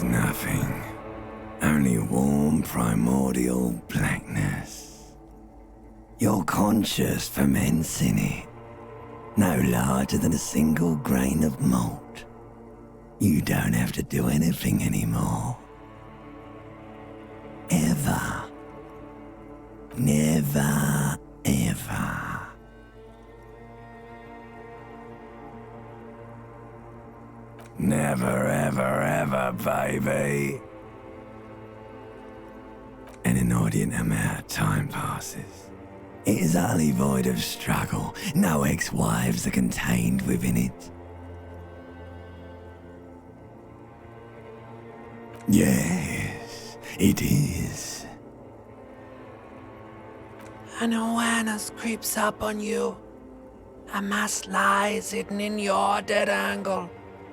There's nothing. Only warm primordial blackness. Your conscious ferments in it. No larger than a single grain of malt. You don't have to do anything anymore. Ever. Never, ever. Never, ever, ever, baby. An inordinate amount of time passes. It is utterly void of struggle. No ex-wives are contained within it. Yes, it is. An awareness creeps up on you. A mass lies hidden in your dead angle,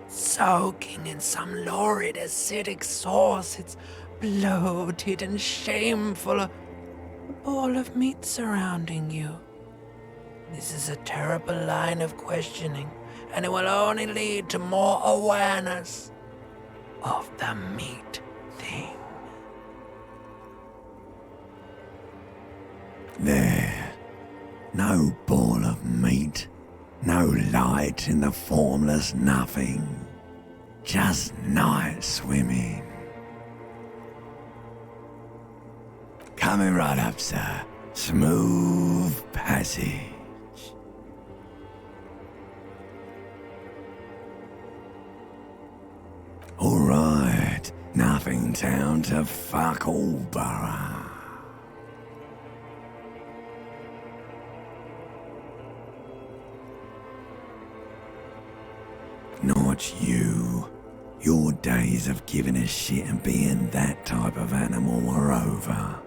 soaking in some lurid acidic sauce. It's bloated and shameful, a ball of meat surrounding you. This is a terrible line of questioning, and it will only lead to more awareness of the meat thing. There. No ball of meat. No light in the formless nothing. Just night swimming. Coming right up, sir. Smooth passage. All right. Nothing town to fuck all borough. Not you. Your days of giving a shit and being that type of animal are over.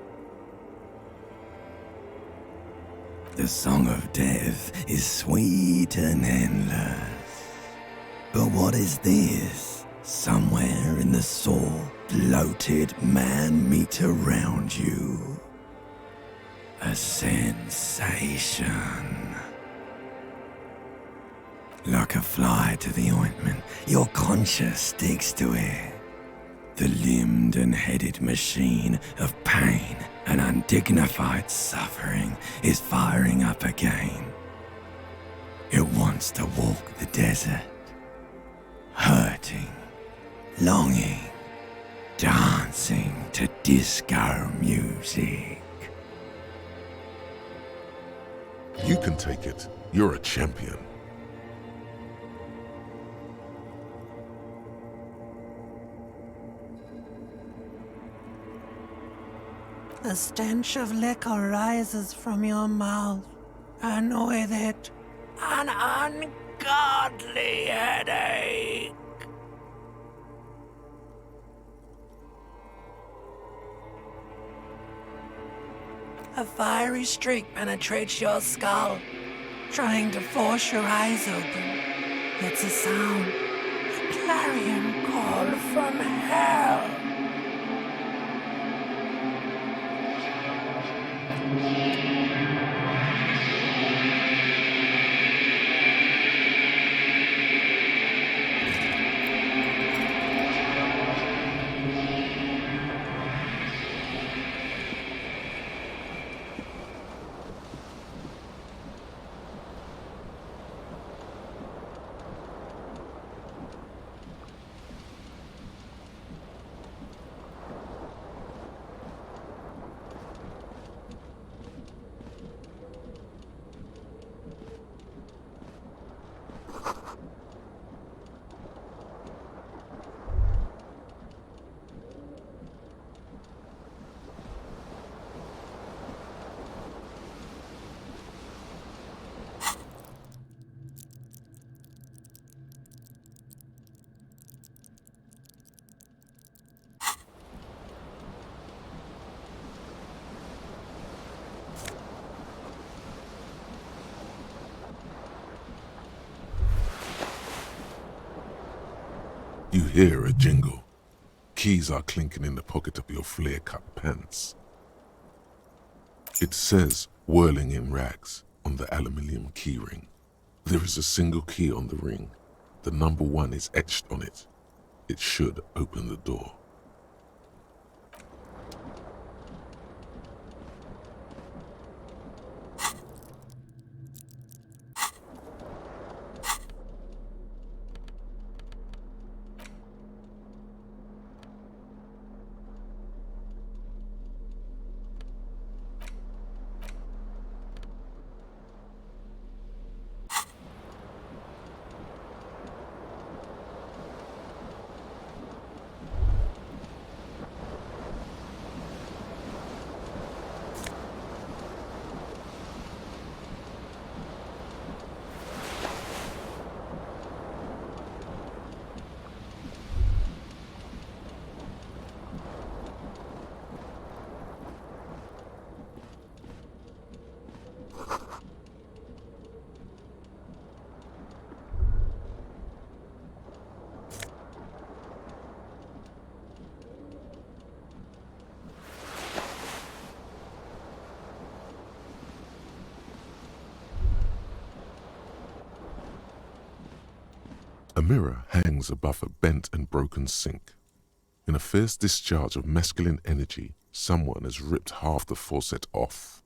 The song of death is sweet and endless. But what is this? Somewhere in the soul, bloated man meet around you. A sensation. Like a fly to the ointment, your conscience sticks to it. The limbed and headed machine of pain and undignified suffering is firing up again. It wants to walk the desert, hurting, longing, dancing to disco music. You can take it. You're a champion. The stench of liquor rises from your mouth, and with it, an ungodly headache. A fiery streak penetrates your skull, trying to force your eyes open. It's a sound, a clarion call from hell. You hear a jingle. Keys are clinking in the pocket of your flare-cut pants. It says, whirling in rags, on the aluminium keyring. There is a single key on the ring. The number 1 is etched on it. It should open the door. A mirror hangs above a bent and broken sink. In a fierce discharge of masculine energy, someone has ripped half the faucet off.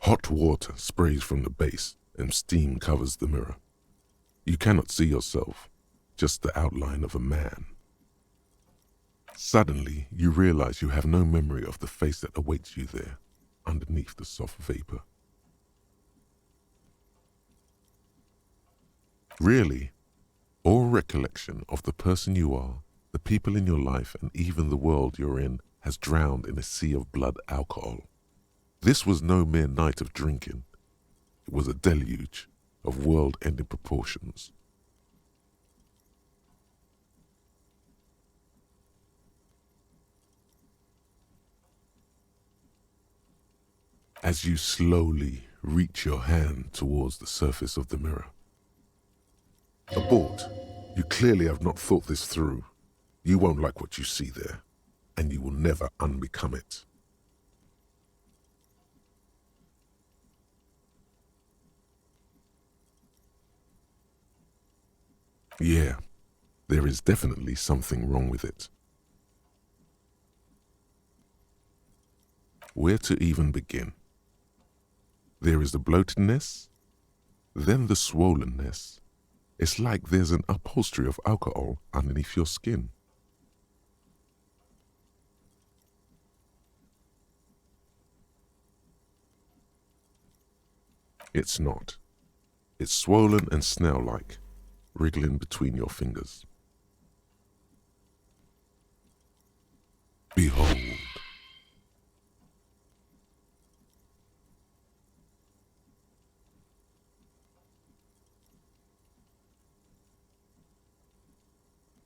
Hot water sprays from the base and steam covers the mirror. You cannot see yourself, just the outline of a man. Suddenly, you realize you have no memory of the face that awaits you there, underneath the soft vapor. Really, all recollection of the person you are, the people in your life, and even the world you're in has drowned in a sea of blood alcohol. This was no mere night of drinking. It was a deluge of world-ending proportions. As you slowly reach your hand towards the surface of the mirror. Abort. You clearly have not thought this through. You won't like what you see there, and you will never unbecome it. Yeah, there is definitely something wrong with it. Where to even begin? There is the bloatedness, then the swollenness. It's like there's an upholstery of alcohol underneath your skin. It's not. It's swollen and snail-like, wriggling between your fingers. Behold.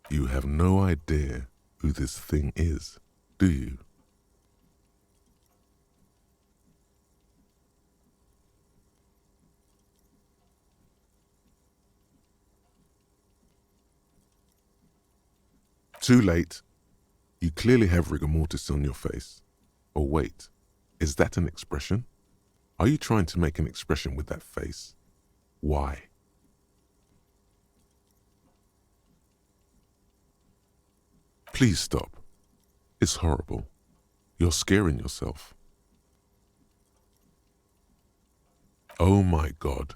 You have no idea who this thing is, do you? Too late. You clearly have rigor mortis on your face. Or wait, is that an expression? Are you trying to make an expression with that face? Why? Please stop. It's horrible. You're scaring yourself. Oh my God.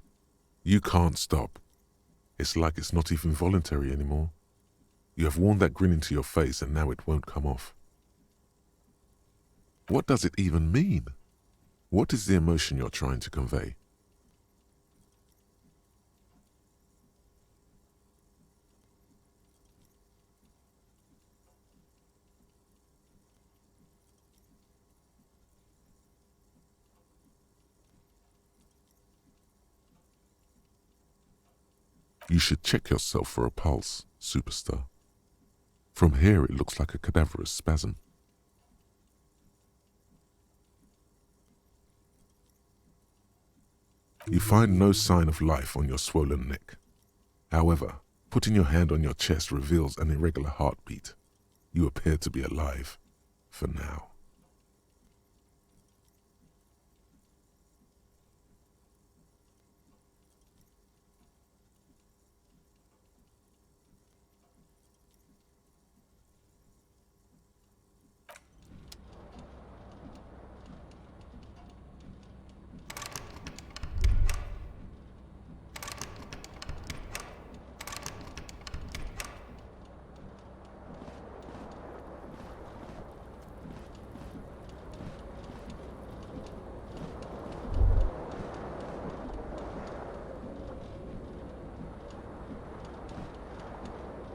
You can't stop. It's like it's not even voluntary anymore. You have worn that grin into your face and now it won't come off. What does it even mean? What is the emotion you're trying to convey? You should check yourself for a pulse, superstar. From here it looks like a cadaverous spasm. You find no sign of life on your swollen neck. However, putting your hand on your chest reveals an irregular heartbeat. You appear to be alive, for now.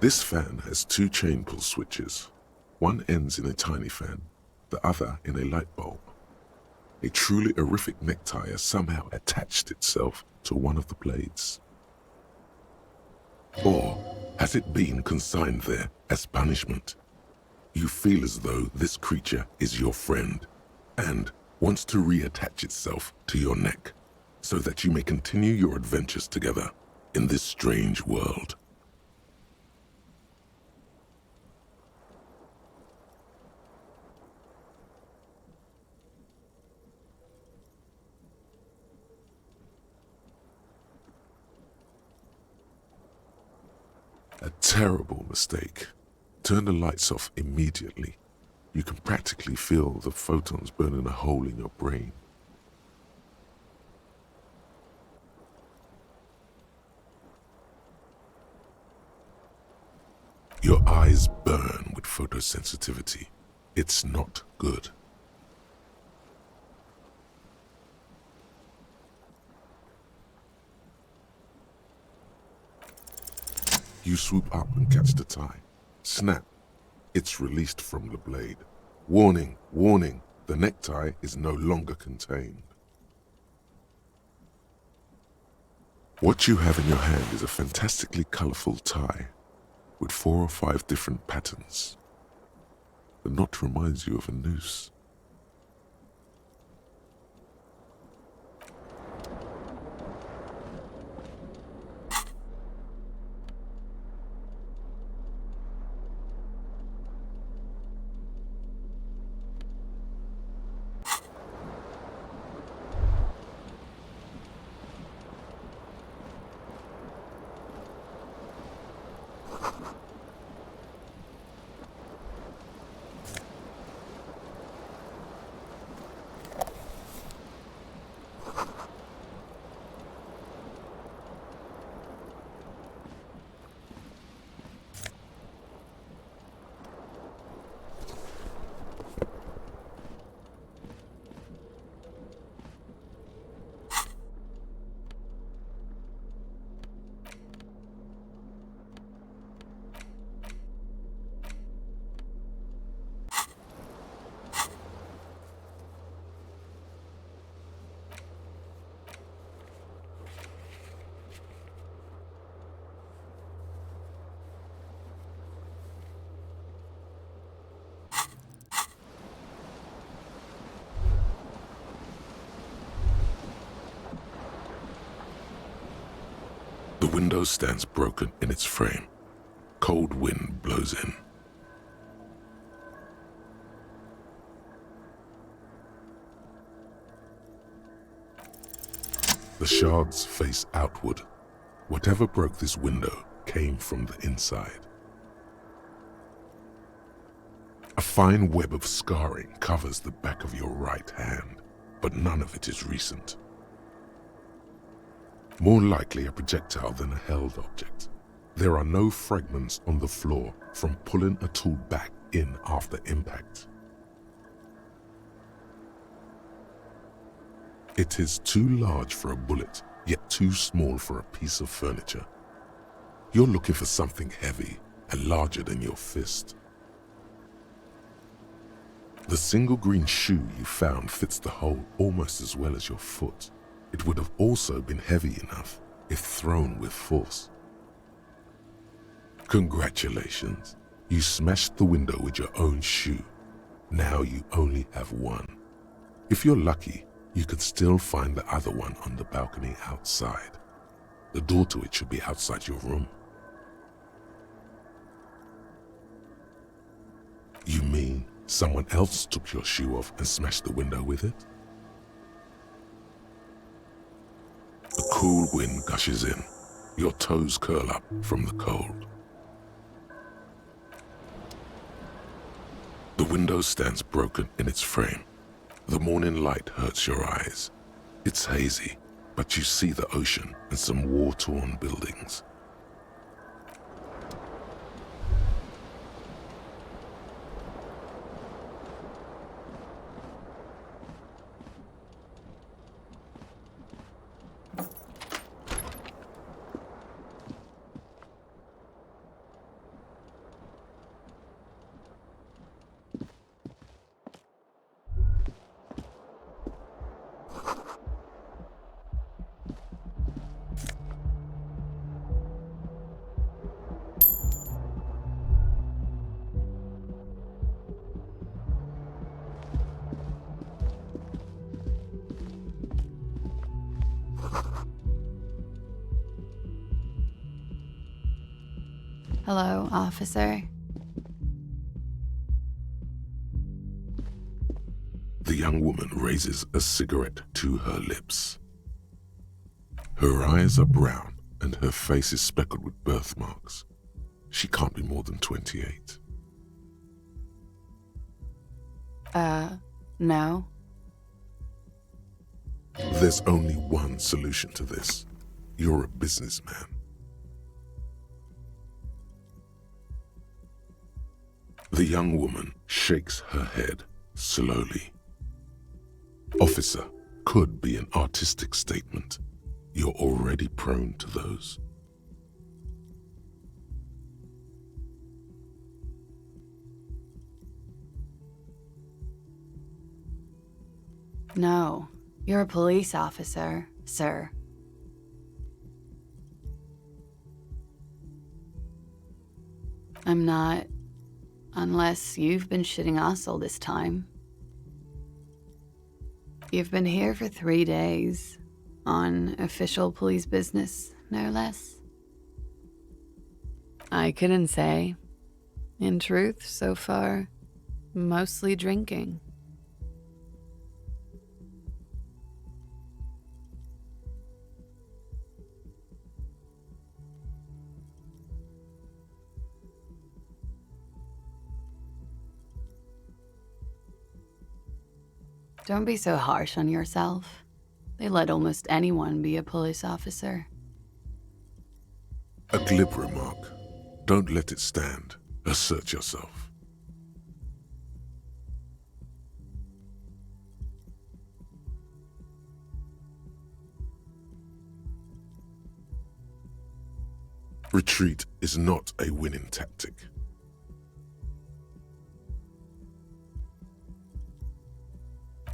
This fan has two chain pull switches. One ends in a tiny fan, the other in a light bulb. A truly horrific necktie has somehow attached itself to one of the blades. Or has it been consigned there as punishment? You feel as though this creature is your friend and wants to reattach itself to your neck so that you may continue your adventures together in this strange world. Terrible mistake. Turn the lights off immediately. You can practically feel the photons burning a hole in your brain. Your eyes burn with photosensitivity. It's not good. You swoop up and catch the tie. Snap. It's released from the blade. Warning, warning, the necktie is no longer contained. What you have in your hand is a fantastically colorful tie with 4 or 5 different patterns. The knot reminds you of a noose. The window stands broken in its frame. Cold wind blows in. The shards face outward. Whatever broke this window came from the inside. A fine web of scarring covers the back of your right hand, but none of it is recent. More likely a projectile than a held object. There are no fragments on the floor from pulling a tool back in after impact. It is too large for a bullet, yet too small for a piece of furniture. You're looking for something heavy and larger than your fist. The single green shoe you found fits the hole almost as well as your foot. It would have also been heavy enough if thrown with force. Congratulations, you smashed the window with your own shoe. Now you only have one. If you're lucky, you could still find the other one on the balcony outside. The door to it should be outside your room. You mean someone else took your shoe off and smashed the window with it? The cool wind gushes in. Your toes curl up from the cold. The window stands broken in its frame. The morning light hurts your eyes. It's hazy, but you see the ocean and some war-torn buildings. Hello, officer. The young woman raises a cigarette to her lips. Her eyes are brown and her face is speckled with birthmarks. She can't be more than 28. No. There's only one solution to this. You're a businessman. The young woman shakes her head slowly. Officer, could be an artistic statement. You're already prone to those. No. You're a police officer, sir. I'm not. Unless you've been shitting us all this time. You've been here for 3 days. On official police business, no less. I couldn't say. In truth, so far, mostly drinking. Don't be so harsh on yourself. They let almost anyone be a police officer. A glib remark. Don't let it stand. Assert yourself. Retreat is not a winning tactic.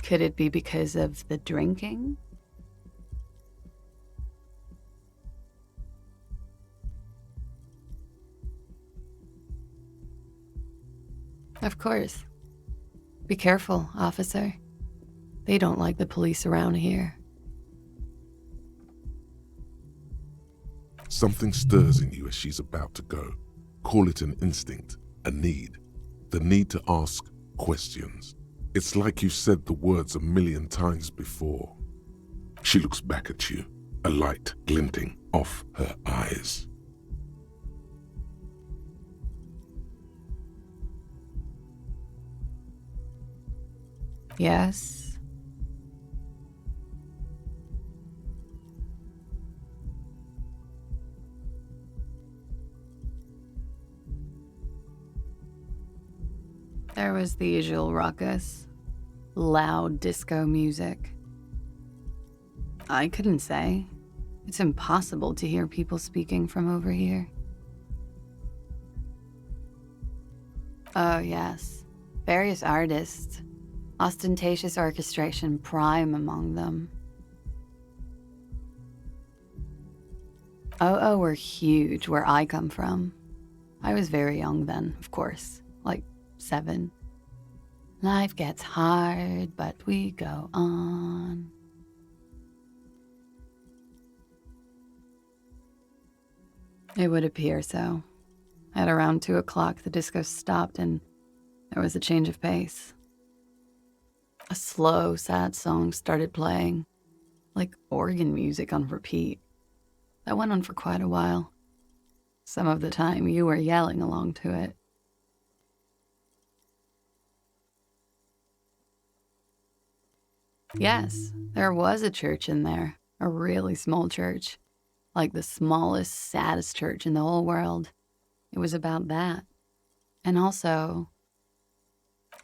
Could it be because of the drinking? Of course. Be careful, officer. They don't like the police around here. Something stirs in you as she's about to go. Call it an instinct, a need. The need to ask questions. It's like you've said the words 1,000,000 times before. She looks back at you, a light glinting off her eyes. Yes. There was the usual ruckus. Loud disco music. I couldn't say. It's impossible to hear people speaking from over here. Oh, yes. Various artists. Ostentatious orchestration prime among them. Oh, were huge where I come from. I was very young then, of course, like 7. Life gets hard, but we go on. It would appear so. At around 2 o'clock, the disco stopped and there was a change of pace. A slow, sad song started playing, like organ music on repeat. That went on for quite a while. Some of the time, you were yelling along to it. Yes, there was a church in there, a really small church, like the smallest, saddest church in the whole world. It was about that. And also,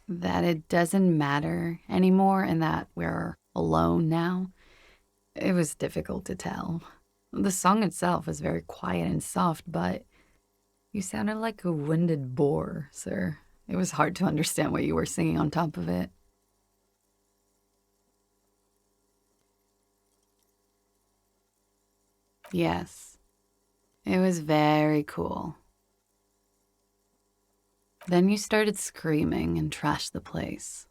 that it doesn't matter anymore and that we're alone now. It was difficult to tell. The song itself was very quiet and soft, but you sounded like a winded boar, sir. It was hard to understand what you were singing on top of it. Yes, it was very cool. Then you started screaming and trashed the place.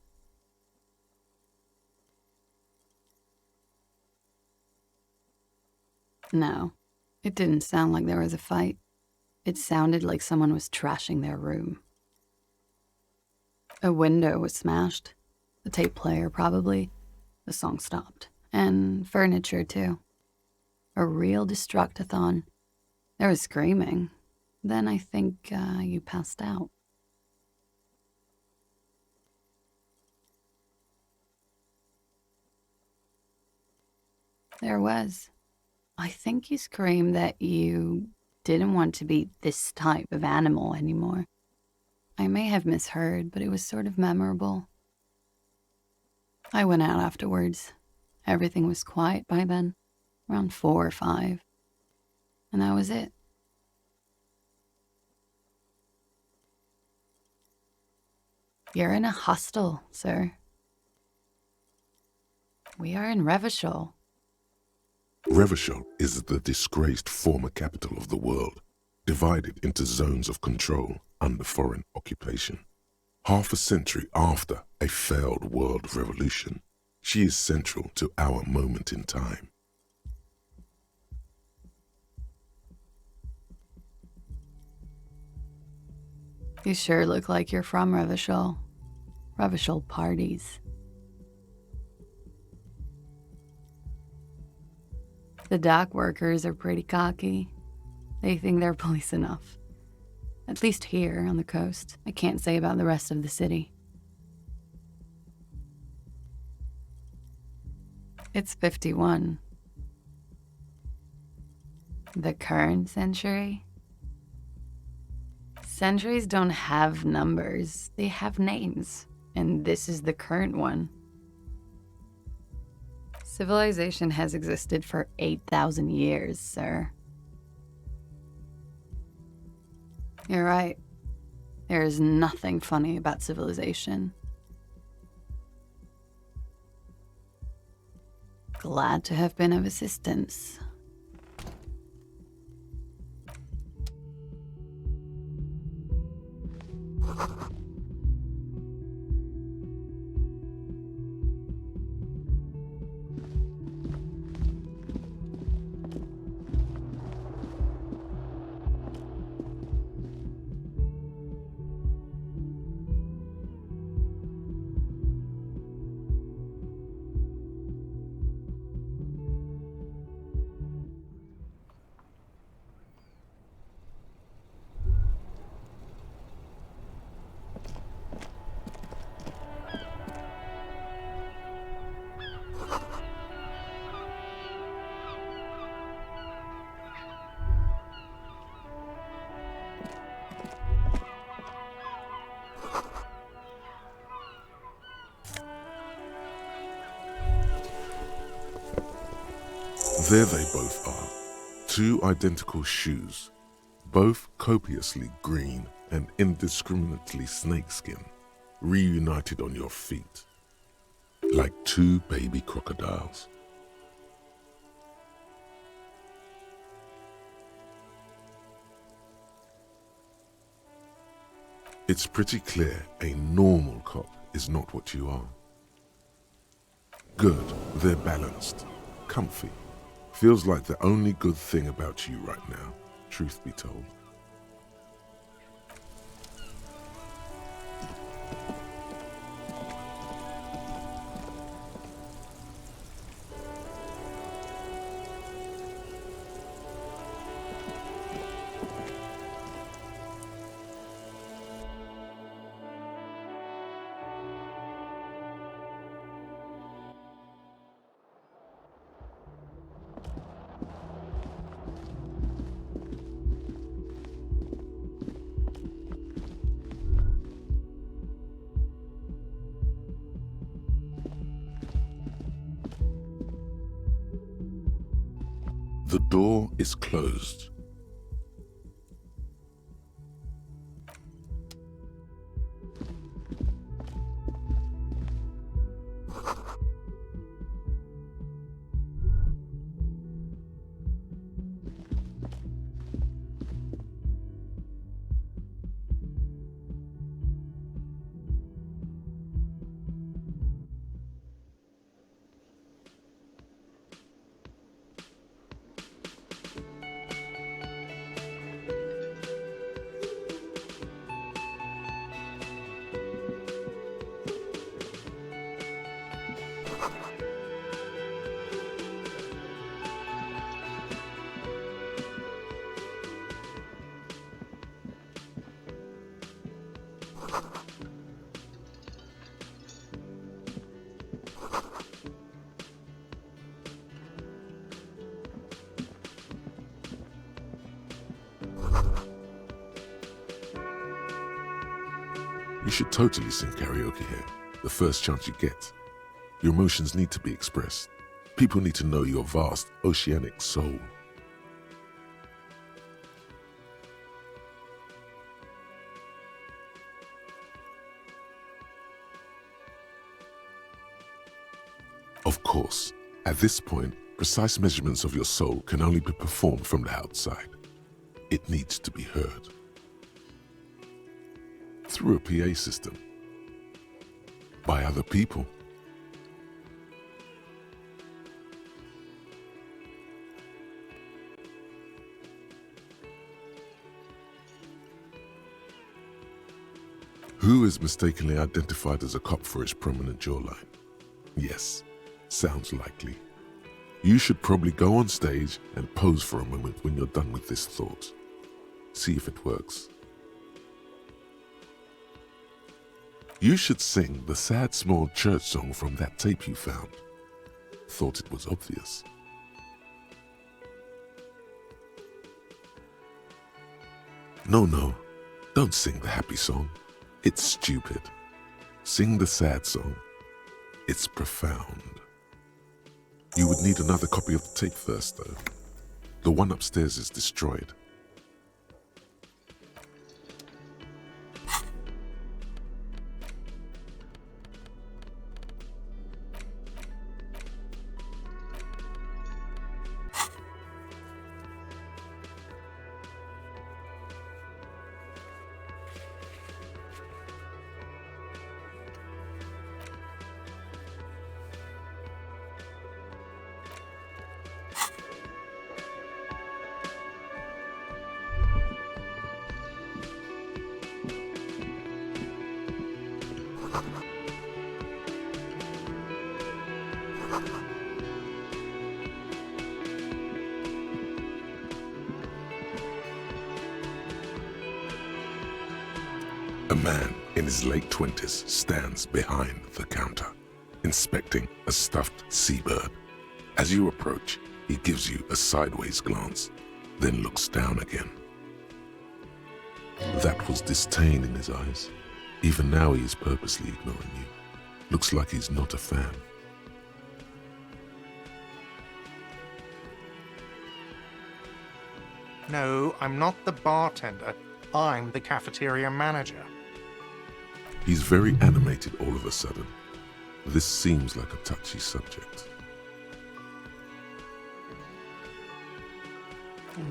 No, it didn't sound like there was a fight. It sounded like someone was trashing their room. A window was smashed. The tape player, probably. The song stopped. And furniture, too. A real destructathon. There was screaming. Then I think you passed out. There was. I think you screamed that you didn't want to be this type of animal anymore. I may have misheard, but it was sort of memorable. I went out afterwards. Everything was quiet by then, around 4 or 5. And that was it. You're in a hostel, sir. We are in Revachol. Revachol is the disgraced former capital of the world, divided into zones of control under foreign occupation. Half a century after a failed world revolution, she is central to our moment in time. You sure look like you're from Revachol. Revachol parties. The dock workers are pretty cocky. They think they're police enough. At least here on the coast. I can't say about the rest of the city. It's 51. The current century? Centuries don't have numbers, they have names. And this is the current one. Civilization has existed for 8,000 years, sir. You're right. There is nothing funny about civilization. Glad to have been of assistance. There they both are, two identical shoes, both copiously green and indiscriminately snakeskin, reunited on your feet, like two baby crocodiles. It's pretty clear a normal cop is not what you are. Good, they're balanced, comfy. Feels like the only good thing about you right now, truth be told. The door is closed. should totally sing karaoke here, the first chance you get. Your emotions need to be expressed. People need to know your vast, oceanic soul. Of course, at this point, precise measurements of your soul can only be performed from the outside. It needs to be heard. Through a PA system. By other people. Who is mistakenly identified as a cop for his prominent jawline? Yes, sounds likely. You should probably go on stage and pose for a moment when you're done with this thought. See if it works. You should sing the sad small church song from that tape you found. Thought it was obvious. No, don't sing the happy song. It's stupid. Sing the sad song. It's profound. You would need another copy of the tape first, though. The one upstairs is destroyed. A man in his late 20s stands behind the counter, inspecting a stuffed seabird. As you approach, he gives you a sideways glance, then looks down again. That was disdain in his eyes. Even now he is purposely ignoring you. Looks like he's not a fan. No, I'm not the bartender. I'm the cafeteria manager. He's very animated all of a sudden. This seems like a touchy subject.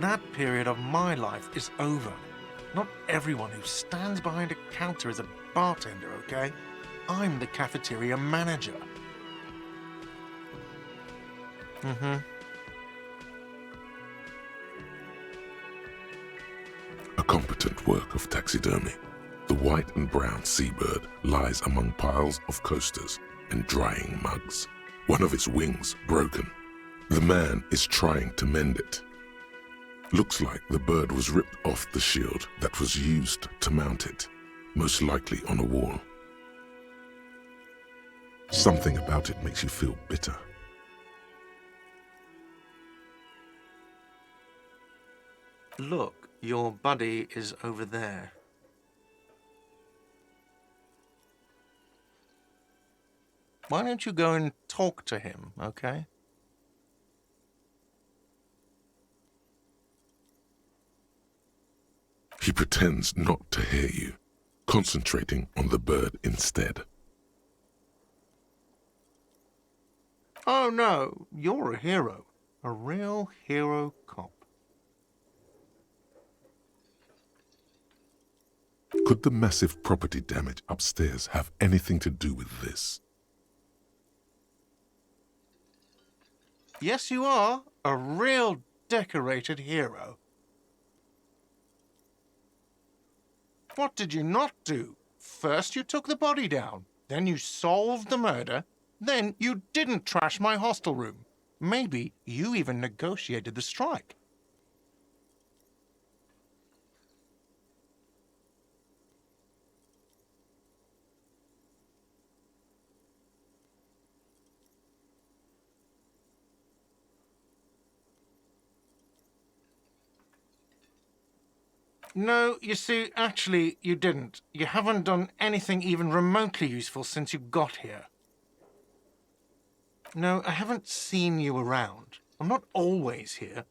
That period of my life is over. Not everyone who stands behind a counter is a bartender, okay? I'm the cafeteria manager. A competent work of taxidermy. The white and brown seabird lies among piles of coasters and drying mugs. One of its wings broken. The man is trying to mend it. Looks like the bird was ripped off the shield that was used to mount it, most likely on a wall. Something about it makes you feel bitter. Look, your buddy is over there. Why don't you go and talk to him, okay? He pretends not to hear you, concentrating on the bird instead. Oh no, you're a hero. A real hero cop. Could the massive property damage upstairs have anything to do with this? Yes, you are. A real decorated hero. What did you not do? First you took the body down, then you solved the murder, then you didn't trash my hostel room. Maybe you even negotiated the strike. No, you see, actually, you didn't. You haven't done anything even remotely useful since you got here. No, I haven't seen you around. I'm not always here.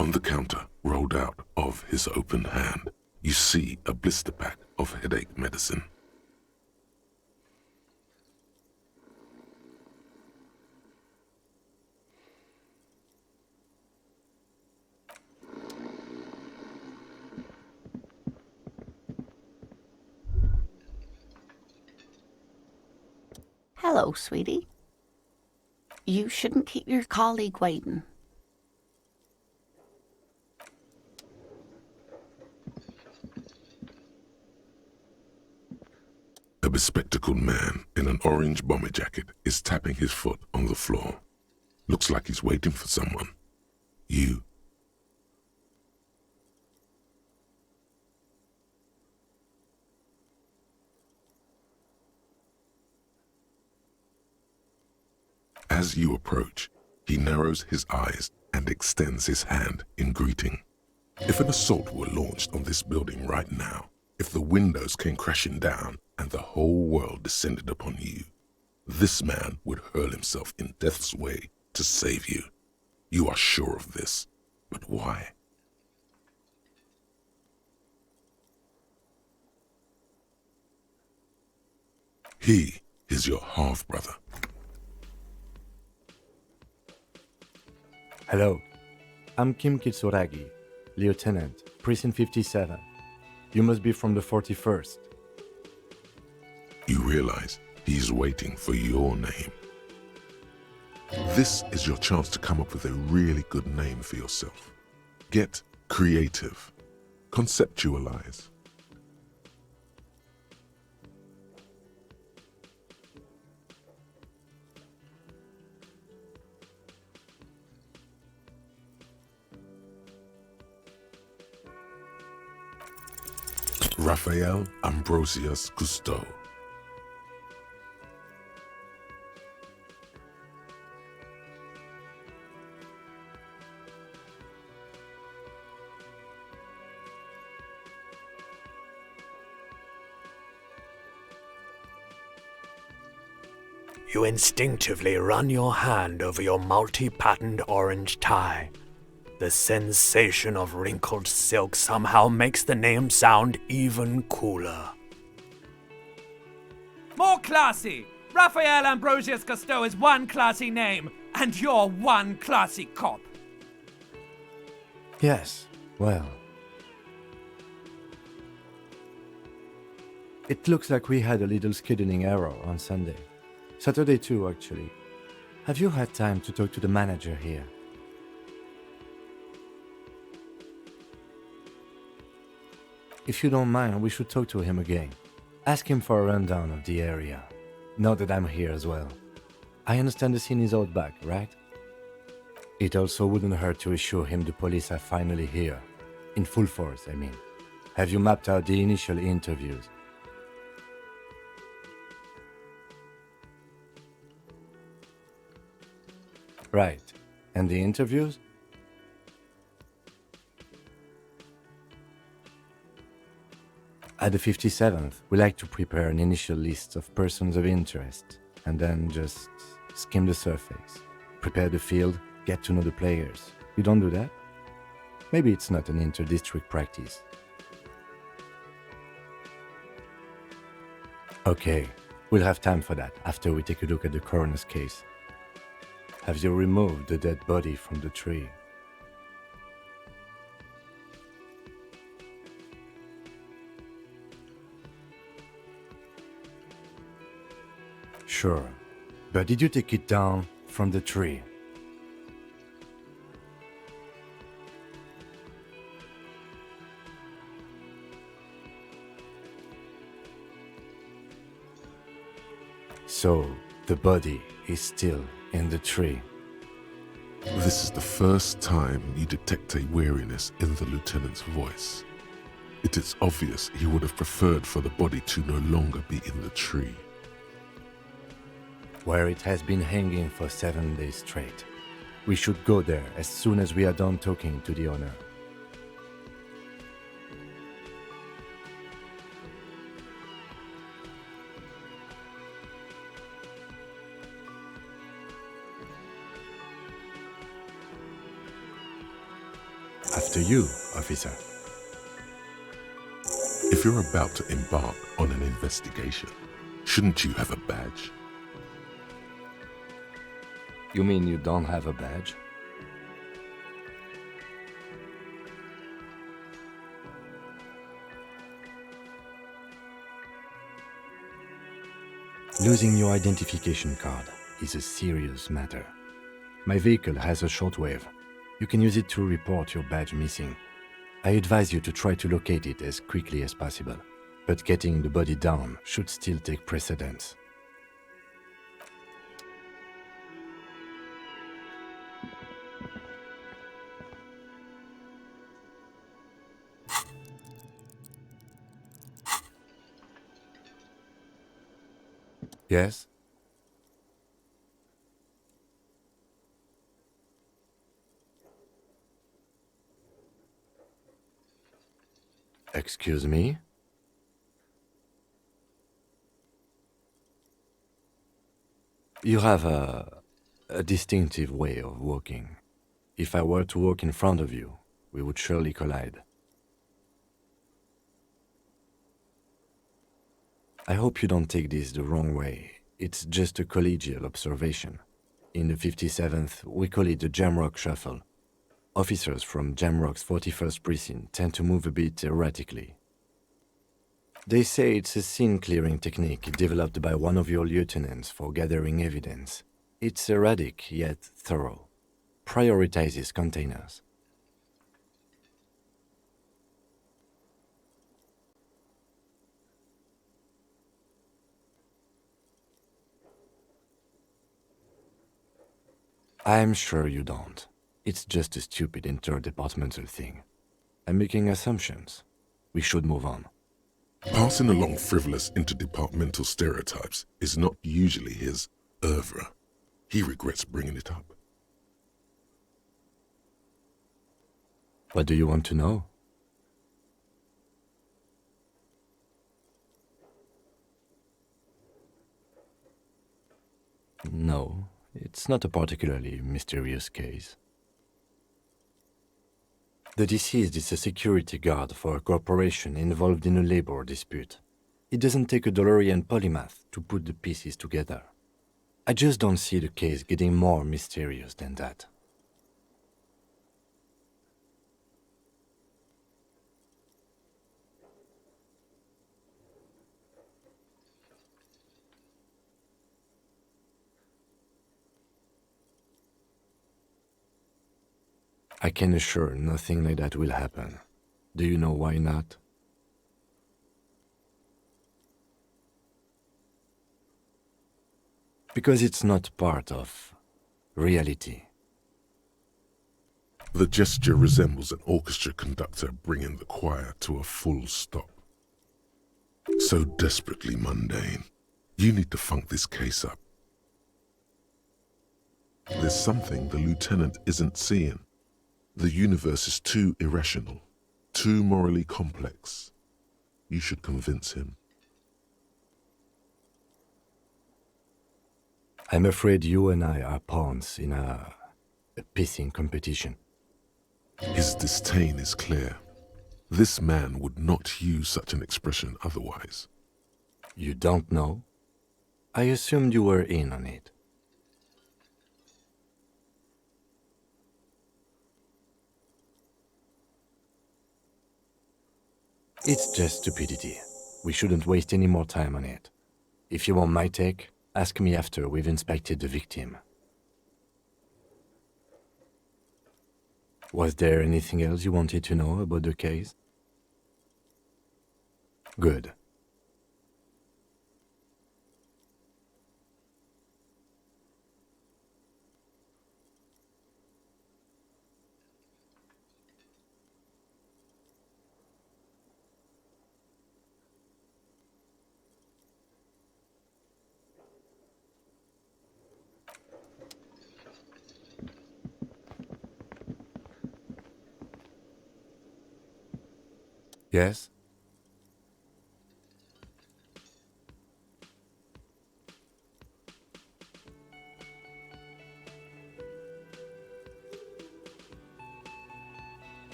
On the counter, rolled out of his open hand, you see a blister pack of headache medicine. Hello, sweetie. You shouldn't keep your colleague waiting. A bespectacled man in an orange bomber jacket is tapping his foot on the floor. Looks like he's waiting for someone. You. As you approach, he narrows his eyes and extends his hand in greeting. If an assault were launched on this building right now, if the windows came crashing down and the whole world descended upon you, this man would hurl himself in death's way to save you. You are sure of this, but why? He is your half-brother. Hello, I'm Kim Kitsuragi, Lieutenant, Precinct 57. You must be from the 41st. You realize he's waiting for your name. This is your chance to come up with a really good name for yourself. Get creative. Conceptualize. Raphael Ambrosius Cousteau. You instinctively run your hand over your multi-patterned orange tie. The sensation of wrinkled silk somehow makes the name sound even cooler. More classy! Raphael Ambrosius Cousteau is one classy name, and you're one classy cop. Yes, well. It looks like we had a little scheduling error on Sunday. Saturday too, actually. Have you had time to talk to the manager here? If you don't mind, we should talk to him again. Ask him for a rundown of the area. Now that I'm here as well. I understand the scene is out back, right? It also wouldn't hurt to assure him the police are finally here. In full force, I mean. Have you mapped out the initial interviews? Right. And the interviews? At the 57th, we like to prepare an initial list of persons of interest, and then just skim the surface. Prepare the field, get to know the players. You don't do that? Maybe it's not an inter-district practice. Okay, we'll have time for that after we take a look at the coroner's case. Have you removed the dead body from the tree? Sure, but did you take it down from the tree? So, the body is still in the tree. This is the first time you detect a weariness in the lieutenant's voice. It is obvious he would have preferred for the body to no longer be in the tree. Where it has been hanging for 7 days straight. We should go there as soon as we are done talking to the owner. After you, officer. If you're about to embark on an investigation, shouldn't you have a badge? You mean you don't have a badge? Losing your identification card is a serious matter. My vehicle has a shortwave. You can use it to report your badge missing. I advise you to try to locate it as quickly as possible, but getting the body down should still take precedence. Yes? Excuse me? You have a distinctive way of walking. If I were to walk in front of you, we would surely collide. I hope you don't take this the wrong way. It's just a collegial observation. In the 57th, we call it the Jamrock Shuffle. Officers from Jamrock's 41st Precinct tend to move a bit erratically. They say it's a scene-clearing technique developed by one of your lieutenants for gathering evidence. It's erratic, yet thorough. Prioritizes containers. I'm sure you don't. It's just a stupid interdepartmental thing. I'm making assumptions. We should move on. Passing along frivolous interdepartmental stereotypes is not usually his oeuvre. He regrets bringing it up. What do you want to know? No, it's not a particularly mysterious case. The deceased is a security guard for a corporation involved in a labor dispute. It doesn't take a DeLorean polymath to put the pieces together. I just don't see the case getting more mysterious than that. I can assure nothing like that will happen. Do you know why not? Because it's not part of reality. The gesture resembles an orchestra conductor bringing the choir to a full stop. So desperately mundane. You need to funk this case up. There's something the lieutenant isn't seeing. The universe is too irrational, too morally complex. You should convince him. I'm afraid you and I are pawns in a pissing competition. His disdain is clear. This man would not use such an expression otherwise. You don't know? I assumed you were in on it. It's just stupidity. We shouldn't waste any more time on it. If you want my take, ask me after we've inspected the victim. Was there anything else you wanted to know about the case? Good. Yes?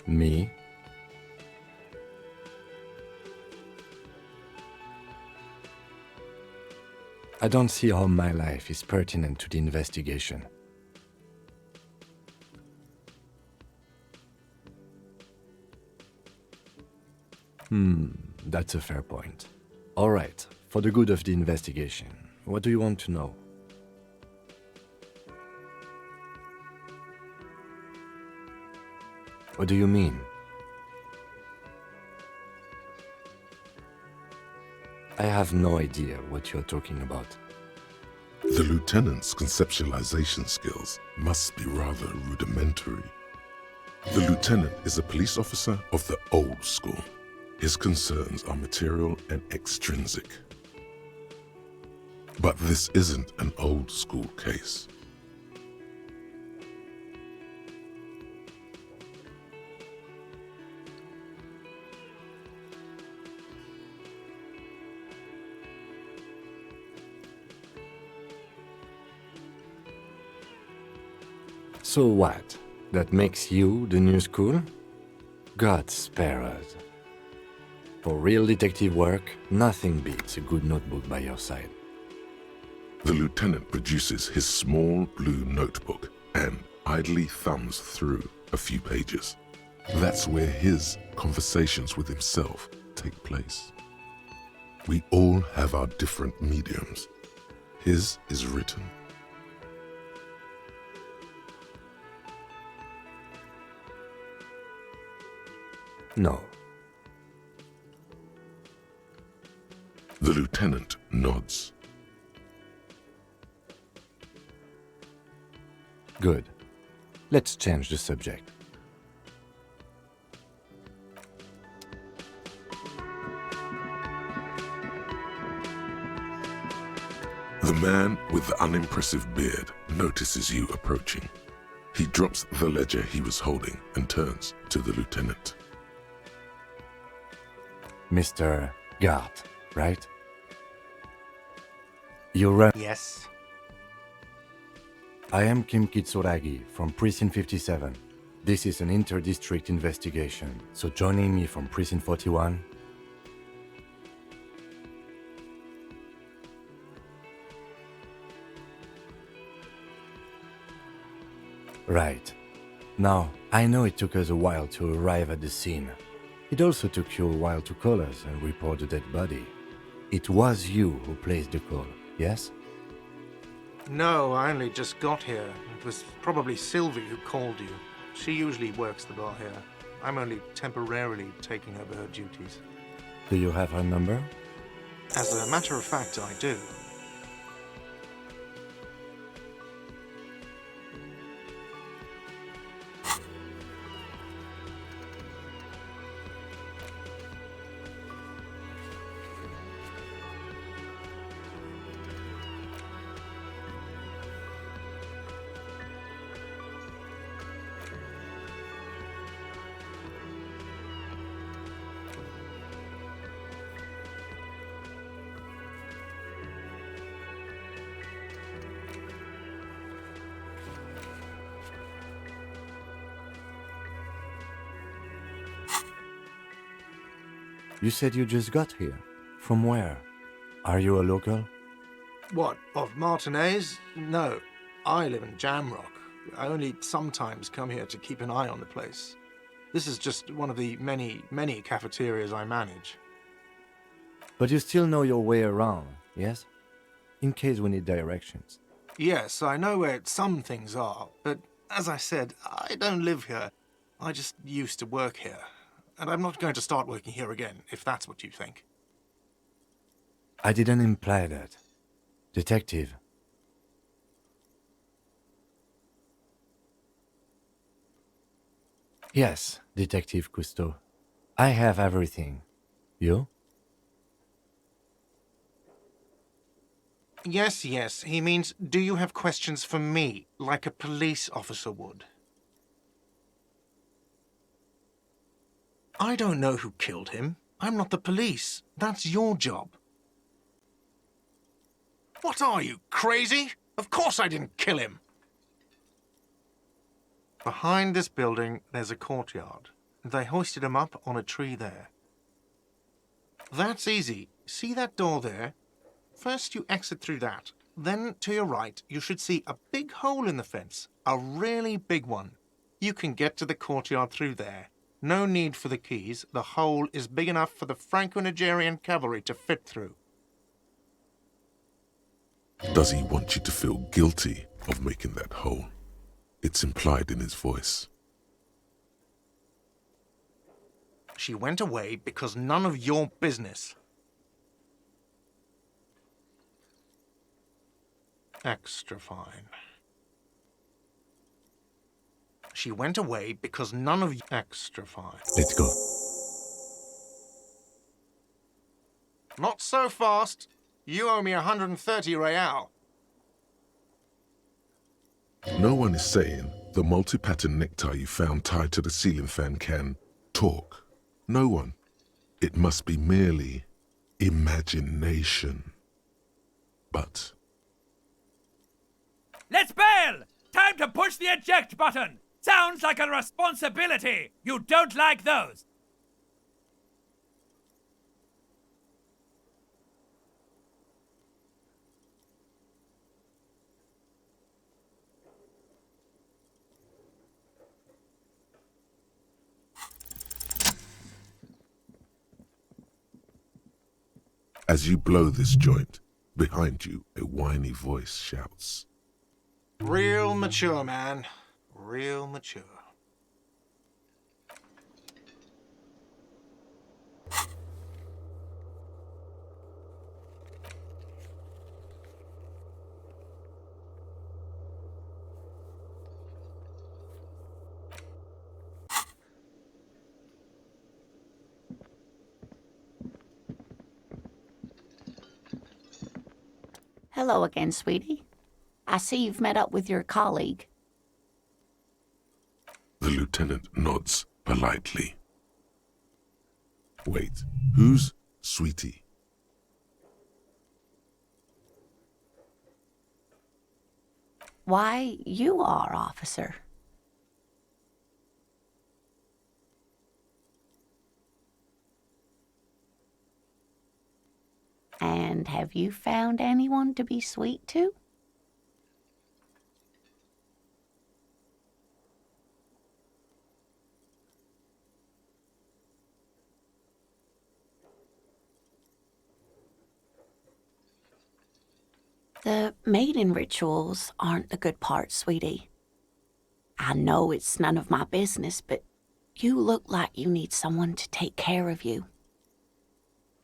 Me? I don't see how my life is pertinent to the investigation. That's a fair point. All right, for the good of the investigation, what do you want to know? What do you mean? I have no idea what you're talking about. The lieutenant's conceptualization skills must be rather rudimentary. The lieutenant is a police officer of the old school. His concerns are material and extrinsic. But this isn't an old school case. So what? That makes you the new school? God spare us. For real detective work, nothing beats a good notebook by your side. The lieutenant produces his small blue notebook and idly thumbs through a few pages. That's where his conversations with himself take place. We all have our different mediums. His is written. No. The lieutenant nods. Good. Let's change the subject. The man with the unimpressive beard notices you approaching. He drops the ledger he was holding and turns to the lieutenant. Mr. Gart, right? You run. Yes. I am Kim Kitsuragi from Precinct 57. This is an inter-district investigation, so joining me from Precinct 41. Right. Now, I know it took us a while to arrive at the scene. It also took you a while to call us and report the dead body. It was you who placed the call, yes? No, I only just got here. It was probably Sylvie who called you. She usually works the bar here. I'm only temporarily taking over her duties. Do you have her number? As a matter of fact, I do. You said you just got here. From where? Are you a local? What, of Martinez? No, I live in Jamrock. I only sometimes come here to keep an eye on the place. This is just one of the many, many cafeterias I manage. But you still know your way around, yes? In case we need directions. Yes, I know where some things are, but as I said, I don't live here. I just used to work here. And I'm not going to start working here again, if that's what you think. I didn't imply that. Detective. Yes, Detective Cousteau. I have everything. You? Yes, yes, he means, do you have questions for me, like a police officer would? I don't know who killed him. I'm not the police. That's your job. What are you, crazy? Of course I didn't kill him. Behind this building, there's a courtyard. They hoisted him up on a tree there. That's easy. See that door there? First you exit through that. Then, to your right, you should see a big hole in the fence. A really big one. You can get to the courtyard through there. No need for the keys. The hole is big enough for the Franco-Nigerian cavalry to fit through. Does he want you to feel guilty of making that hole? It's implied in his voice. She went away because none of your business. Extra fine. She went away because none of you... Extra fine. Let's go. Not so fast. You owe me 130 real. No one is saying the multi-pattern necktie you found tied to the ceiling fan can talk. No one. It must be merely imagination. But... Let's bail! Time to push the eject button! Sounds like a responsibility! You don't like those! as you blow this joint, behind you a whiny voice shouts, Real mature, man. Real mature. Hello again, sweetie. I see you've met up with your colleague. The lieutenant nods politely. Wait, who's Sweetie? Why, you are, officer. And have you found anyone to be sweet to? The mating rituals aren't the good part, sweetie. I know it's none of my business, but you look like you need someone to take care of you.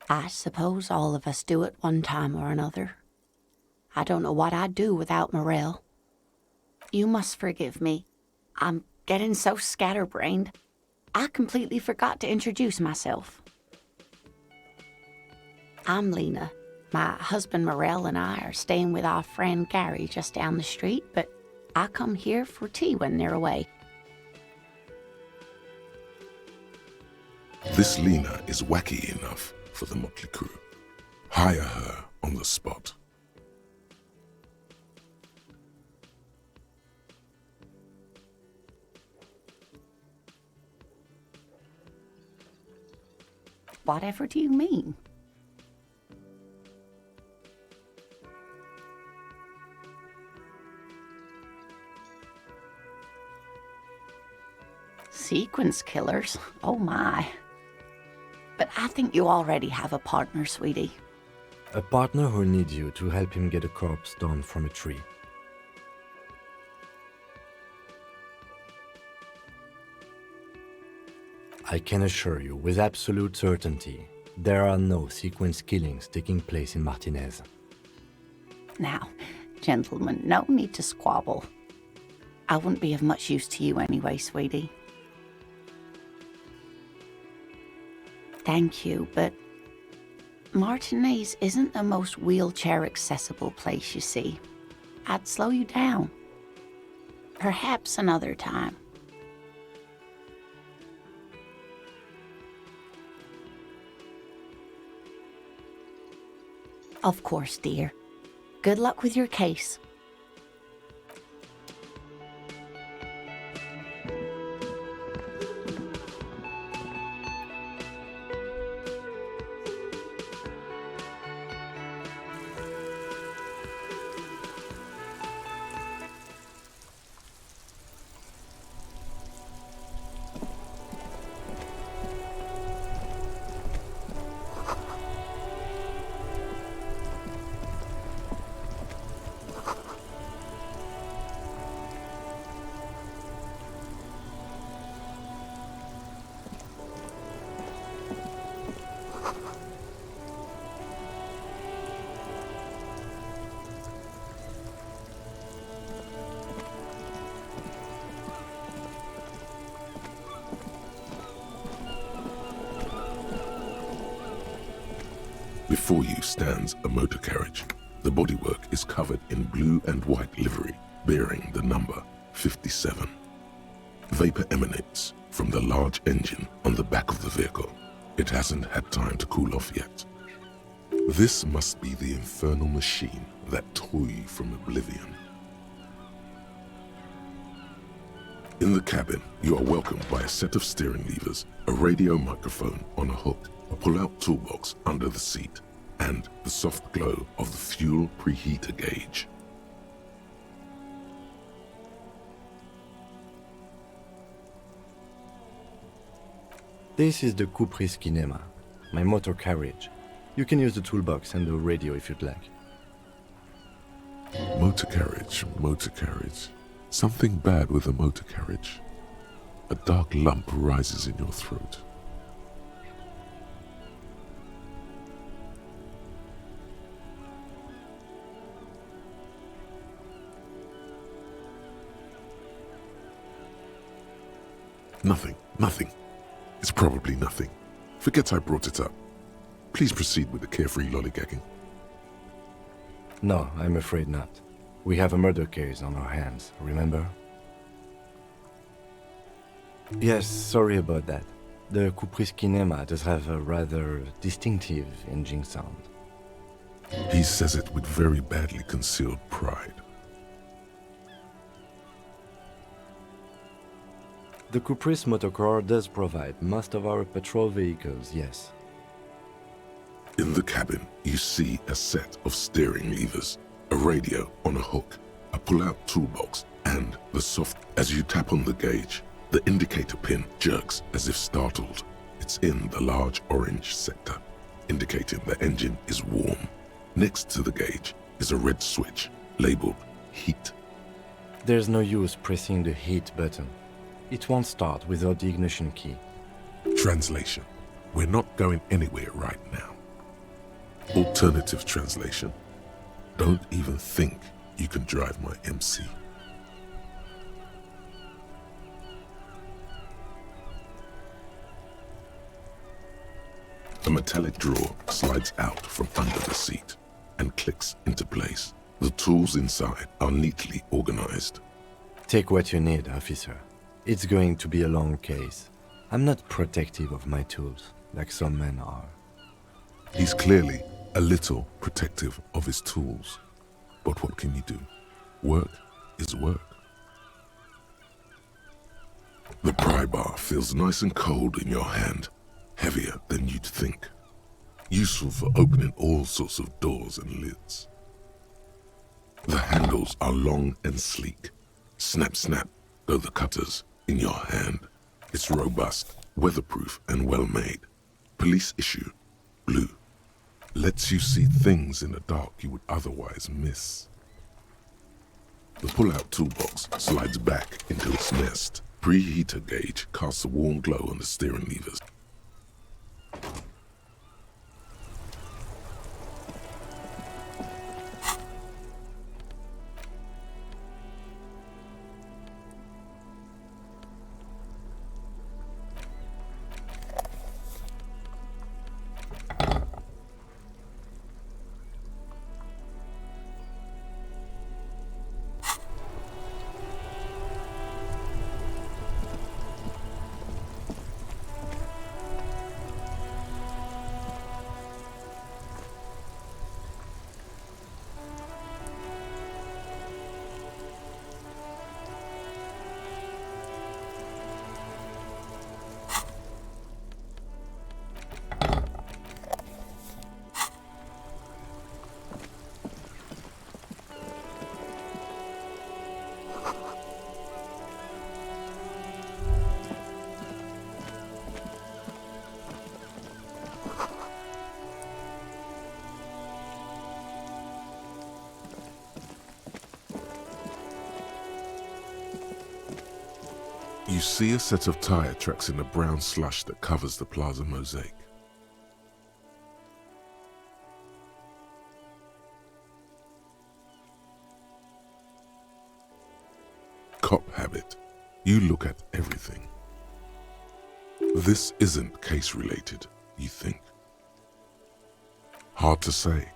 I suppose all of us do it one time or another. I don't know what I'd do without Morel. You must forgive me. I'm getting so scatterbrained. I completely forgot to introduce myself. I'm Lena. My husband Morel and I are staying with our friend Gary just down the street, but I come here for tea when they're away. This Lena is wacky enough for the motley crew. Hire her on the spot. Whatever do you mean? Sequence killers? Oh my. But I think you already have a partner, sweetie. A partner who needs you to help him get a corpse down from a tree. I can assure you with absolute certainty, there are no sequence killings taking place in Martinez. Now, gentlemen, no need to squabble. I wouldn't be of much use to you anyway, sweetie. Thank you, but Martinez isn't the most wheelchair-accessible place, you see. I'd slow you down. Perhaps another time. Of course, dear. Good luck with your case. Before you stands a motor carriage. The bodywork is covered in blue and white livery, bearing the number 57. Vapor emanates from the large engine on the back of the vehicle. It hasn't had time to cool off yet. This must be the infernal machine that tore you from oblivion. In the cabin, you are welcomed by a set of steering levers, a radio microphone on a hook, a pull-out toolbox under the seat, and the soft glow of the fuel preheater gauge. This is the Kupris Kinema, my motor carriage. You can use the toolbox and the radio if you'd like. Motor carriage, motor carriage. Something bad with a motor carriage. A dark lump rises in your throat. Nothing. It's probably nothing. Forget I brought it up. Please proceed with the carefree lollygagging. No, I'm afraid not. We have a murder case on our hands, remember? Yes, sorry about that. The Kupris Kinema does have a rather distinctive engine sound. He says it with very badly concealed pride. The Kupris motorcar does provide most of our patrol vehicles, yes. In the cabin, you see a set of steering levers, a radio on a hook, a pull-out toolbox, and the soft... As you tap on the gauge, the indicator pin jerks as if startled. It's in the large orange sector, indicating the engine is warm. Next to the gauge is a red switch, labeled heat. There's no use pressing the heat button. It won't start without the ignition key. Translation. We're not going anywhere right now. Alternative translation. Don't even think you can drive my MC. A metallic drawer slides out from under the seat and clicks into place. The tools inside are neatly organized. Take what you need, officer. It's going to be a long case. I'm not protective of my tools, like some men are. He's clearly a little protective of his tools. But what can you do? Work is work. The pry bar feels nice and cold in your hand. heavier than you'd think. Useful for opening all sorts of doors and lids. The handles are long and sleek. Snap, snap, go the cutters in your hand. It's robust, weatherproof, and well-made. Police issue, blue. Lets you see things in the dark you would otherwise miss. The pull-out toolbox slides back into its nest. Preheater gauge casts a warm glow on the steering levers. You see a set of tire tracks in the brown slush that covers the plaza mosaic. Cop habit. You look at everything. This isn't case-related, you think. Hard to say.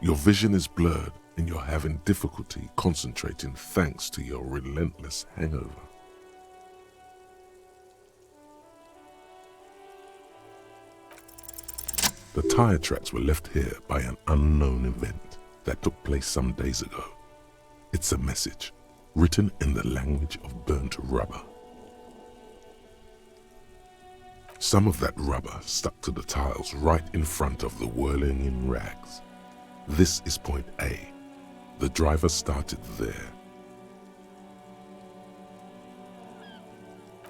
Your vision is blurred and you're having difficulty concentrating thanks to your relentless hangover. The tire tracks were left here by an unknown event that took place some days ago. It's a message, written in the language of burnt rubber. Some of that rubber stuck to the tiles right in front of the whirling in rags. This is point A. The driver started there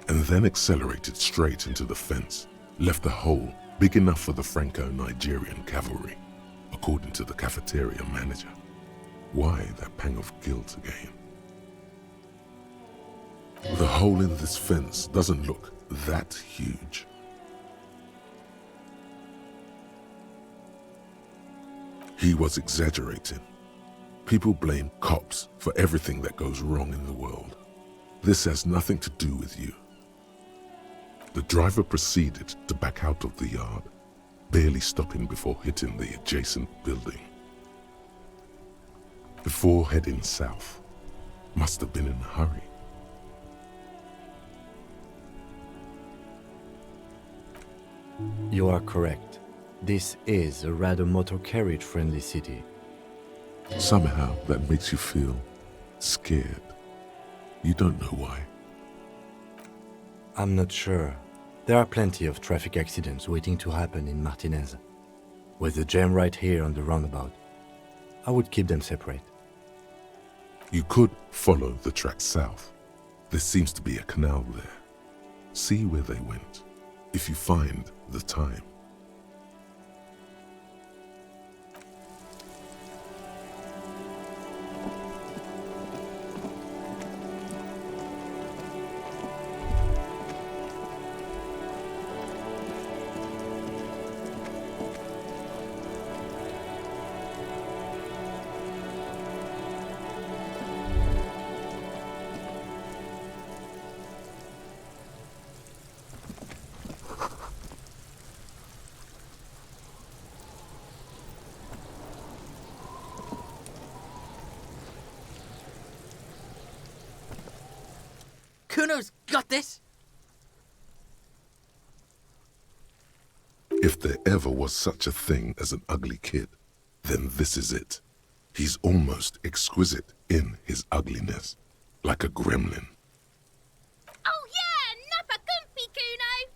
and then accelerated straight into the fence, left a hole big enough for the Franco-Nigerian cavalry, according to the cafeteria manager. Why that pang of guilt again? The hole in this fence doesn't look that huge. He was exaggerating. People blame cops for everything that goes wrong in the world. This has nothing to do with you. The driver proceeded to back out of the yard, barely stopping before hitting the adjacent building. Before heading south, must have been in a hurry. You are correct. This is a rather motor carriage-friendly city. Somehow that makes you feel scared. You don't know why. I'm not sure. There are plenty of traffic accidents waiting to happen in Martinez. With the jam right here on the roundabout, I would keep them separate. You could follow the track south. There seems to be a canal there. See where they went, if you find the time. Kuno's got this! If there ever was such a thing as an ugly kid, then this is it. He's almost exquisite in his ugliness, like a gremlin. Oh yeah, nappa comfy, Kuno!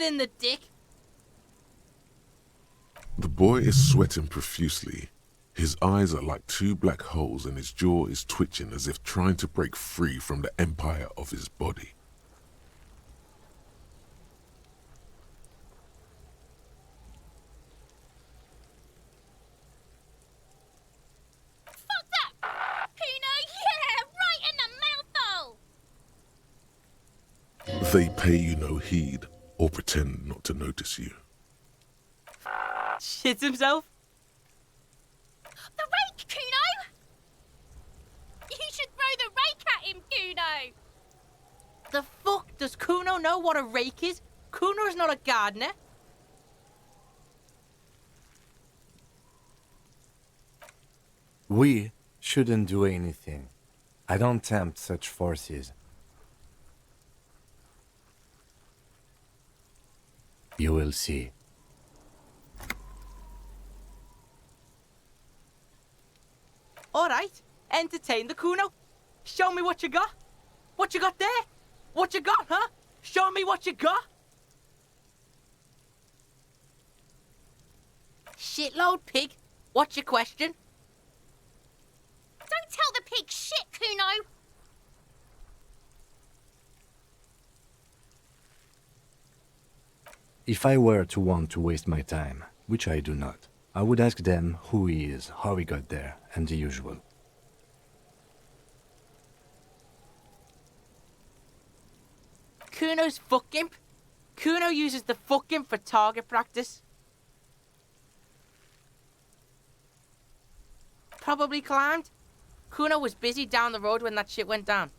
in the dick. The boy is sweating profusely. His eyes are like two black holes and his jaw is twitching as if trying to break free from the empire of his body. Fuck that! Kuno, yeah! Right in the mouthhole! They pay you no heed or pretend not to notice you. Shits himself. The rake, Kuno! You should throw the rake at him, Kuno! The fuck does Kuno know what a rake is? Kuno's not a gardener. We shouldn't do anything. I don't tempt such forces. You will see. Alright, entertain the Kuno. Show me what you got. What you got there? What you got, huh? Show me what you got. Shitload pig. What's your question? Don't tell the pig shit, Kuno! If I were to want to waste my time, which I do not, I would ask them who he is, how he got there, and the usual. Kuno's fuck imp. Kuno uses the fuck imp for target practice. Probably climbed. Kuno was busy down the road when that shit went down.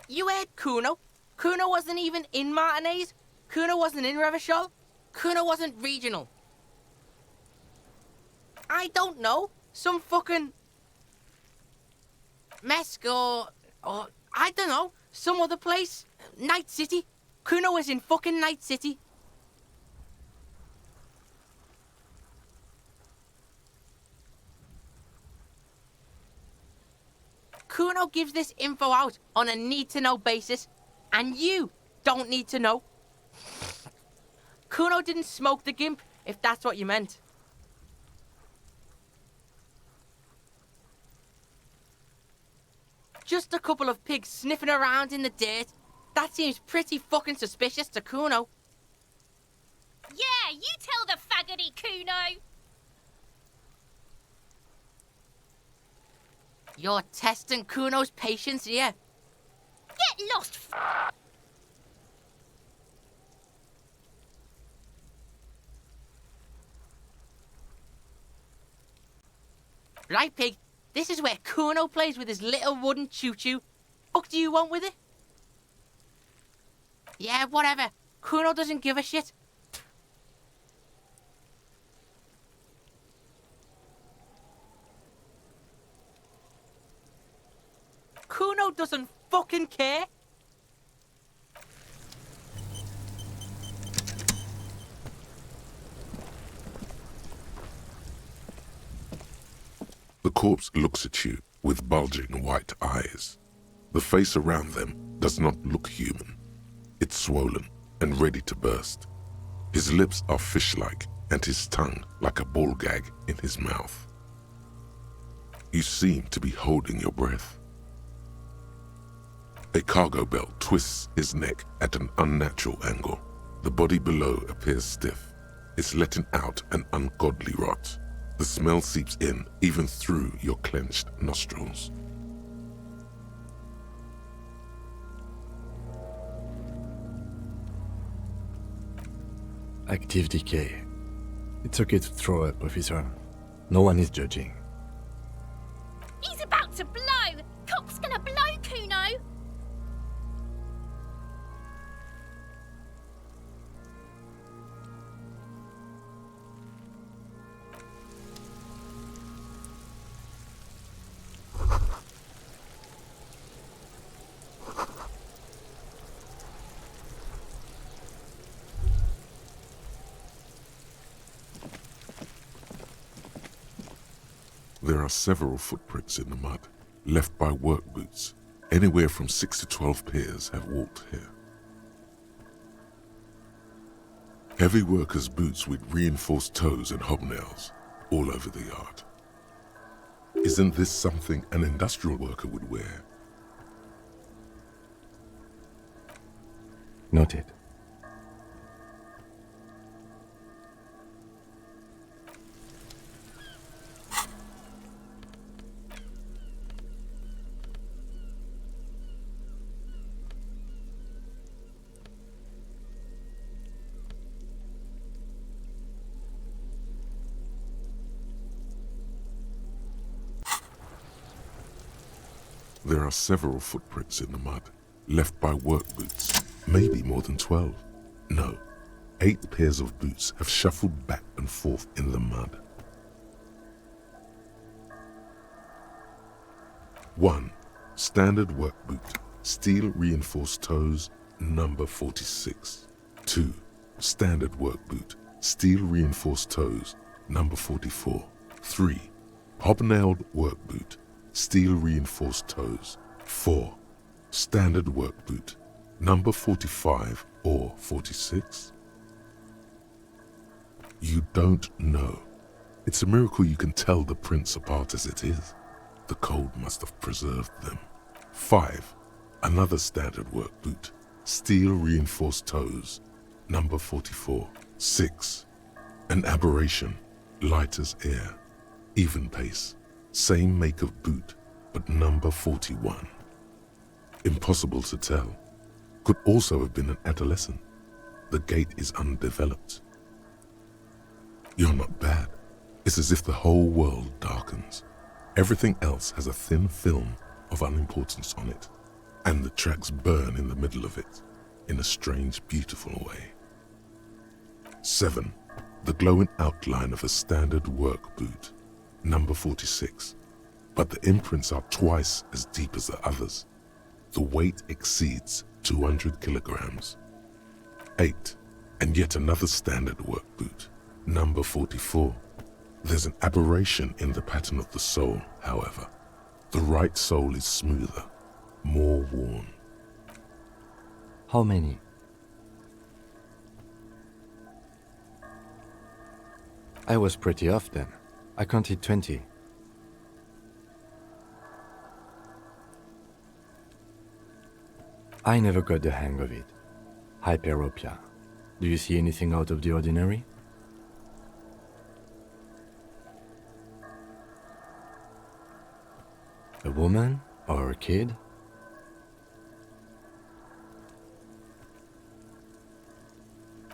You heard Kuno. Kuno wasn't even in Martinez. Kuno wasn't in Revachol. Kuno wasn't regional. I don't know. Some fucking... Mesk or I don't know. Some other place. Night City. Kuno was in fucking Night City. Kuno gives this info out on a need-to-know basis, and you don't need to know. Kuno didn't smoke the gimp, if that's what you meant. Just a couple of pigs sniffing around in the dirt. That seems pretty fucking suspicious to Kuno. Yeah, you tell the faggoty, Kuno! You're testing Kuno's patience here. Get lost, Right, pig. This is where Kuno plays with his little wooden choo-choo. What do you want with it? Yeah, whatever. Kuno doesn't give a shit. Kuno doesn't fucking care. The corpse looks at you with bulging white eyes. The face around them does not look human. It's swollen and ready to burst. His lips are fish-like and his tongue like a ball gag in his mouth. You seem to be holding your breath. A cargo belt twists his neck at an unnatural angle. The body below appears stiff. It's letting out an ungodly rot. The smell seeps in even through your clenched nostrils. Active decay. It's okay to throw up, officer. No one is judging. He's about to blow! Cock's gonna blow, Kuno! There are several footprints in the mud, left by work boots. Anywhere from 6 to 12 pairs have walked here. Heavy workers' boots with reinforced toes and hobnails all over the yard. Isn't this something an industrial worker would wear? Noted. There are several footprints in the mud, left by work boots, maybe more than 12. No, 8 pairs of boots have shuffled back and forth in the mud. 1. Standard work boot, steel reinforced toes, number 46. 2. Standard work boot, steel reinforced toes, number 44. 3. Hobnailed work boot, steel reinforced toes. 4. Standard work boot, number 45 or 46. You don't know. It's a miracle you can tell the prints apart as it is. The cold must have preserved them. 5. Another standard work boot, steel reinforced toes, number 44. 6. An aberration, light as air, even pace, same make of boot, but number 41. Impossible to tell. Could also have been an adolescent. The gait is undeveloped. You're not bad. It's as if the whole world darkens. Everything else has a thin film of unimportance on it, and the tracks burn in the middle of it, in a strange, beautiful way. 7. The glowing outline of a standard work boot, number 46, but the imprints are twice as deep as the others. The weight exceeds 200 kilograms. 8. And yet another standard work boot, number 44. There's an aberration in the pattern of the sole, however. The right sole is smoother, more worn. How many? I was pretty off then. I counted 20. I never got the hang of it. Hyperopia. Do you see anything out of the ordinary? A woman or a kid?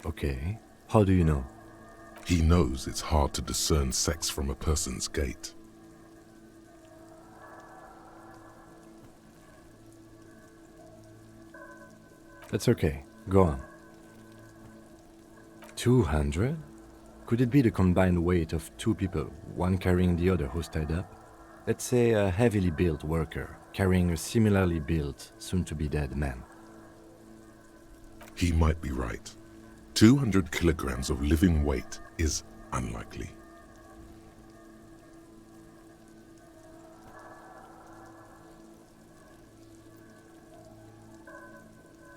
Okay. How do you know? He knows it's hard to discern sex from a person's gait. That's okay. Go on. 200? Could it be the combined weight of 2 people, one carrying the other who's tied up? Let's say a heavily built worker carrying a similarly built, soon-to-be-dead man. He might be right. 200 kilograms of living weight is unlikely.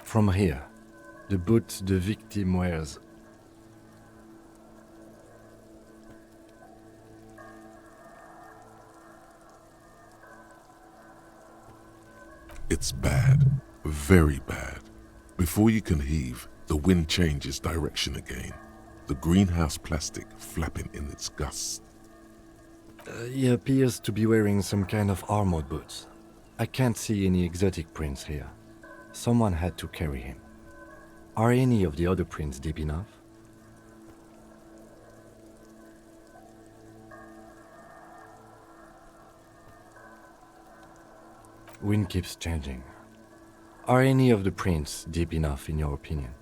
From here, the boot the victim wears. It's bad, very bad. Before you can heave, the wind changes direction again, the greenhouse plastic flapping in its gusts. He appears to be wearing some kind of armored boots. I can't see any exotic prints here. Someone had to carry him. Are any of the other prints deep enough? Wind keeps changing. Are any of the prints deep enough in your opinion?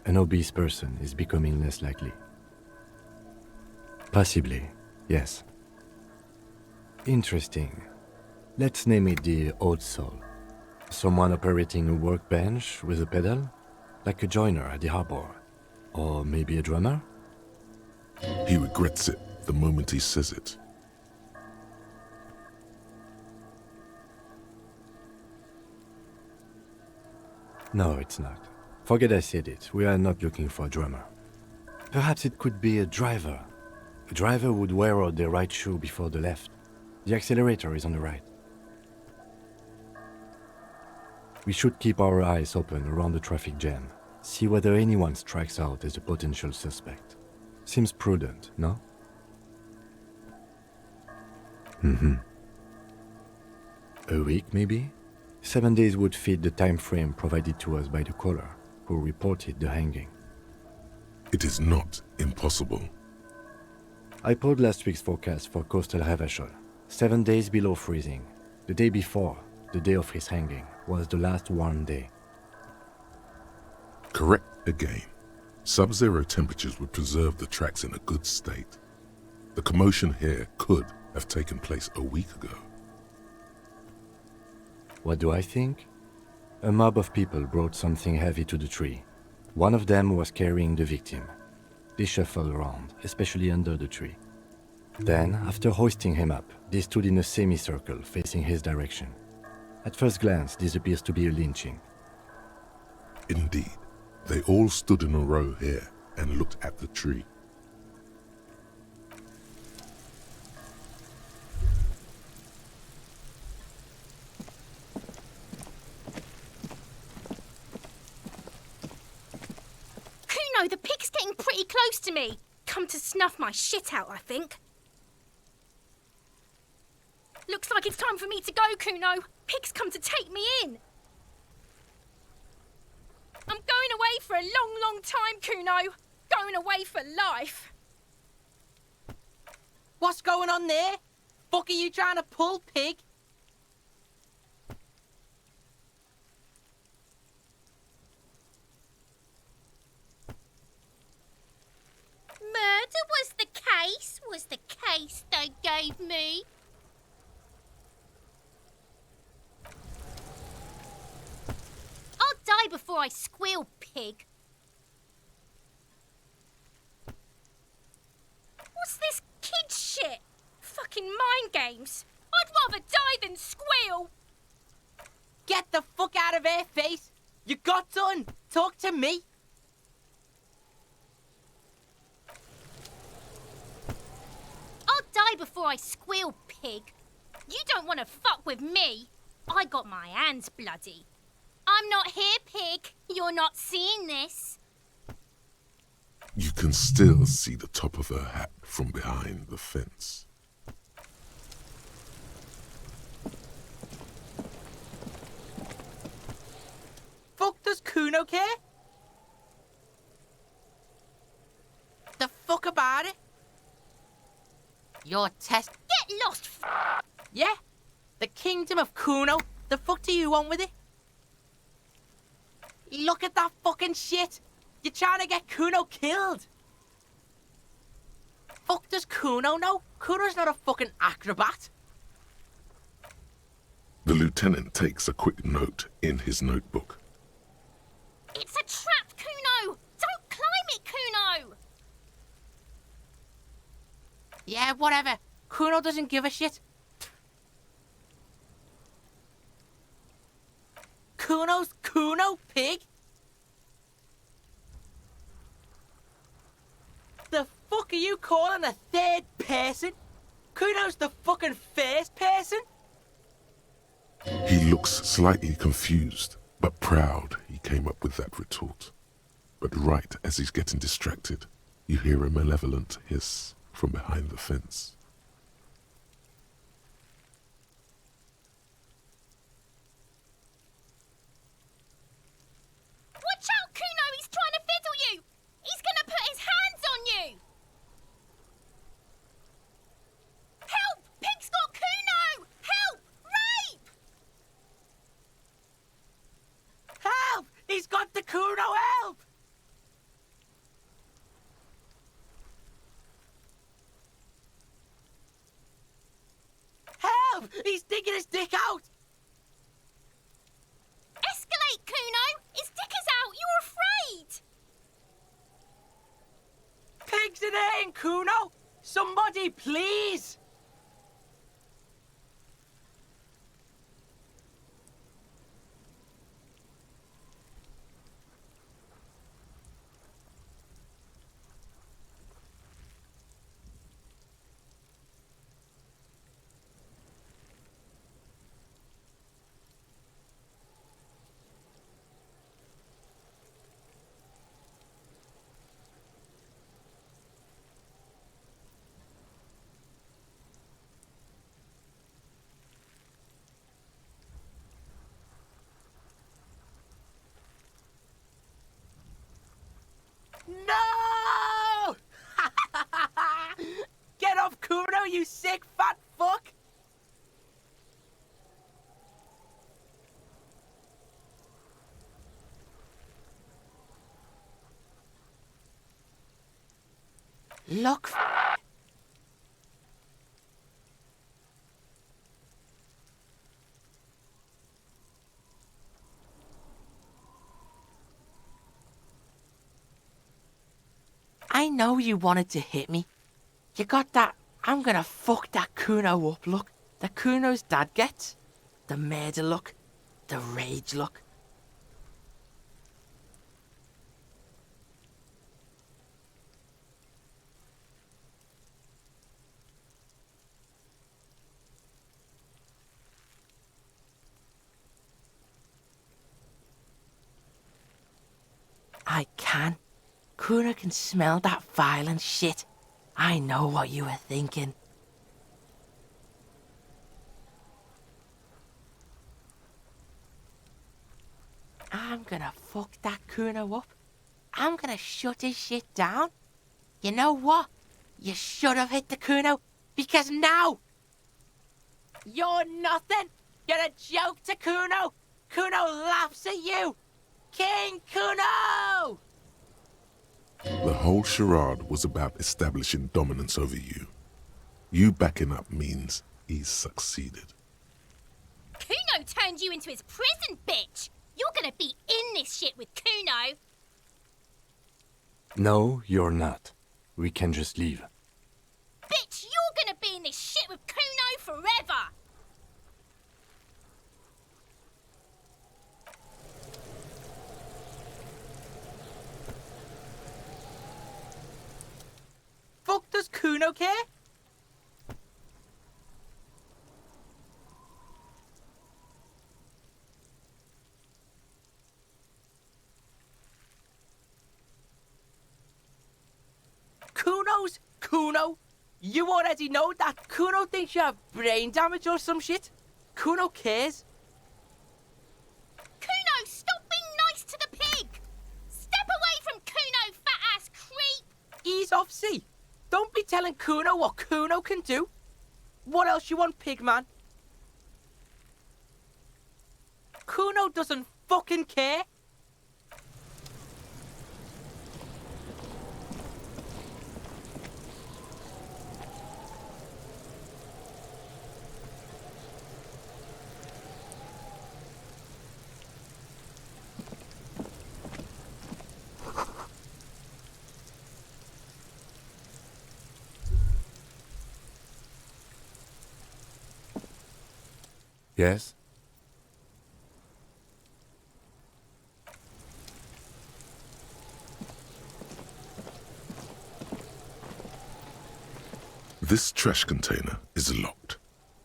An obese person is becoming less likely. Possibly, yes. Interesting. Let's name it the odd soul. Someone operating a workbench with a pedal? Like a joiner at the harbor. Or maybe a drummer? He regrets it the moment he says it. No, it's not. Forget I said it. We are not looking for a drummer. Perhaps it could be a driver. A driver would wear out their right shoe before the left. The accelerator is on the right. We should keep our eyes open around the traffic jam. See whether anyone strikes out as a potential suspect. Seems prudent, no? A week, maybe? 7 days would fit the time frame provided to us by the caller, who reported the hanging. It is not impossible. I pulled last week's forecast for coastal Havashol. 7 days below freezing. The day before, the day of his hanging, was the last warm day. Correct again. Sub-zero temperatures would preserve the tracks in a good state. The commotion here could have taken place a week ago. What do I think? A mob of people brought something heavy to the tree. One of them was carrying the victim. They shuffled around, especially under the tree. Then, after hoisting him up, they stood in a semicircle facing his direction. At first glance, this appears to be a lynching. Indeed, they all stood in a row here and looked at the tree. Kuno, the pig's getting pretty close to me. Come to snuff my shit out, I think. Looks like it's time for me to go, Kuno. Pig's come to take me in. I'm going away for a long, long time, Kuno. Going away for life. What's going on there? Fuck are you trying to pull, pig? Murder was the case they gave me. I'll die before I squeal, pig. What's this kid shit? Fucking mind games. I'd rather die than squeal. Get the fuck out of here, face. You got done. Talk to me. I'll die before I squeal, pig. You don't want to fuck with me. I got my hands bloody. I'm not here, pig. You're not seeing this. You can still see the top of her hat from behind the fence. Fuck does Kuno care? The fuck about it? Your test. Get lost, Yeah? The kingdom of Kuno. The fuck do you want with it? Look at that fucking shit. You're trying to get Kuno killed. Fuck does Kuno know? Kuno's not a fucking acrobat. The lieutenant takes a quick note in his notebook. It's a trap, Kuno. Don't climb it, Kuno. Yeah, whatever. Kuno doesn't give a shit. Kuno's Kuno, pig. The fuck are you calling a third person? Kuno's the fucking first person? He looks slightly confused, but proud he came up with that retort. But right as he's getting distracted, you hear a malevolent hiss from behind the fence. Watch out, Kuno. He's trying to fiddle you. He's gonna put his hands on you. Help! Pig's got Kuno! Help! Rape! Help! He's got the Kuno, help! Help! He's digging his dick out! Escalate, Kuno! His dick is out! You're afraid! Pigs in here, Kuno! Somebody, please! No! Get off, Kuno, you sick fat fuck! Look. I know you wanted to hit me. You got that I'm gonna fuck that Kuno up look that Kuno's dad gets. The murder look. The rage look. I can. Kuno can smell that violent shit. I know what you were thinking. I'm gonna fuck that Kuno up. I'm gonna shut his shit down. You know what? You should have hit the Kuno, because now you're nothing. You're a joke to Kuno. Kuno laughs at you. King Kuno! The whole charade was about establishing dominance over you. You backing up means he's succeeded. Kuno turned you into his prison, bitch! You're gonna be in this shit with Kuno! No, you're not. We can just leave. Bitch, you're gonna be in this shit with Kuno forever! Fuck does Kuno care? Kuno's Kuno. You already know that. Kuno thinks you have brain damage or some shit. Kuno cares. Kuno, stop being nice to the pig! Step away from Kuno, fat-ass creep! Ease off, see. Don't be telling Kuno what Kuno can do. What else you want, pigman? Kuno doesn't fucking care. Yes? This trash container is locked.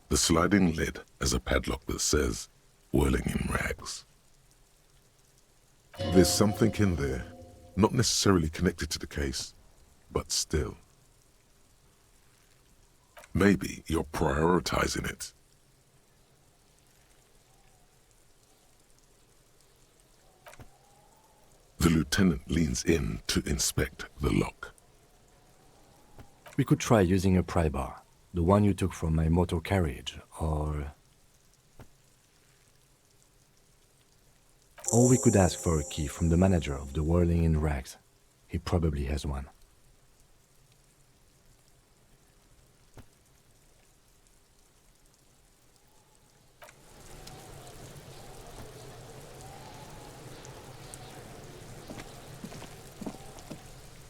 The sliding lid has a padlock that says, whirling in rags. There's something in there, not necessarily connected to the case, but still. Maybe you're prioritizing it. The lieutenant leans in to inspect the lock. We could try using a pry bar, the one you took from my motor carriage, or we could ask for a key from the manager of the Whirling in Rags. He probably has one.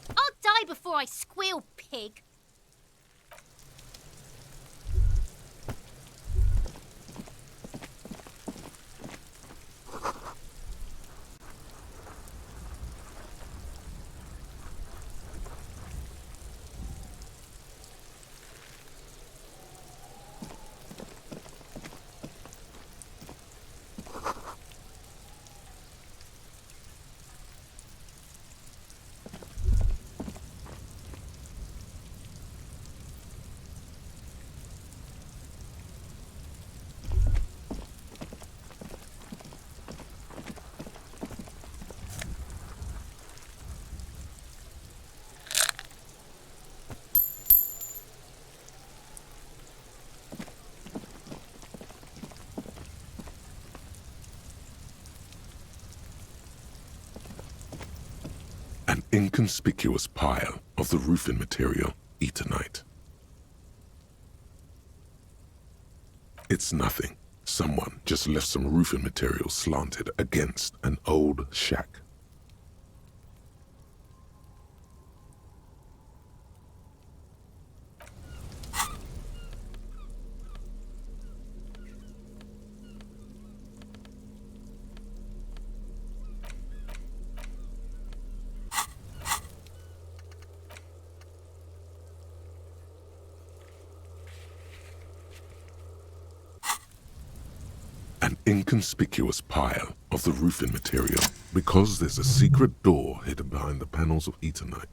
I'll die before I squeal, pig! An inconspicuous pile of the roofing material, Eternite. It's nothing. Someone just left some roofing material slanted against an old shack. An inconspicuous pile of the roofing material because there's a secret door hidden behind the panels of Eternite.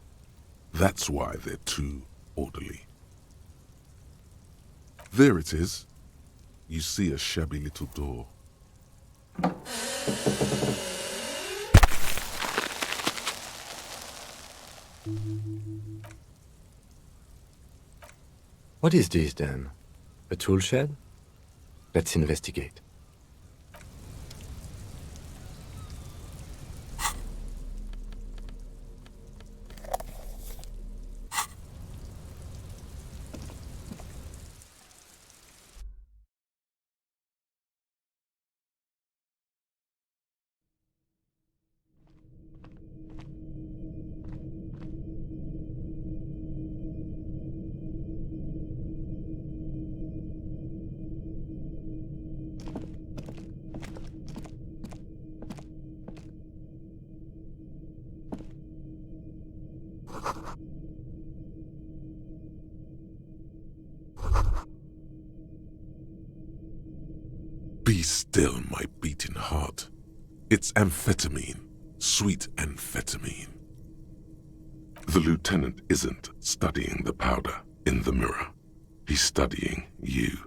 That's why they're too orderly. There it is. You see a shabby little door. What is this then? A tool shed? Let's investigate. Be still, my beating heart. It's amphetamine, sweet amphetamine. The lieutenant isn't studying the powder in the mirror. He's studying you.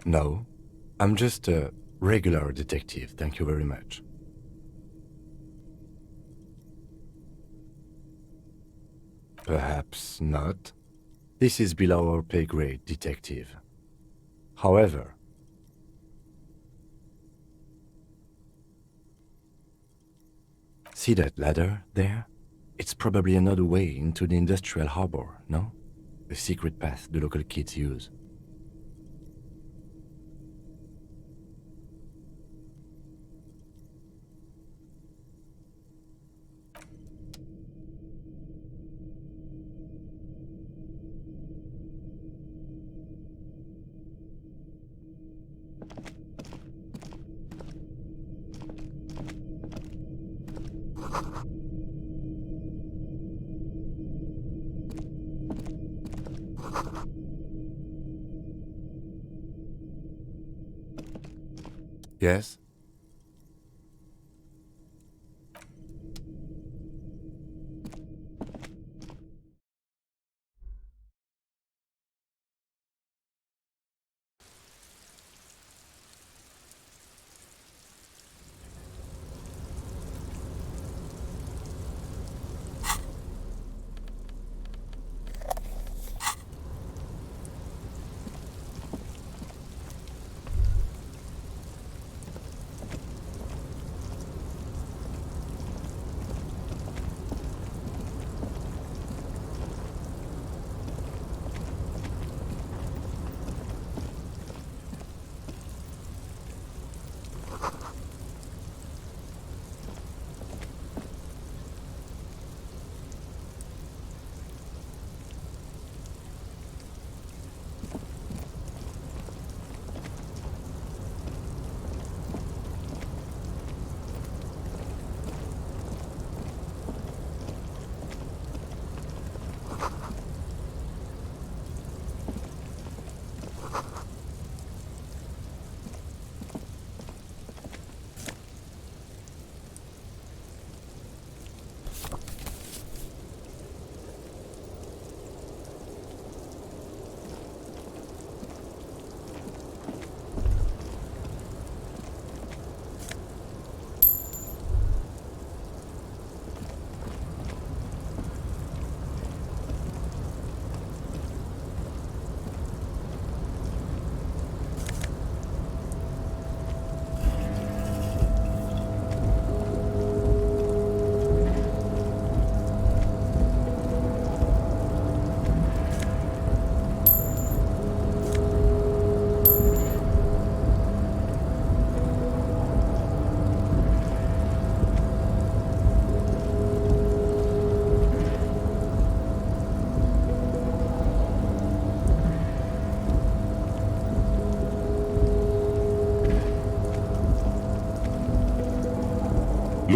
No, I'm just a regular detective, thank you very much. Perhaps not. This is below our pay grade, detective. However, see that ladder there? It's probably another way into the industrial harbor, no? A secret path the local kids use. Yes?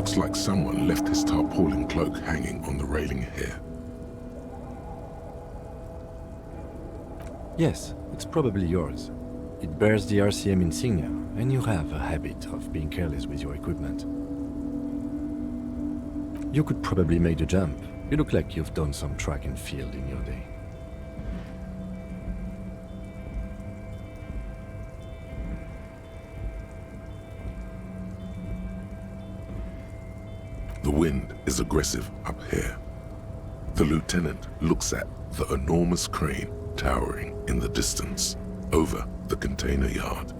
Looks like someone left his tarpaulin cloak hanging on the railing here. Yes, it's probably yours. It bears the RCM insignia, and you have a habit of being careless with your equipment. You could probably make the jump. You look like you've done some track and field in your day. The wind is aggressive up here. The lieutenant looks at the enormous crane towering in the distance over the container yard.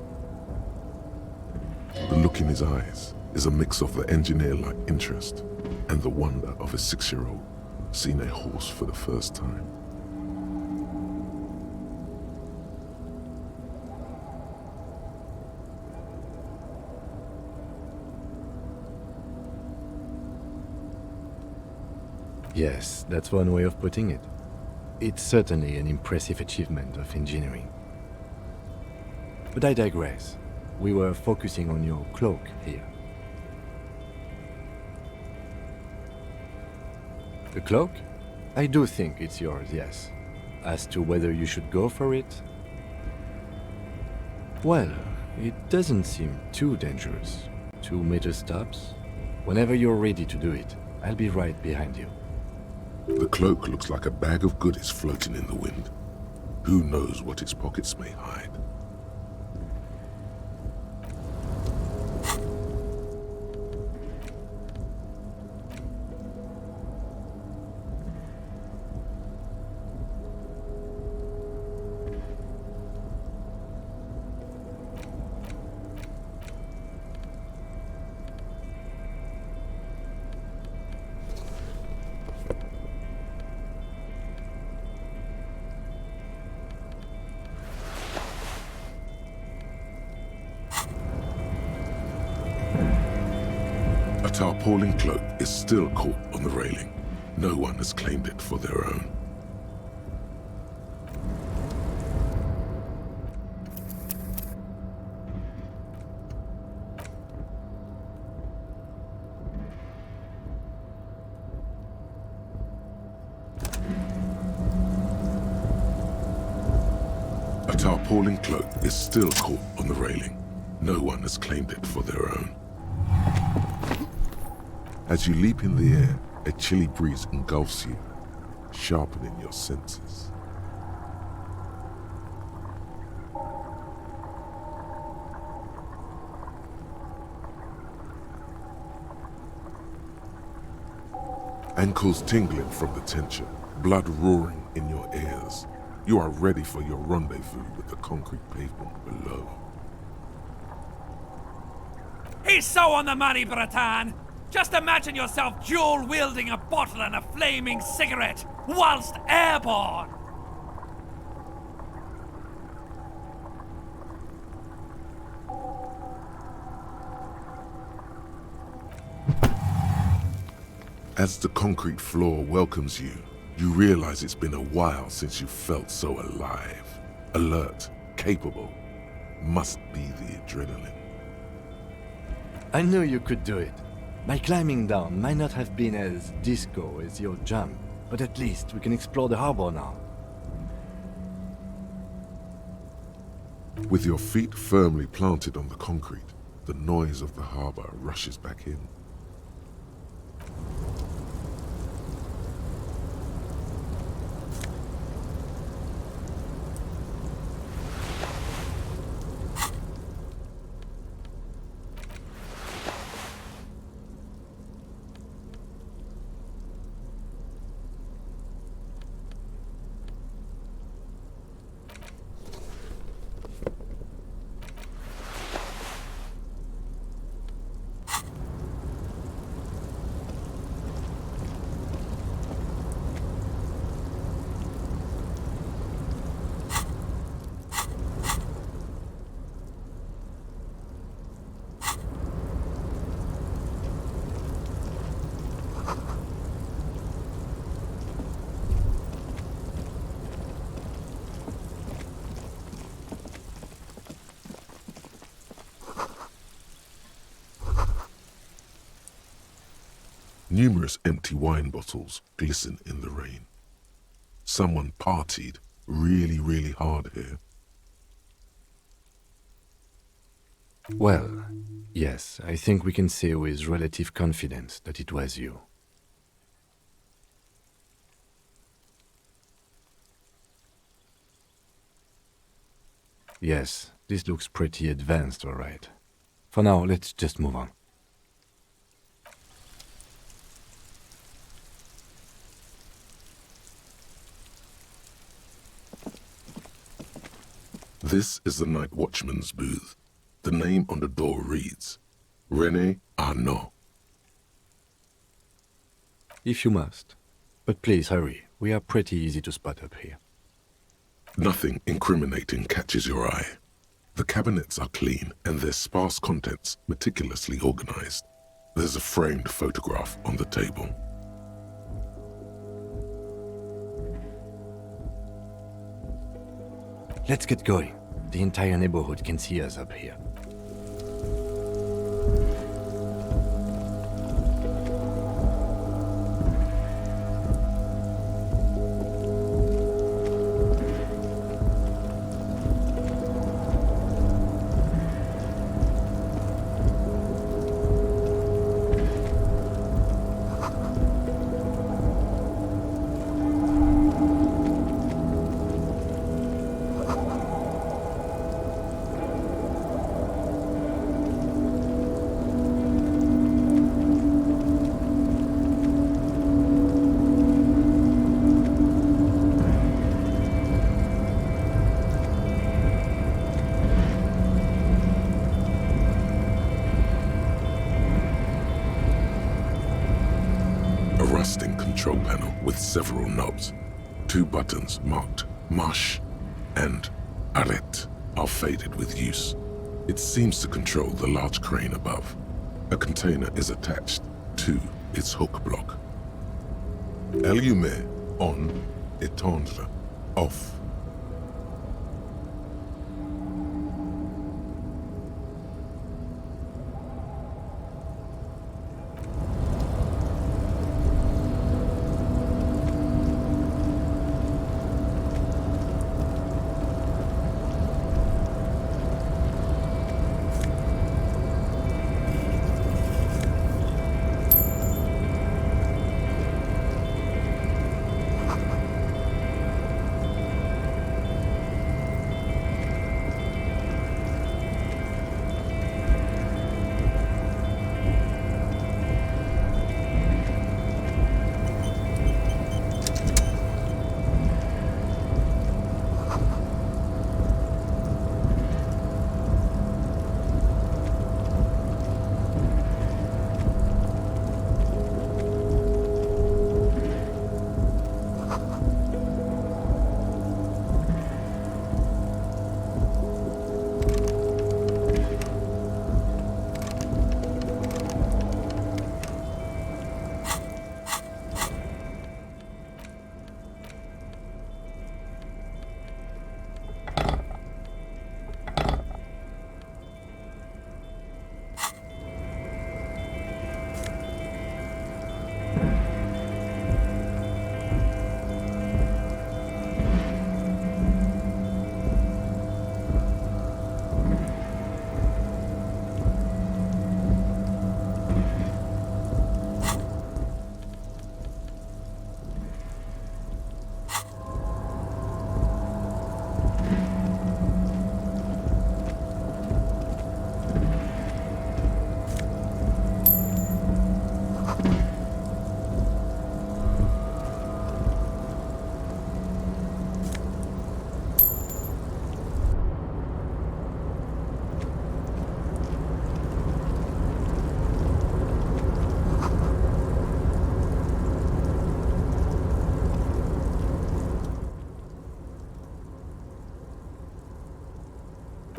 The look in his eyes is a mix of the engineer-like interest and the wonder of a 6-year-old seeing a horse for the first time. Yes, that's one way of putting it. It's certainly an impressive achievement of engineering. But I digress. We were focusing on your cloak here. The cloak? I do think it's yours, yes. As to whether you should go for it? Well, it doesn't seem too dangerous. 2 meter stops. Whenever you're ready to do it, I'll be right behind you. The cloak looks like a bag of goodies floating in the wind. Who knows what its pockets may hide? A tarpaulin cloak is still caught on the railing. No one has claimed it for their own. A tarpaulin cloak is still caught on the railing. No one has claimed it for their own. As you leap in the air, a chilly breeze engulfs you, sharpening your senses. Ankles tingling from the tension, blood roaring in your ears. You are ready for your rendezvous with the concrete pavement below. He's so on the money, Breton! Just imagine yourself dual-wielding a bottle and a flaming cigarette whilst airborne! As the concrete floor welcomes you, you realize it's been a while since you felt so alive, alert, capable. Must be the adrenaline. I knew you could do it. My climbing down might not have been as disco as your jump, but at least we can explore the harbor now. With your feet firmly planted on the concrete, the noise of the harbor rushes back in. Numerous empty wine bottles glisten in the rain. Someone partied really hard here. Well, yes, I think we can say with relative confidence that it was you. Yes, this looks pretty advanced, all right. For now, let's just move on. This is the night watchman's booth. The name on the door reads, René Arnaud. If you must. But please hurry, we are pretty easy to spot up here. Nothing incriminating catches your eye. The cabinets are clean and their sparse contents meticulously organized. There's a framed photograph on the table. Let's get going. The entire neighborhood can see us up here. Rusting control panel with several knobs. 2 buttons marked Marche and Arrête are faded with use. It seems to control the large crane above. A container is attached to its hook block. Allumer, on, éteindre, off.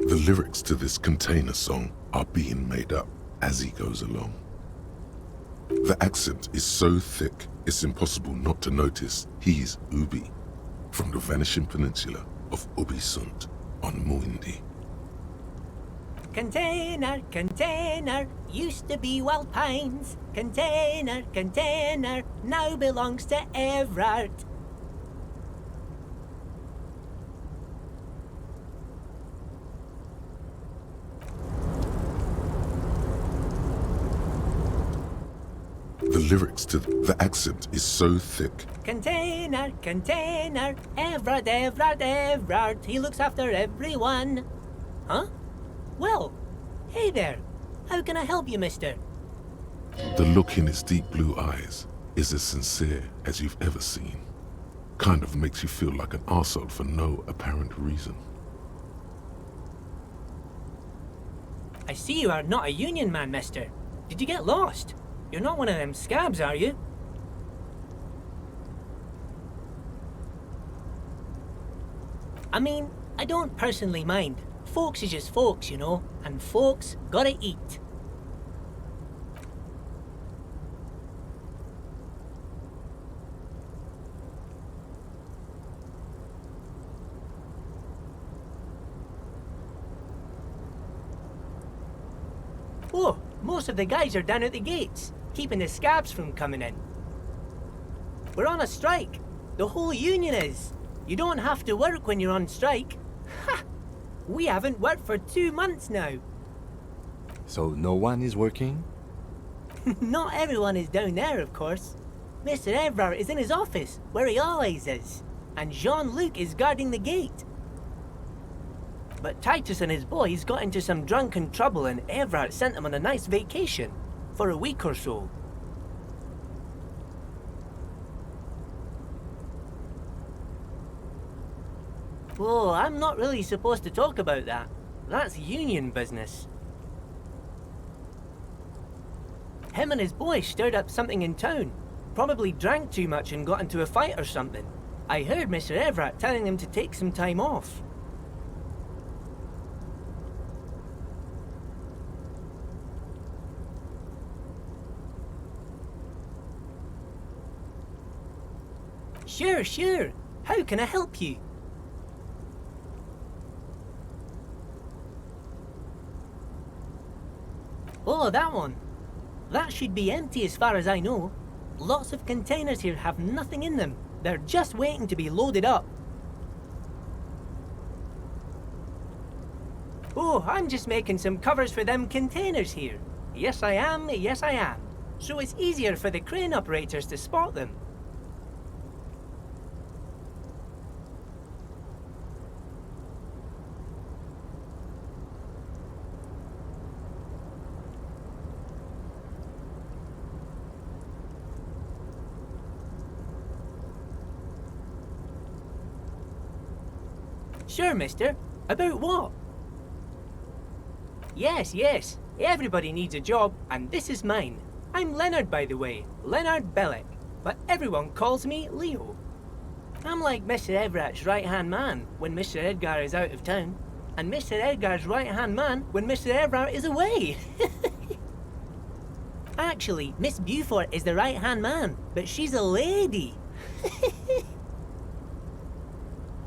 The lyrics to this container song are being made up as he goes along. The accent is so thick, it's impossible not to notice he's Ubi, from the vanishing peninsula of Ubisund on Muindi. container, container, used to be Wild Pines. Container, container, now belongs to Everard. The lyrics to the accent is so thick. Container, container, Everard, Everard, Everard, he looks after everyone. Huh? Well, hey there. How can I help you, mister? The look in his deep blue eyes is as sincere as you've ever seen. Kind of makes you feel like an arsehole for no apparent reason. I see you are not a union man, mister. Did you get lost? You're not one of them scabs, are you? I mean, I don't personally mind. Folks is just folks, you know, and folks gotta eat. Oh, most of the guys are down at the gates, keeping the scabs from coming in. We're on a strike. The whole union is. You don't have to work when you're on strike. Ha! We haven't worked for 2 months now. So no one is working? Not everyone is down there, of course. Mr. Everard is in his office, where he always is. And Jean-Luc is guarding the gate. But Titus and his boys got into some drunken trouble and Everard sent them on a nice vacation. For a week or so. Oh, I'm not really supposed to talk about that. That's union business. Him and his boys stirred up something in town. Probably drank too much and got into a fight or something. I heard Mr. Everett telling them to take some time off. Sure, sure. How can I help you? Oh, that one. That should be empty as far as I know. Lots of containers here have nothing in them. They're just waiting to be loaded up. Oh, I'm just making some covers for them containers here. Yes, I am. Yes, I am. So it's easier for the crane operators to spot them. Sure, mister. About what? Yes, yes. Everybody needs a job, and this is mine. I'm Leonard, by the way. Leonard Bellick. But everyone calls me Leo. I'm like Mr. Everett's right-hand man when Mr. Edgar is out of town, and Mr. Edgar's right-hand man when Mr. Everett is away. Actually, Miss Beaufort is the right-hand man, but she's a lady.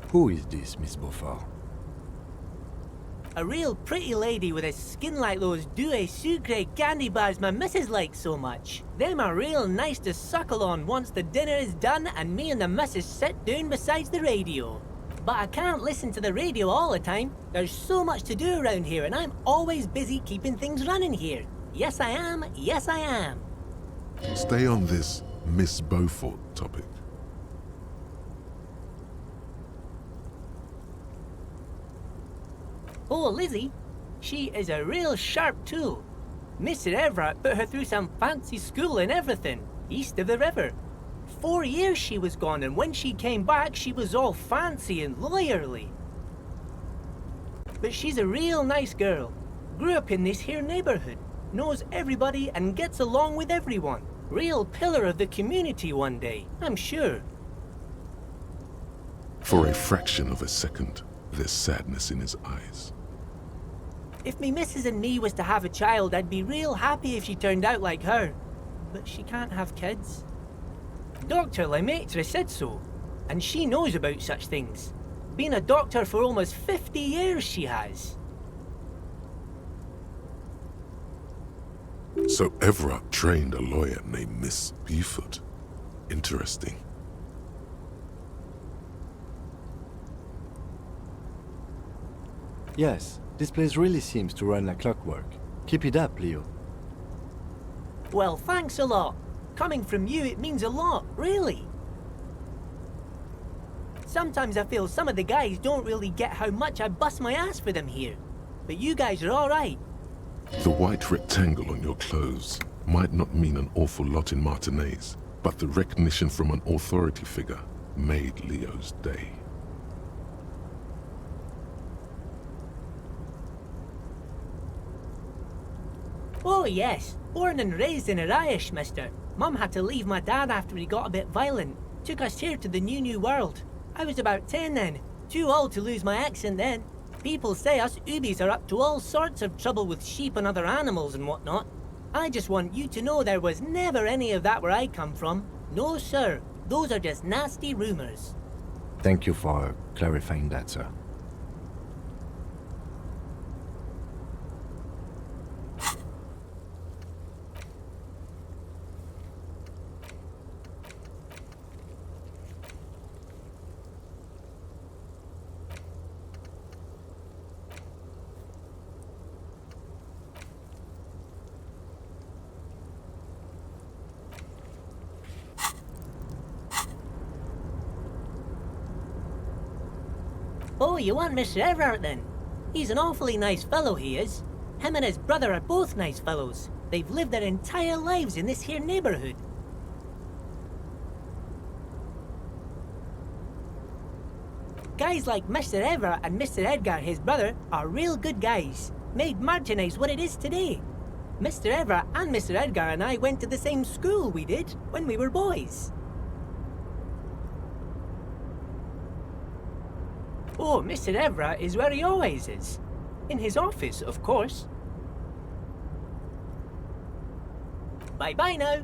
Who is this, Miss Beaufort? A real pretty lady with a skin like those Douai Sucre candy bars my missus likes so much. Them are real nice to suckle on once the dinner is done and me and the missus sit down beside the radio. But I can't listen to the radio all the time. There's so much to do around here and I'm always busy keeping things running here. Yes I am, yes I am. Stay on this Miss Beaufort topic. Oh, Lizzie, she is a real sharp tool. Mr. Everett put her through some fancy school and everything, east of the river. 4 years she was gone, and when she came back, she was all fancy and lawyerly. But she's a real nice girl. Grew up in this here neighborhood, knows everybody and gets along with everyone. Real pillar of the community one day, I'm sure. For a fraction of a second, there's sadness in his eyes. If me missus and me was to have a child, I'd be real happy if she turned out like her. But she can't have kids. Dr. Lemaitre said so, and she knows about such things. Been a doctor for almost 50 years she has. So Everett trained a lawyer named Miss Buford. Interesting. Yes, this place really seems to run like clockwork. Keep it up, Leo. Well, thanks a lot. Coming from you, it means a lot, really. Sometimes I feel some of the guys don't really get how much I bust my ass for them here. But you guys are alright. The white rectangle on your clothes might not mean an awful lot in Martinez, but the recognition from an authority figure made Leo's day. Oh yes, born and raised in Irish, mister. Mum had to leave my dad after he got a bit violent. Took us here to the new world. I was about 10 then. Too old to lose my accent then. People say us Ubis are up to all sorts of trouble with sheep and other animals and whatnot. I just want you to know there was never any of that where I come from. No sir, those are just nasty rumors. Thank you for clarifying that, sir. Oh, you want Mr. Everett then? He's an awfully nice fellow, he is. Him and his brother are both nice fellows. They've lived their entire lives in this here neighborhood. Guys like Mr. Everett and Mr. Edgar, his brother, are real good guys. Made Martinez what it is today. Mr. Everett and Mr. Edgar and I went to the same school we did when we were boys. Oh, Mr. Everett is where he always is. In his office, of course. Bye-bye now.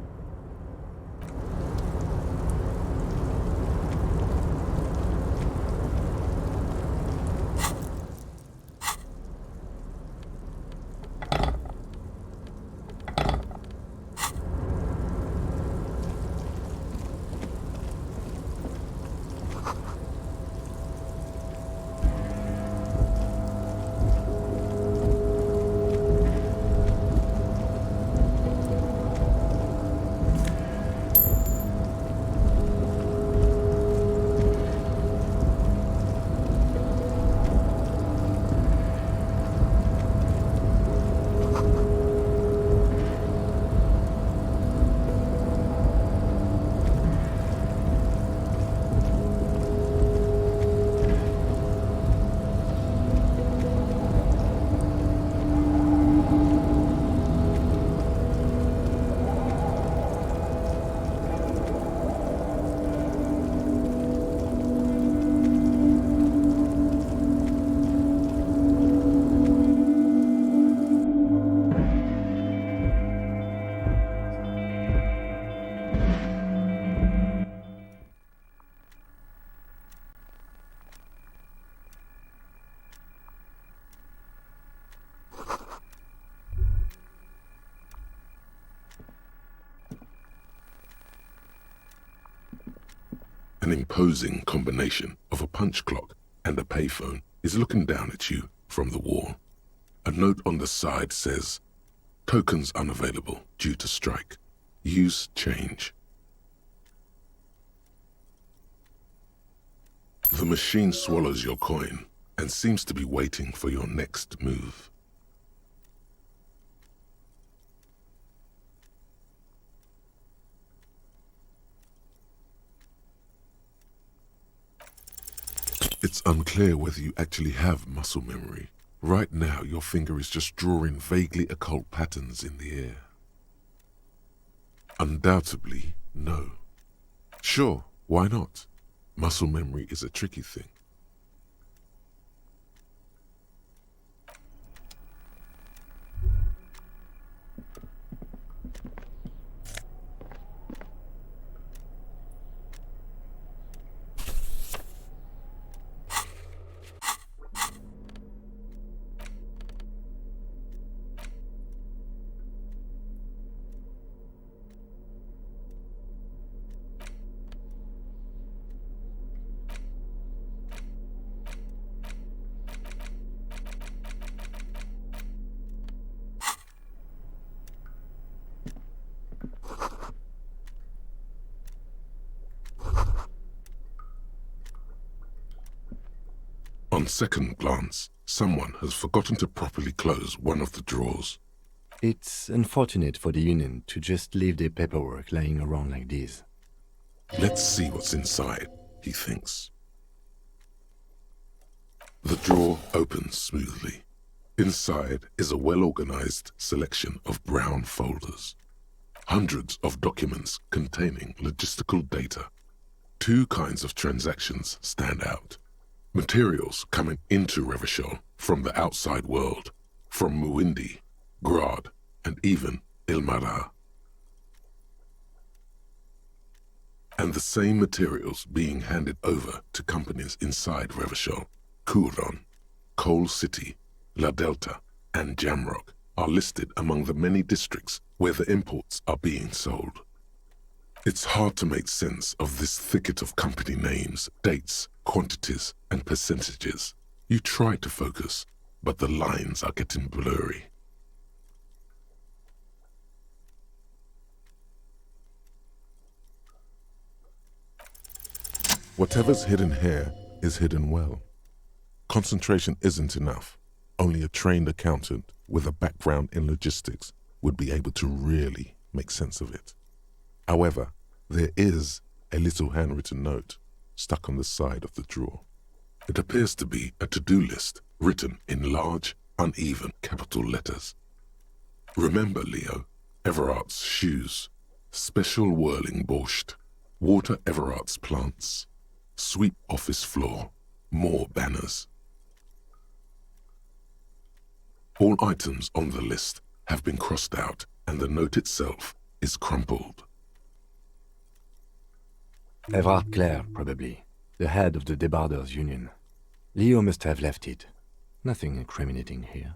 An imposing combination of a punch clock and a payphone is looking down at you from the wall. A note on the side says, "Tokens unavailable due to strike. Use change." The machine swallows your coin and seems to be waiting for your next move. It's unclear whether you actually have muscle memory. Right now, your finger is just drawing vaguely occult patterns in the air. Undoubtedly, no. Sure, why not? Muscle memory is a tricky thing. On second glance, someone has forgotten to properly close one of the drawers. It's unfortunate for the Union to just leave their paperwork lying around like this. Let's see what's inside, he thinks. The drawer opens smoothly. Inside is a well-organized selection of brown folders. Hundreds of documents containing logistical data. Two kinds of transactions stand out. Materials coming into Revachol from the outside world, from Muindi, Grad, and even Ilmara. And the same materials being handed over to companies inside Revachol, Kuron, Coal City, La Delta, and Jamrock are listed among the many districts where the imports are being sold. It's hard to make sense of this thicket of company names, dates, quantities, and percentages. You try to focus, but the lines are getting blurry. Whatever's hidden here is hidden well. Concentration isn't enough. Only a trained accountant with a background in logistics would be able to really make sense of it. However, there is a little handwritten note stuck on the side of the drawer. It appears to be a to-do list written in large, uneven capital letters. Remember, Leo, Everart's shoes, special whirling borscht, water Everart's plants, sweep office floor, more banners. All items on the list have been crossed out and the note itself is crumpled. Everard Clare, probably, the head of the Debarders Union. Leo must have left it. Nothing incriminating here.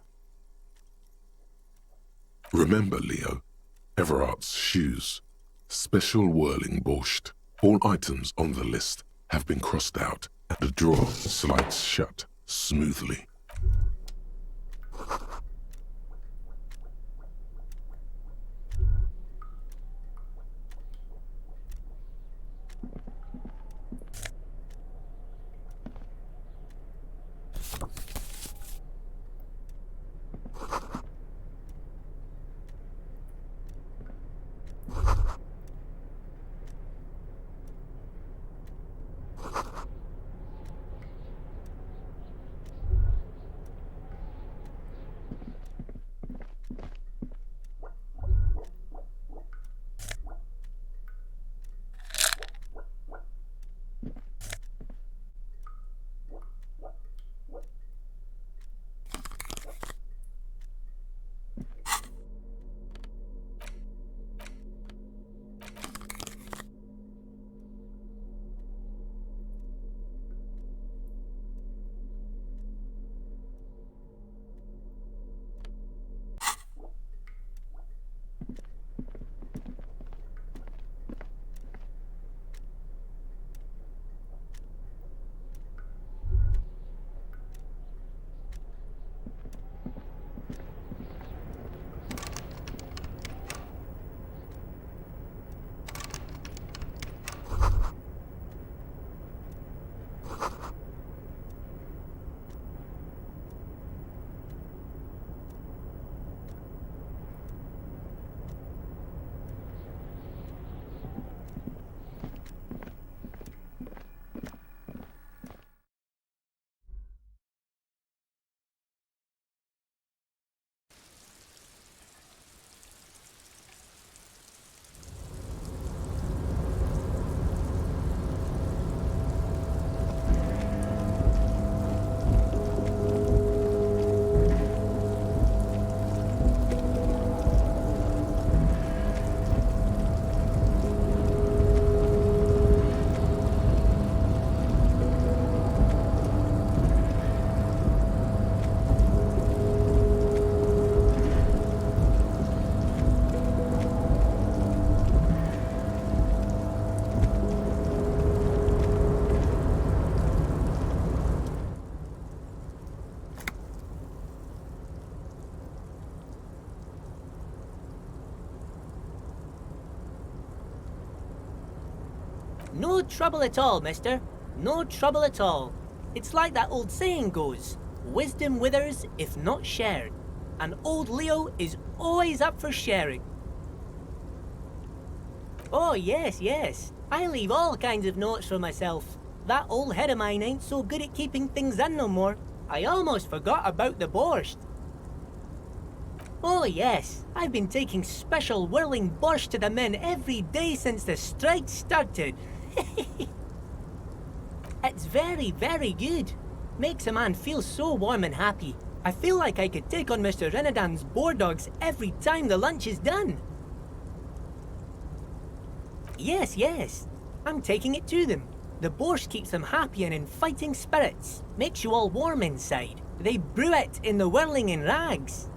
Remember, Leo, Everart's shoes, special whirling borscht. All items on the list have been crossed out and the drawer slides shut smoothly. No trouble at all, mister. No trouble at all. It's like that old saying goes, wisdom withers if not shared. And old Leo is always up for sharing. Oh, yes, yes. I leave all kinds of notes for myself. That old head of mine ain't so good at keeping things in no more. I almost forgot about the borscht. Oh, yes. I've been taking special whirling borscht to the men every day since the strike started. It's very, very good. Makes a man feel so warm and happy. I feel like I could take on Mr. Renadan's boar dogs every time the lunch is done. Yes, yes. I'm taking it to them. The borscht keeps them happy and in fighting spirits. Makes you all warm inside. They brew it in the whirling in rags.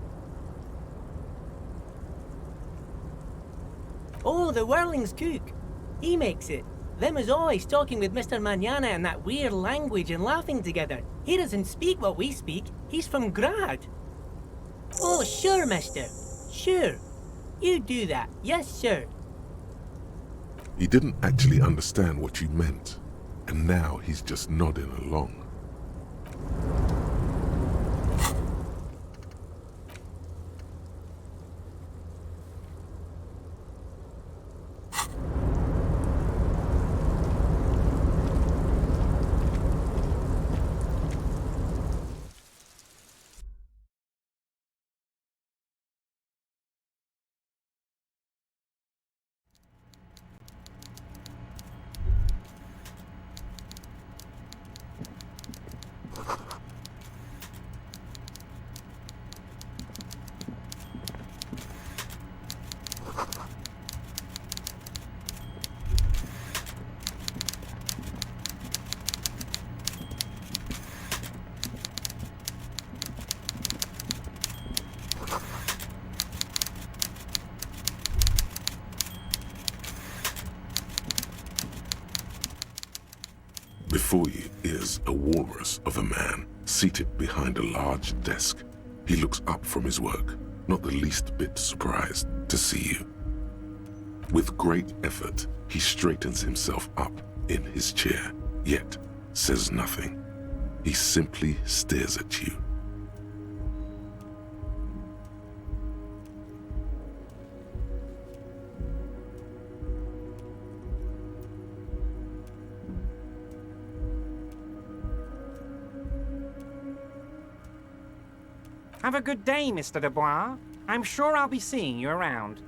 Oh, the whirling's cook. He makes it. Them is always talking with Mr. Manana in that weird language and laughing together. He doesn't speak what we speak. He's from Grad. Oh, sure, mister. Sure. You do that. Yes, sir. He didn't actually understand what you meant, and now he's just nodding along. Before you is a walrus of a man seated behind a large desk. He looks up from his work, not the least bit surprised to see you. With great effort, he straightens himself up in his chair, yet says nothing. He simply stares at you. Have a good day, Mr. Dubois. I'm sure I'll be seeing you around.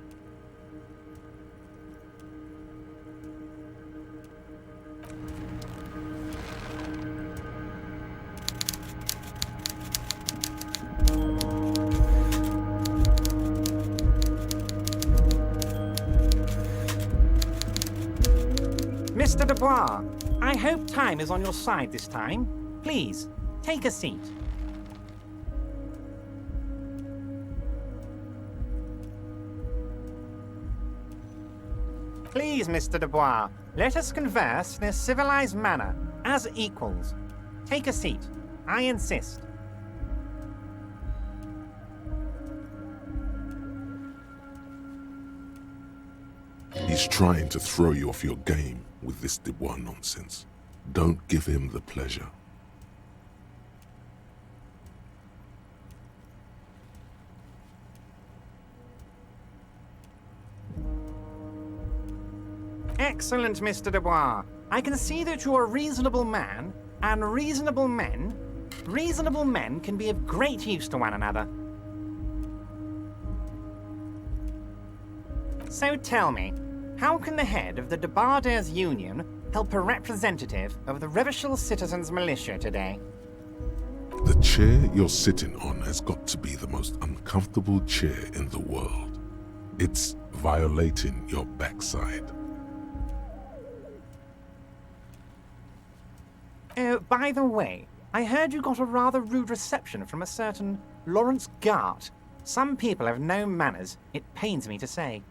Mr. Dubois, I hope time is on your side this time. Please, take a seat. Please, Mr. Dubois, let us converse in a civilized manner, as equals. Take a seat. I insist. He's trying to throw you off your game with this Dubois nonsense. Don't give him the pleasure. Excellent, Mr. Dubois. I can see that you're a reasonable man, and reasonable men can be of great use to one another. So tell me, how can the head of the Debarders Union help a representative of the Revachol Citizens Militia today? The chair you're sitting on has got to be the most uncomfortable chair in the world. It's violating your backside. Oh, by the way, I heard you got a rather rude reception from a certain Lawrence Gart. Some people have no manners, it pains me to say.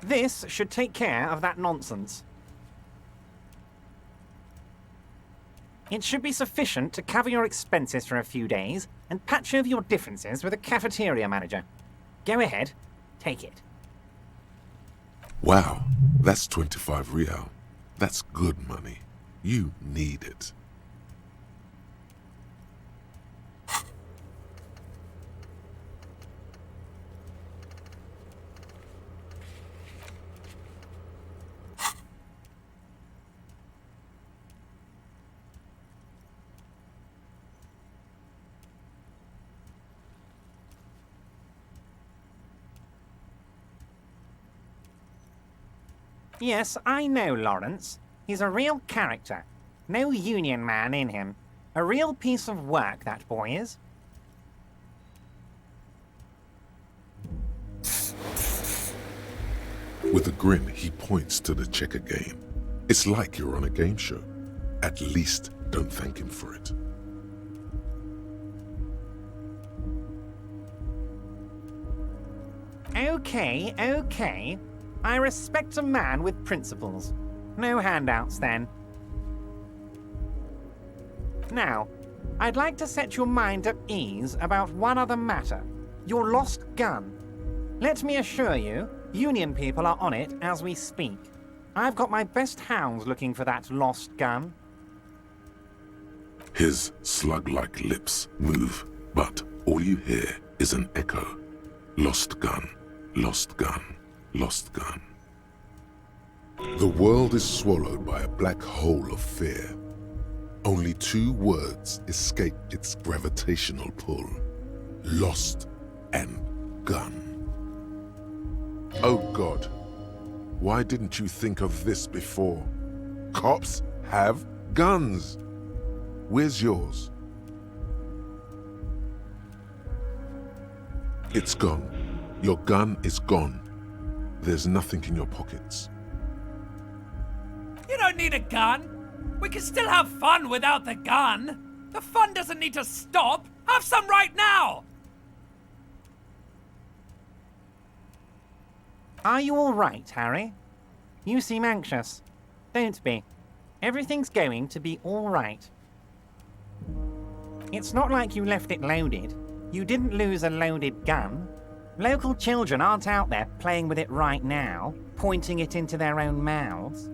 This should take care of that nonsense. It should be sufficient to cover your expenses for a few days and patch over your differences with a cafeteria manager. Go ahead, take it. Wow, that's 25 real. That's good money. You need it. Yes, I know Lawrence. He's a real character. No union man in him. A real piece of work, that boy is. With a grin, he points to the checker game. It's like you're on a game show. At least don't thank him for it. Okay. I respect a man with principles. No handouts, then. Now, I'd like to set your mind at ease about one other matter. Your lost gun. Let me assure you, Union people are on it as we speak. I've got my best hounds looking for that lost gun. His slug-like lips move, but all you hear is an echo. Lost gun, lost gun, lost gun. The world is swallowed by a black hole of fear. Only 2 words escape its gravitational pull. Lost and gun. Oh God, why didn't you think of this before? Cops have guns. Where's yours? It's gone. Your gun is gone. There's nothing in your pockets. You don't need a gun. We can still have fun without the gun. The fun doesn't need to stop. Have some right now. Are you all right, Harry? You seem anxious. Don't be. Everything's going to be all right. It's not like you left it loaded. You didn't lose a loaded gun. Local children aren't out there playing with it right now, pointing it into their own mouths.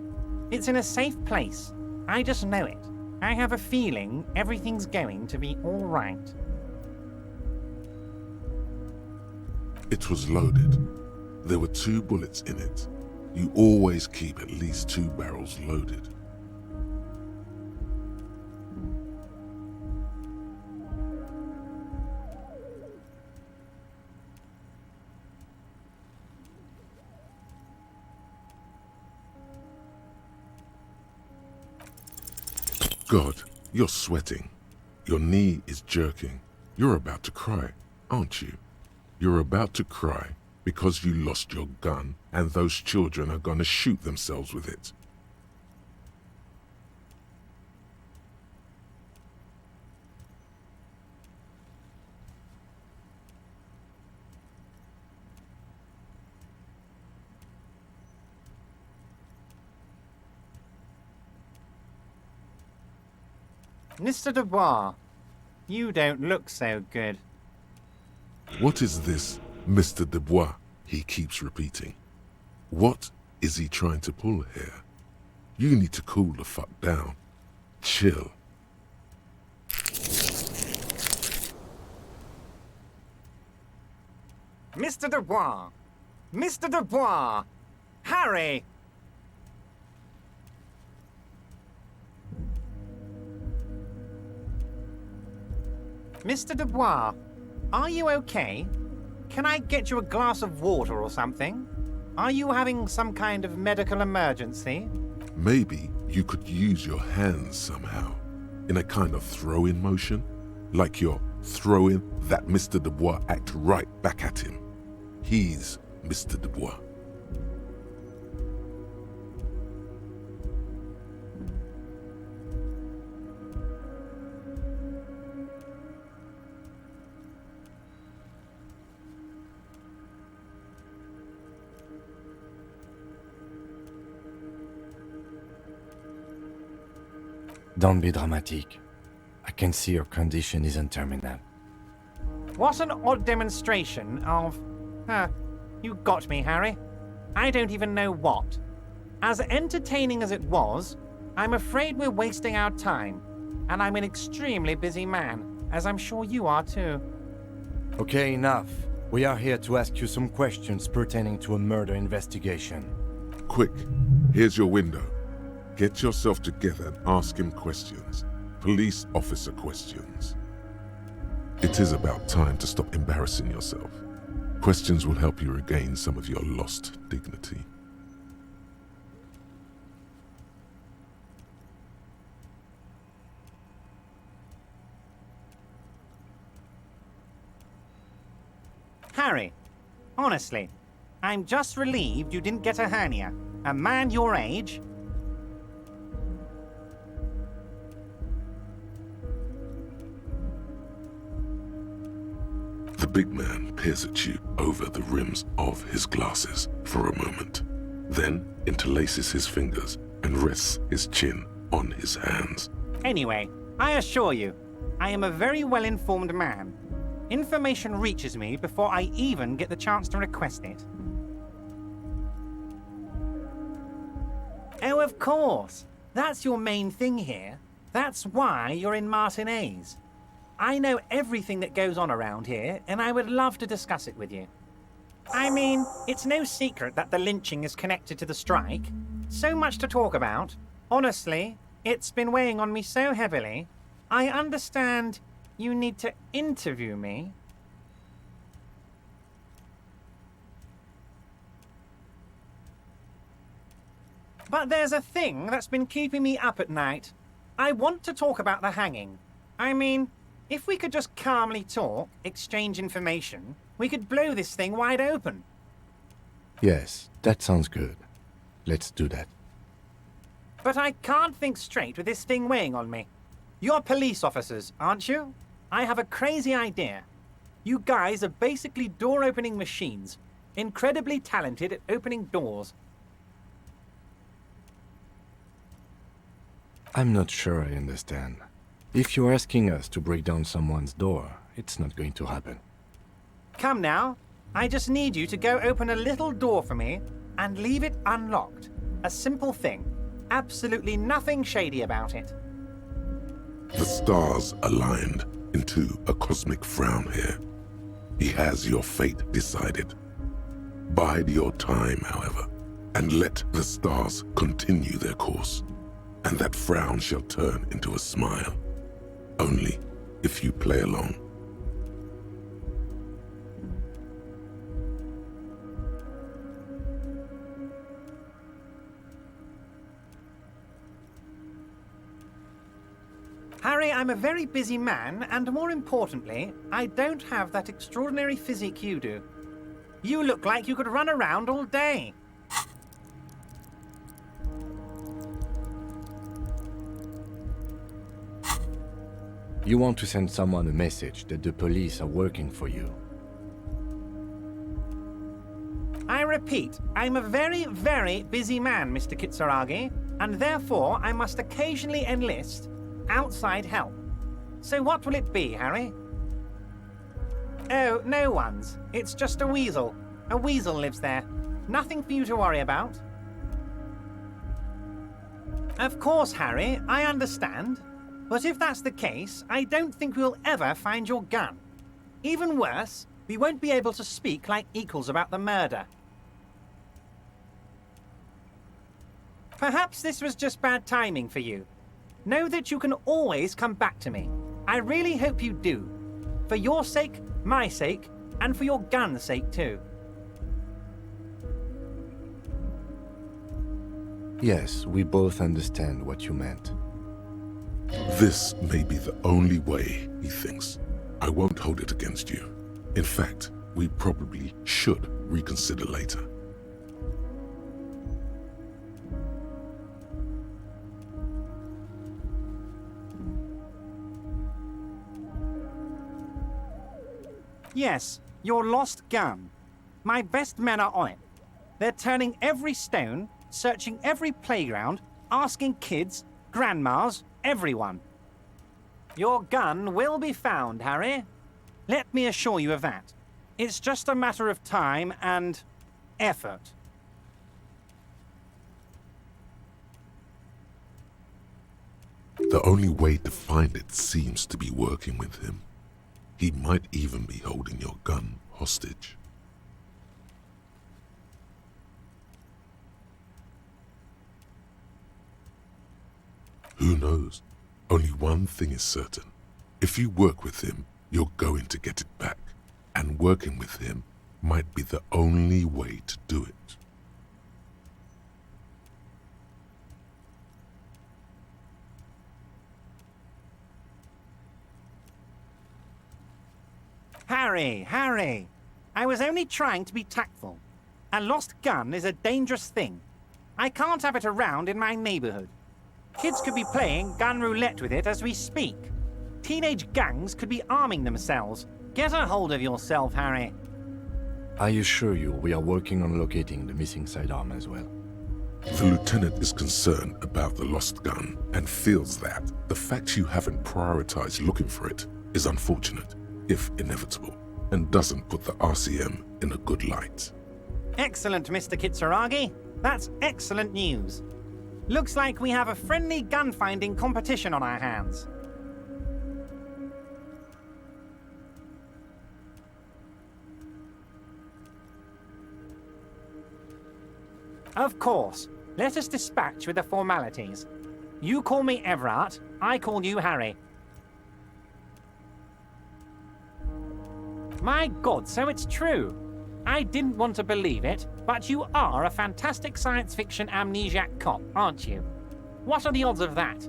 It's in a safe place. I just know it. I have a feeling everything's going to be all right. It was loaded. There were 2 bullets in it. You always keep at least 2 barrels loaded. God, you're sweating. Your knee is jerking. You're about to cry, aren't you? You're about to cry because you lost your gun and those children are gonna shoot themselves with it. Mr. Dubois, you don't look so good. What is this, Mr. Dubois? He keeps repeating. What is he trying to pull here? You need to cool the fuck down. Chill. Mr. Dubois! Mr. Dubois! Harry! Mr. Dubois, are you okay? Can I get you a glass of water or something? Are you having some kind of medical emergency? Maybe you could use your hands somehow, in a kind of throw-in motion, like you're throwing that Mr. Dubois act right back at him. He's Mr. Dubois. Don't be dramatic. I can see your condition isn't terminal. What an odd demonstration of... you got me, Harry. I don't even know what. As entertaining as it was, I'm afraid we're wasting our time. And I'm an extremely busy man, as I'm sure you are too. Okay, enough. We are here to ask you some questions pertaining to a murder investigation. Quick, here's your window. Get yourself together and ask him questions. Police officer questions. It is about time to stop embarrassing yourself. Questions will help you regain some of your lost dignity. Harry, honestly, I'm just relieved you didn't get a hernia. A man your age. The big man peers at you over the rims of his glasses for a moment, then interlaces his fingers and rests his chin on his hands. Anyway, I assure you, I am a very well-informed man. Information reaches me before I even get the chance to request it. Oh, of course. That's your main thing here. That's why you're in Martinez. I know everything that goes on around here, and I would love to discuss it with you. I mean, it's no secret that the lynching is connected to the strike. So much to talk about. Honestly, it's been weighing on me so heavily. I understand you need to interview me. But there's a thing that's been keeping me up at night. I want to talk about the hanging. I mean, if we could just calmly talk, exchange information, we could blow this thing wide open. Yes, that sounds good. Let's do that. But I can't think straight with this thing weighing on me. You're police officers, aren't you? I have a crazy idea. You guys are basically door-opening machines, incredibly talented at opening doors. I'm not sure I understand. If you're asking us to break down someone's door, it's not going to happen. Come now. I just need you to go open a little door for me and leave it unlocked. A simple thing. Absolutely nothing shady about it. The stars aligned into a cosmic frown here. He has your fate decided. Bide your time, however, and let the stars continue their course, and that frown shall turn into a smile. Only if you play along. Harry, I'm a very busy man, and more importantly, I don't have that extraordinary physique you do. You look like you could run around all day. You want to send someone a message that the police are working for you. I repeat, I'm a very, very busy man, Mr. Kitsuragi, and therefore I must occasionally enlist outside help. So what will it be, Harry? Oh, no one's. It's just a weasel. A weasel lives there. Nothing for you to worry about. Of course, Harry, I understand. But if that's the case, I don't think we'll ever find your gun. Even worse, we won't be able to speak like equals about the murder. Perhaps this was just bad timing for you. Know that you can always come back to me. I really hope you do. For your sake, my sake, and for your gun's sake too. Yes, we both understand what you meant. This may be the only way, he thinks. I won't hold it against you. In fact, we probably should reconsider later. Yes, your lost gun. My best men are on it. They're turning every stone, searching every playground, asking kids, grandmas, everyone. Your gun will be found, Harry. Let me assure you of that. It's just a matter of time and effort. The only way to find it seems to be working with him. He might even be holding your gun hostage. Who knows? Only one thing is certain. If you work with him, you're going to get it back. And working with him might be the only way to do it. Harry! I was only trying to be tactful. A lost gun is a dangerous thing. I can't have it around in my neighborhood. Kids could be playing gun roulette with it as we speak. Teenage gangs could be arming themselves. Get a hold of yourself, Harry. I assure you, we are working on locating the missing sidearm as well. The lieutenant is concerned about the lost gun and feels that the fact you haven't prioritized looking for it is unfortunate, if inevitable, and doesn't put the RCM in a good light. Excellent, Mr. Kitsuragi. That's excellent news. Looks like we have a friendly gun-finding competition on our hands. Of course. Let us dispatch with the formalities. You call me Everard, I call you Harry. My God, so it's true. I didn't want to believe it, but you are a fantastic science fiction amnesiac cop, aren't you? What are the odds of that?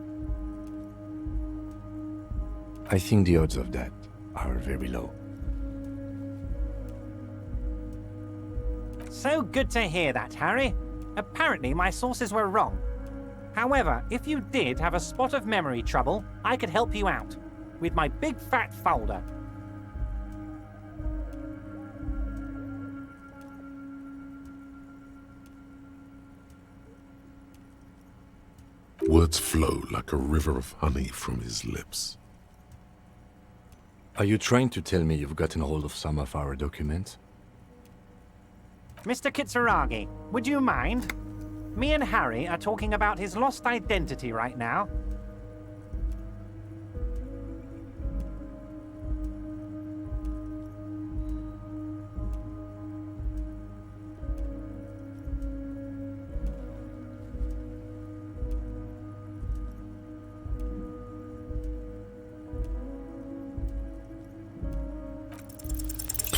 I think the odds of that are very low. So good to hear that, Harry. Apparently my sources were wrong. However, if you did have a spot of memory trouble, I could help you out with my big fat folder. Words flow like a river of honey from his lips. Are you trying to tell me you've gotten hold of some of our documents? Mr. Kitsuragi, would you mind? Me and Harry are talking about his lost identity right now.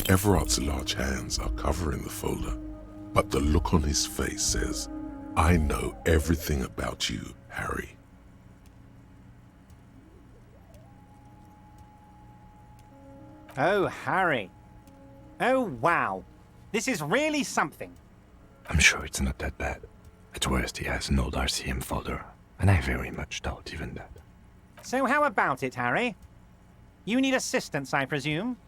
Everard's large hands are covering the folder, but the look on his face says, I know everything about you, Harry. Oh, Harry. Oh, wow. This is really something. I'm sure it's not that bad. At worst, he has an old RCM folder, and I very much doubt even that. So how about it, Harry? You need assistance, I presume?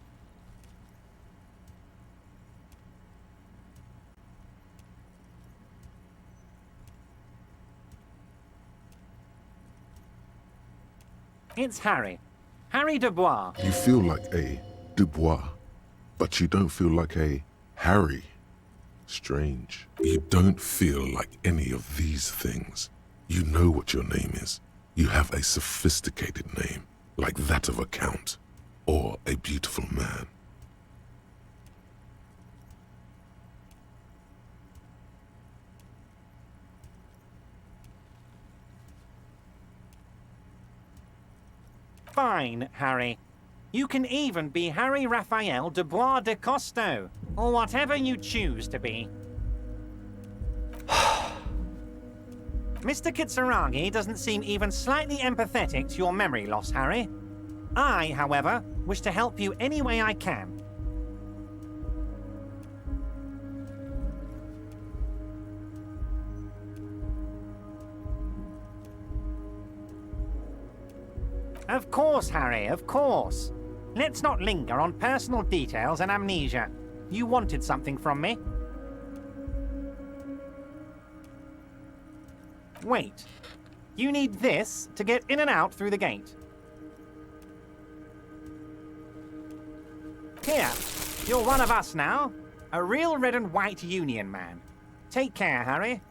It's Harry. Harry Dubois. You feel like a Dubois, but you don't feel like a Harry. Strange. You don't feel like any of these things. You know what your name is. You have a sophisticated name, like that of a count, or a beautiful man. Fine, Harry. You can even be Harry Raphael Dubois de Costo, or whatever you choose to be. Mr. Kitsuragi doesn't seem even slightly empathetic to your memory loss, Harry. I, however, wish to help you any way I can. Of course, Harry, of course. Let's not linger on personal details and amnesia. You wanted something from me. Wait. You need this to get in and out through the gate. Here, you're one of us now. A real red and white Union man. Take care, Harry.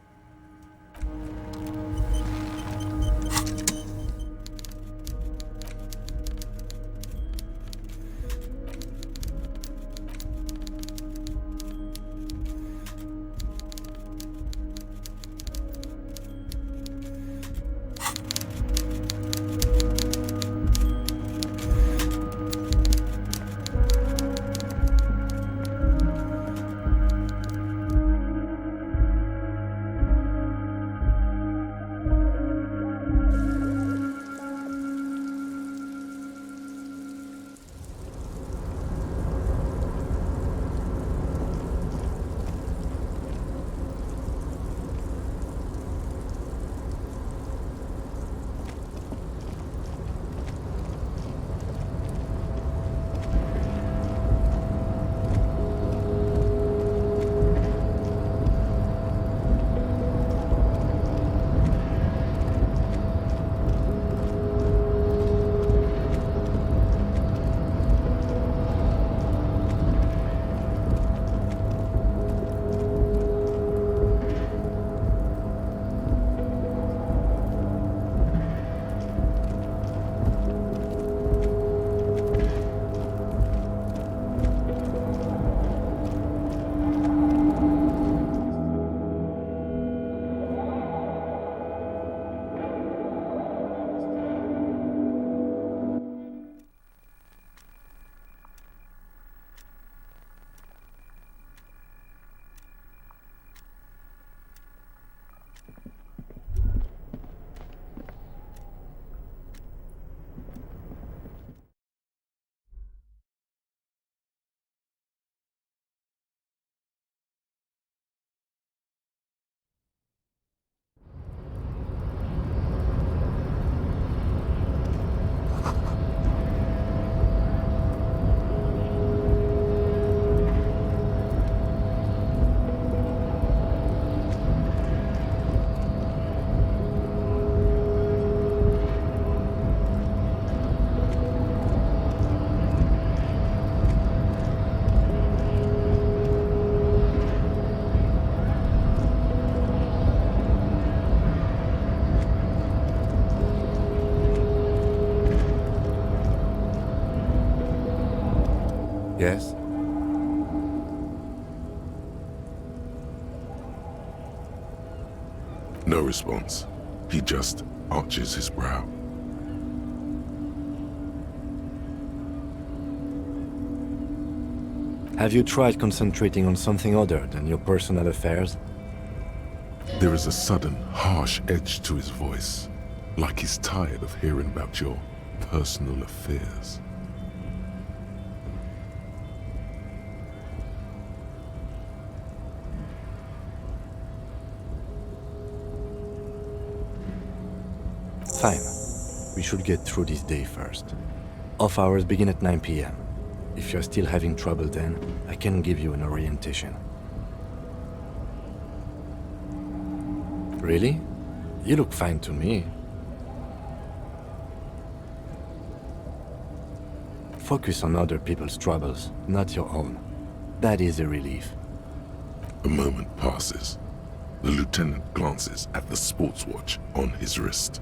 guess? No response. He just arches his brow. Have you tried concentrating on something other than your personal affairs? There is a sudden, harsh edge to his voice, like he's tired of hearing about your personal affairs. Fine. We should get through this day first. Off hours begin at 9 p.m. If you're still having trouble then, I can give you an orientation. Really? You look fine to me. Focus on other people's troubles, not your own. That is a relief. A moment passes. The lieutenant glances at the sports watch on his wrist.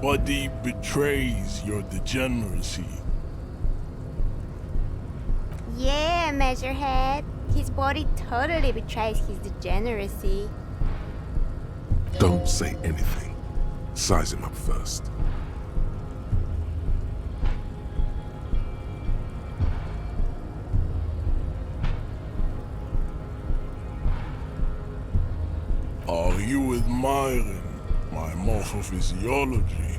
Body betrays your degeneracy. Yeah, Measurehead. His body totally betrays his degeneracy. Don't say anything. Size him up first. Are you admiring my morphophysiology?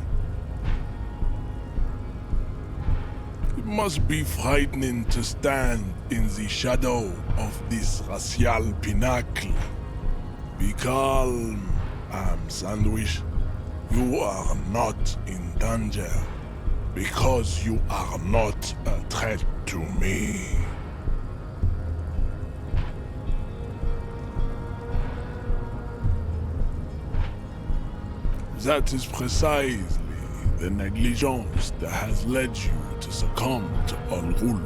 It must be frightening to stand in the shadow of this racial pinnacle. Be calm, Sandwich. You are not in danger, because you are not a threat to me. That is precisely the negligence that has led you to succumb to Al-Ghul.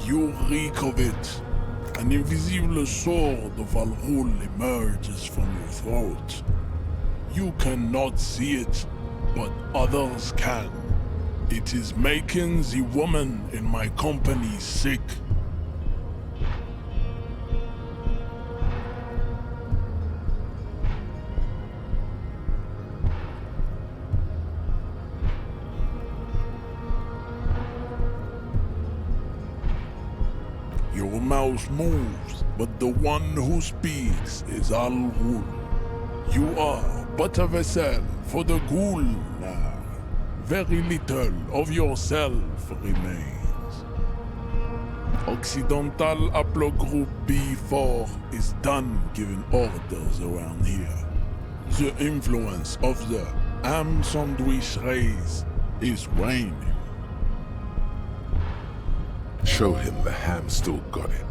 You reek of it. An invisible sword of Al-Ghul emerges from your throat. You cannot see it, but others can. It is making the woman in my company sick. Your mouth moves, but the one who speaks is Al-Ghul. You are but a vessel for the Ghul now. Very little of yourself remains. Occidental Haplogroup B4 is done giving orders around here. The influence of the Ham Sandwich race is waning. Show him the ham still got it.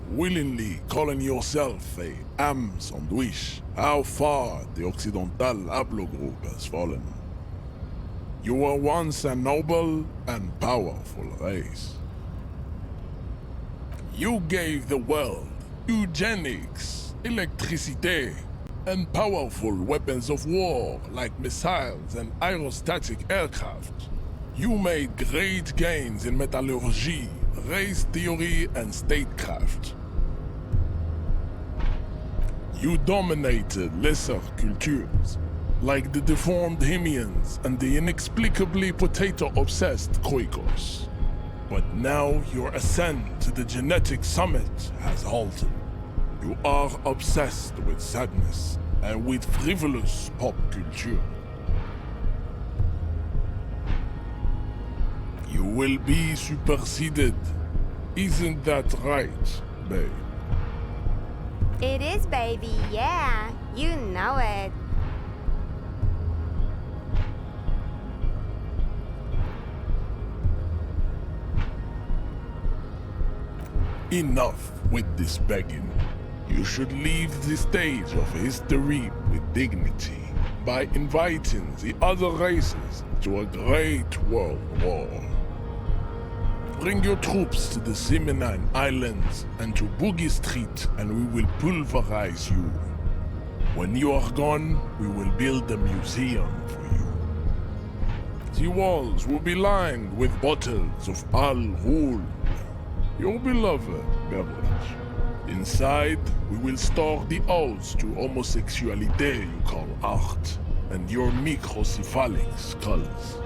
Willingly calling yourself a Ham Sandwich, how far the Occidental Haplogroup has fallen. You were once a noble and powerful race. You gave the world eugenics, electricity, and powerful weapons of war like missiles and aerostatic aircraft. You made great gains in metallurgy, race theory, and statecraft. You dominated lesser cultures, like the deformed Hemians and the inexplicably potato-obsessed Khoikos. But now your ascent to the genetic summit has halted. You are obsessed with sadness and with frivolous pop culture. You will be superseded. Isn't that right, babe? It is, baby, yeah. You know it. Enough with this begging. You should leave the stage of history with dignity by inviting the other races to a great world war. Bring your troops to the Simenine Islands and to Boogie Street, and we will pulverize you. When you are gone, we will build a museum for you. The walls will be lined with bottles of Al Ghul, your beloved beverage. Inside, we will store the odes to homosexuality you call art, and your microcephalic skulls.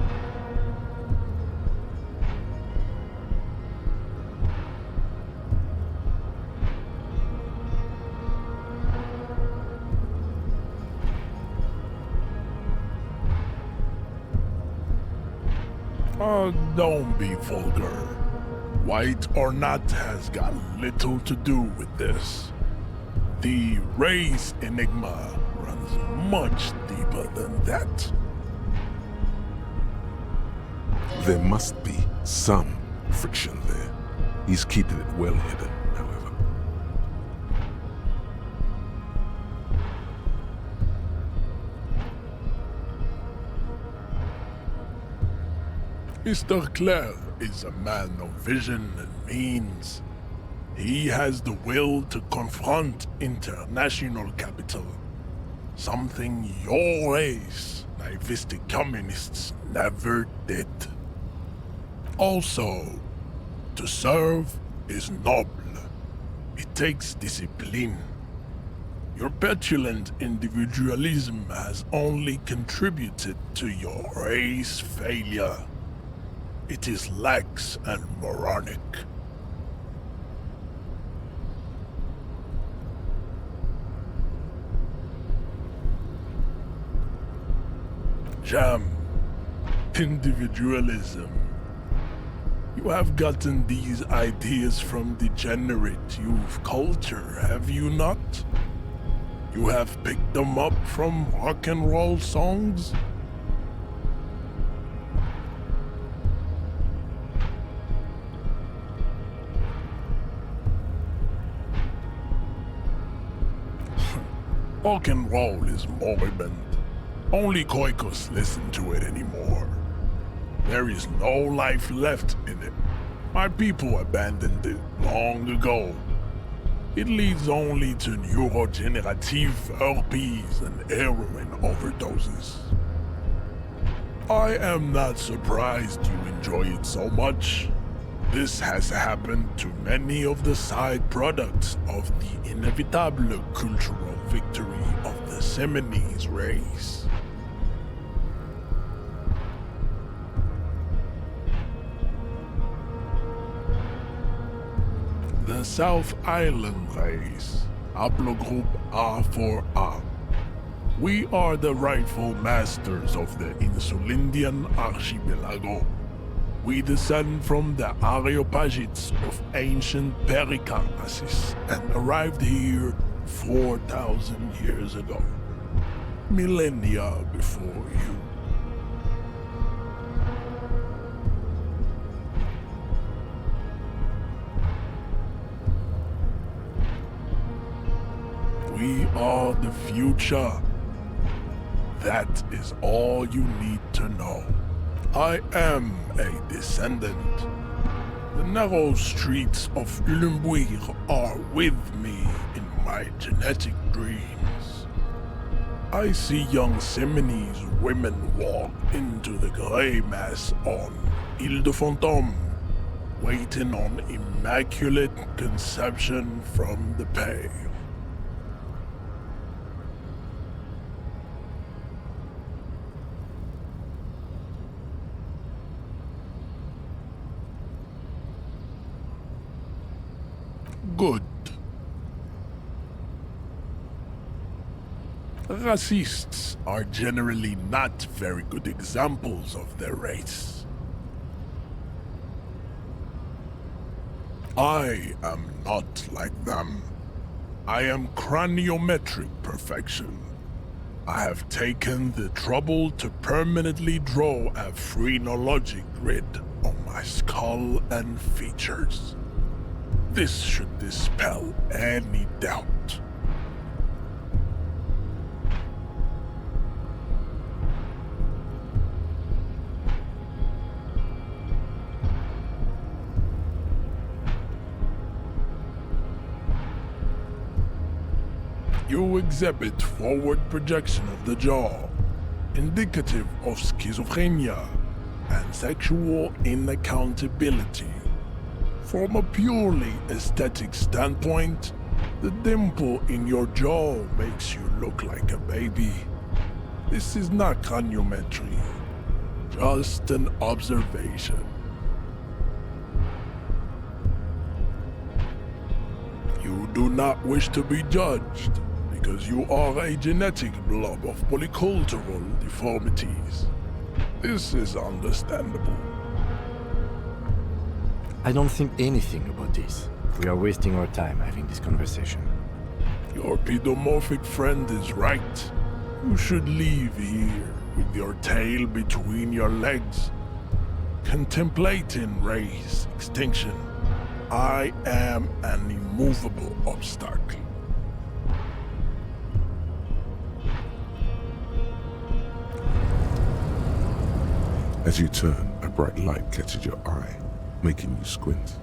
Don't be vulgar. White or not has got little to do with this. The race enigma runs much deeper than that. There must be some friction there. He's keeping it well hidden, however. Mr. Clare is a man of vision and means. He has the will to confront international capital. Something your race, naivistic communists, never did. Also, to serve is noble. It takes discipline. Your petulant individualism has only contributed to your race failure. It is lax and moronic. Jam. Individualism. You have gotten these ideas from degenerate youth culture, have you not? You have picked them up from rock and roll songs? Rock and roll is moribund. Only Koikos listen to it anymore. There is no life left in it. My people abandoned it long ago. It leads only to neurodegenerative herpes and heroin overdoses. I am not surprised you enjoy it so much. This has happened to many of the side products of the inevitable cultural victory of the Seminese race. The South Island race, haplogroup A4A. We are the rightful masters of the Insulindian archipelago. We descend from the Areopagites of ancient Pericarnassus and arrived here 4,000 years ago, millennia before you. We are the future. That is all you need to know. I am a descendant. The narrow streets of Ulumbuir are with me in my genetic dreams. I see young Seminese women walk into the grey mass on Ile de Fantôme, waiting on immaculate conception from the pale. Good. Racists are generally not very good examples of their race. I am not like them. I am craniometric perfection. I have taken the trouble to permanently draw a phrenologic grid on my skull and features. This should dispel any doubt. You exhibit forward projection of the jaw, indicative of schizophrenia and sexual inaccountability. From a purely aesthetic standpoint, the dimple in your jaw makes you look like a baby. This is not craniometry, just an observation. You do not wish to be judged, because you are a genetic blob of polycultural deformities. This is understandable. I don't think anything about this. We are wasting our time having this conversation. Your pedomorphic friend is right. You should leave here with your tail between your legs, contemplating race extinction. I am an immovable obstacle. As you turn, a bright light catches your eye, making you squint.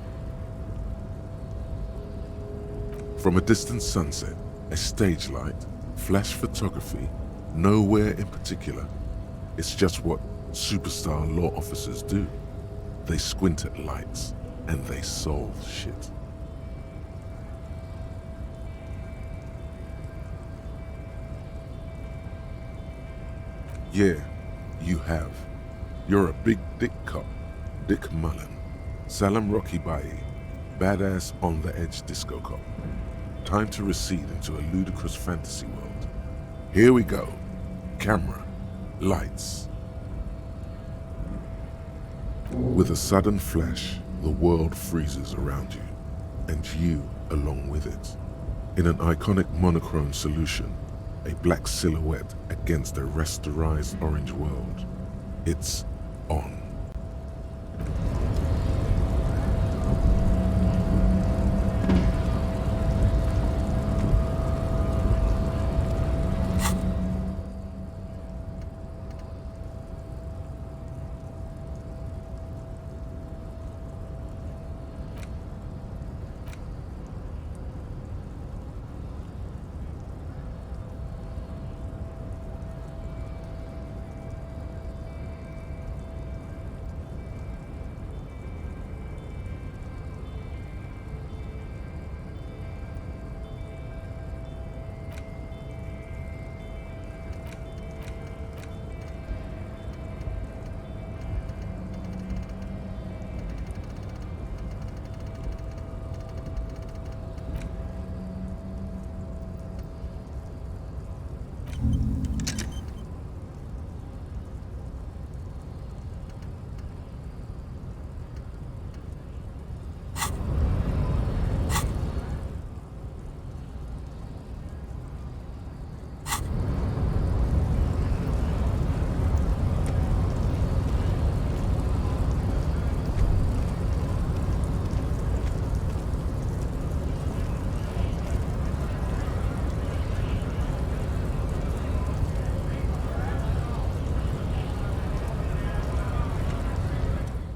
From a distant sunset, a stage light, flash photography, nowhere in particular. It's just what superstar law officers do. They squint at lights, and they solve shit. Yeah, you have. You're a big dick cop, Dick Mullen, Salam Rocky Bayi, badass on the edge disco cop. Time to recede into a ludicrous fantasy world. Here we go. Camera, lights. With a sudden flash, the world freezes around you, and you along with it. In an iconic monochrome solution, a black silhouette against a rasterized orange world. It's on.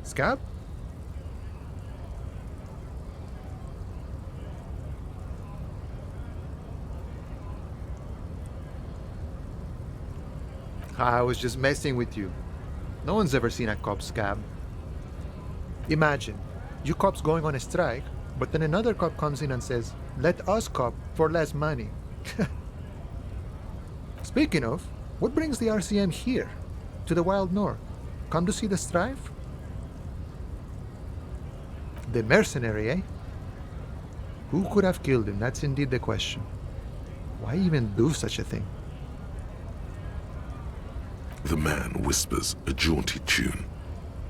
Scab? I was just messing with you. No one's ever seen a cop scab. Imagine, you cops going on a strike, but then another cop comes in and says, "Let us cop for less money." Speaking of, what brings the RCM here? To the wild north? Come to see the strife? The mercenary, eh? Who could have killed him? That's indeed the question. Why even do such a thing? The man whispers a jaunty tune.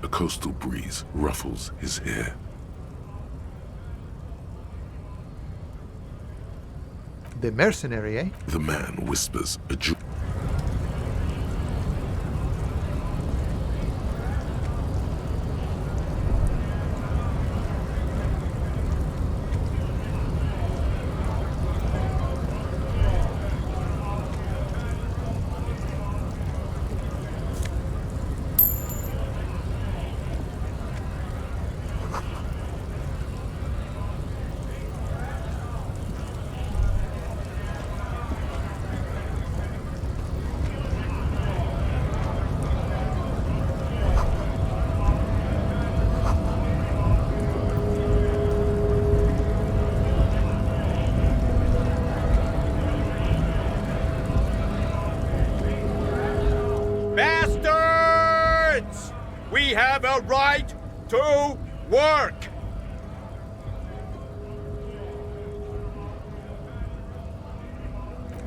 A coastal breeze ruffles his hair. The mercenary, eh? The man whispers a Bastards! We have a right to work!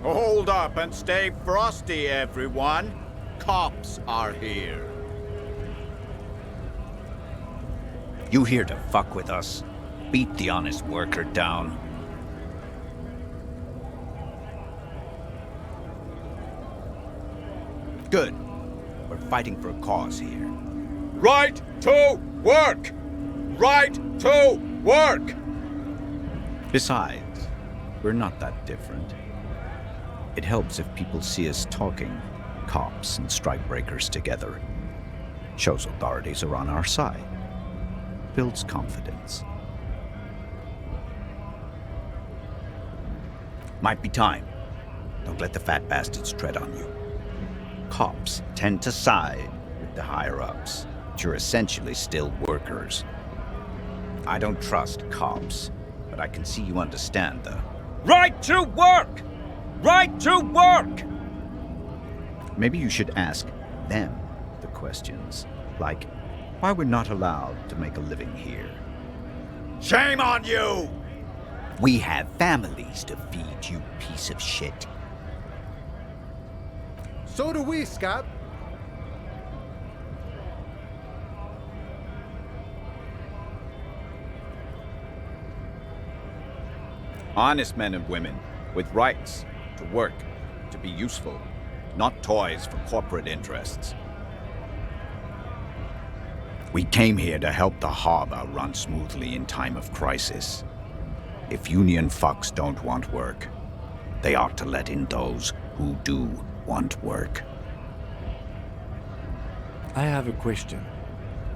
Hold up and stay frosty, everyone. Cops are here. You here to fuck with us? Beat the honest worker down. Good. We're fighting for a cause here. Right to work! Right to work! Besides, we're not that different. It helps if people see us talking, cops and strikebreakers together. Shows authorities are on our side. Builds confidence. Might be time. Don't let the fat bastards tread on you. Cops tend to side with the higher-ups, but you're essentially still workers. I don't trust cops, but I can see you understand the right to work! Right to work! Maybe you should ask them the questions, like why we're not allowed to make a living here. Shame on you! We have families to feed, you piece of shit. So do we, Scab. Honest men and women with rights to work, to be useful, not toys for corporate interests. We came here to help the harbor run smoothly in time of crisis. If union fucks don't want work, they ought to let in those who do want work. I have a question.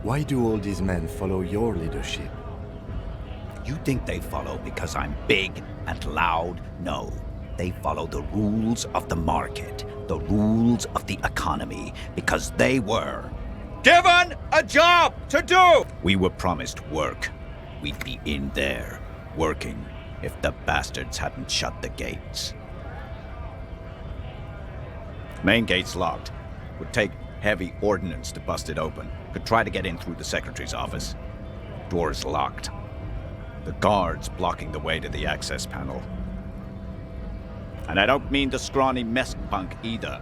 Why do all these men follow your leadership? You think they follow because I'm big and loud? No. They follow the rules of the market, the rules of the economy, because they were given a job to do! We were promised work. We'd be in there, working, if the bastards hadn't shut the gates. Main gate's locked. Would take heavy ordnance to bust it open. Could try to get in through the secretary's office. Door's locked. The guards blocking the way to the access panel. And I don't mean the scrawny mess punk either.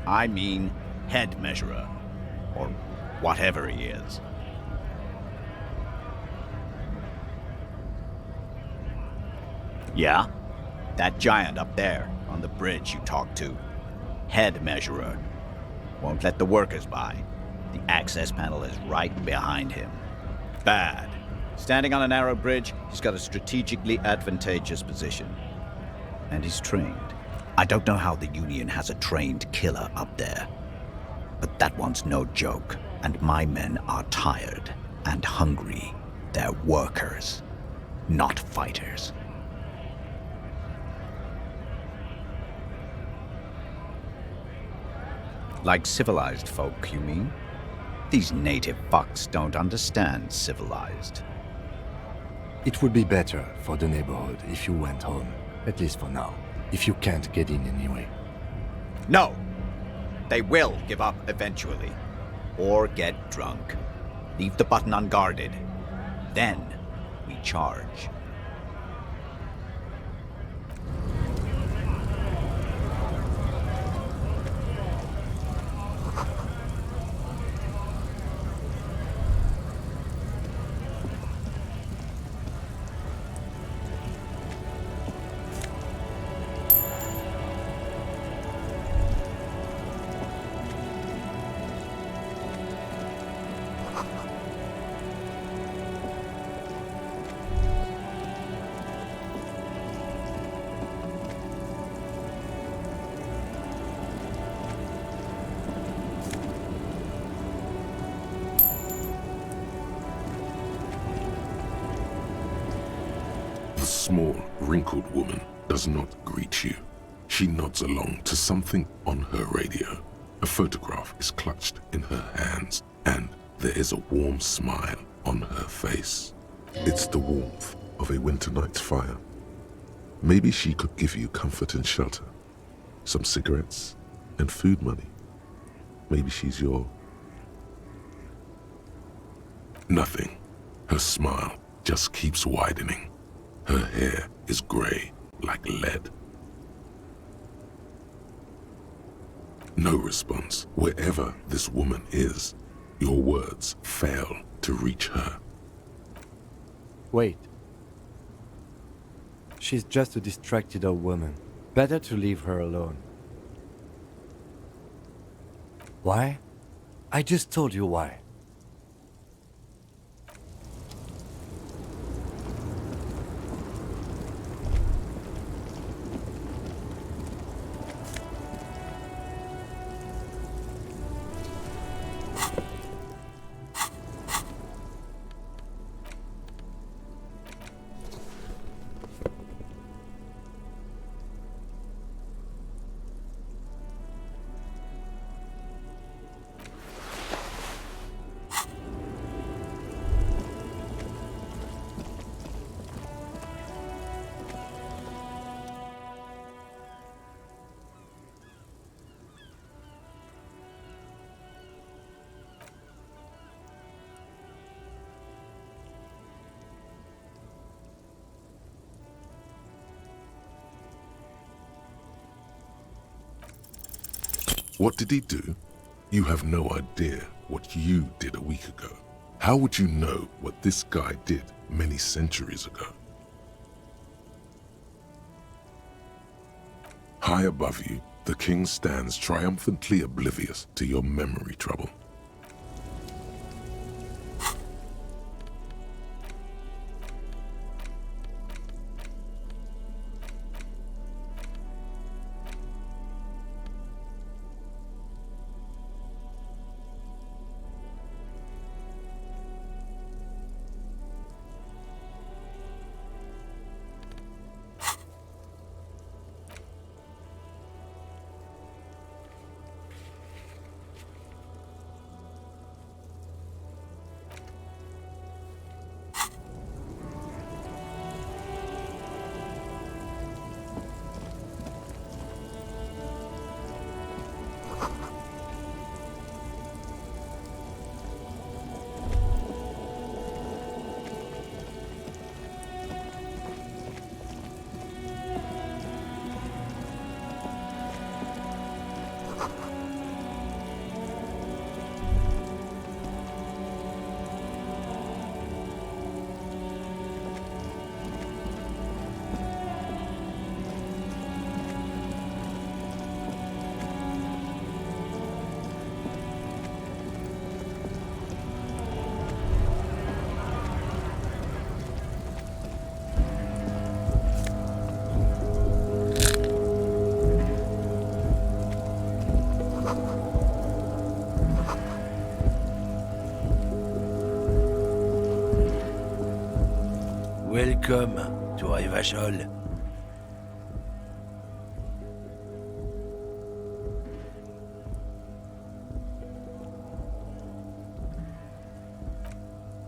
I mean head measurer. Or whatever he is. Yeah? That giant up there, on the bridge you talked to. Head measurer. Won't let the workers by. The access panel is right behind him. Bad. Standing on a narrow bridge, he's got a strategically advantageous position. And he's trained. I don't know how the Union has a trained killer up there. But that one's no joke, and my men are tired and hungry. They're workers, not fighters. Like civilized folk, you mean? These native fucks don't understand civilized. It would be better for the neighborhood if you went home, at least for now, if you can't get in anyway. No! They will give up eventually. Or get drunk. Leave the button unguarded. Then we charge. small, wrinkled woman does not greet you. She nods along to something on her radio. A photograph is clutched in her hands, and there is a warm smile on her face. It's the warmth of a winter night's fire. Maybe she could give you comfort and shelter, some cigarettes and food money. Maybe she's your... Nothing. Her smile just keeps widening. Her hair is gray like lead. No response. Wherever this woman is, your words fail to reach her. Wait. She's just a distracted old woman. Better to leave her alone. Why? I just told you why. What did he do? You have no idea what you did a week ago. How would you know what this guy did many centuries ago? High above you, the king stands triumphantly oblivious to your memory trouble. Welcome to Revachol.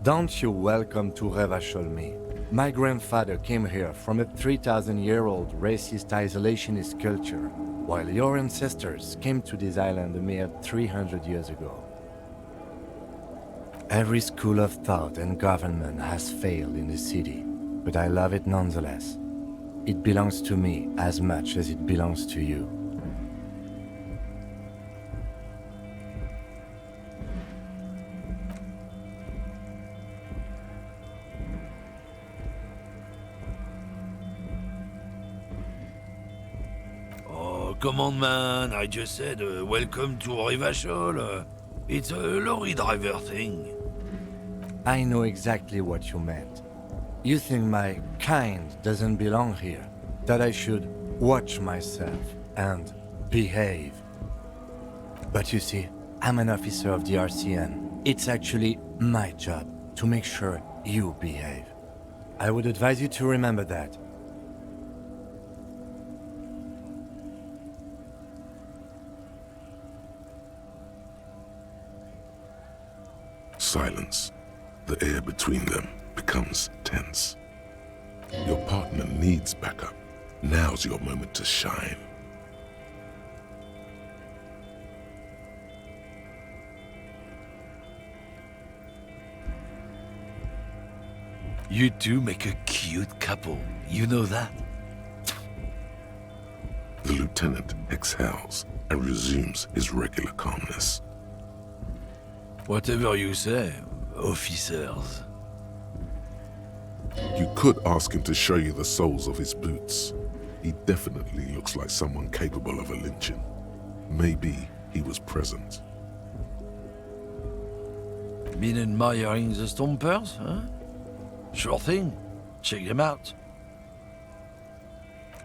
Don't you welcome to Revachol me. My grandfather came here from a 3,000-year-old racist isolationist culture, while your ancestors came to this island a mere 300 years ago. Every school of thought and government has failed in the city, but I love it nonetheless. It belongs to me as much as it belongs to you. Oh, come on, man. I just said welcome to Revachol. It's a lorry driver thing. I know exactly what you meant. You think my kind doesn't belong here, that I should watch myself and behave. But you see, I'm an officer of the RCN. It's actually my job to make sure you behave. I would advise you to remember that, silence. The air between them becomes tense. Your partner needs backup. Now's your moment to shine. You two make a cute couple. You know that? The lieutenant exhales and resumes his regular calmness. Whatever you say, officers. You could ask him to show you the soles of his boots. He definitely looks like someone capable of a lynching. Maybe he was present. Been admiring the Stompers, huh? Sure thing. Check them out.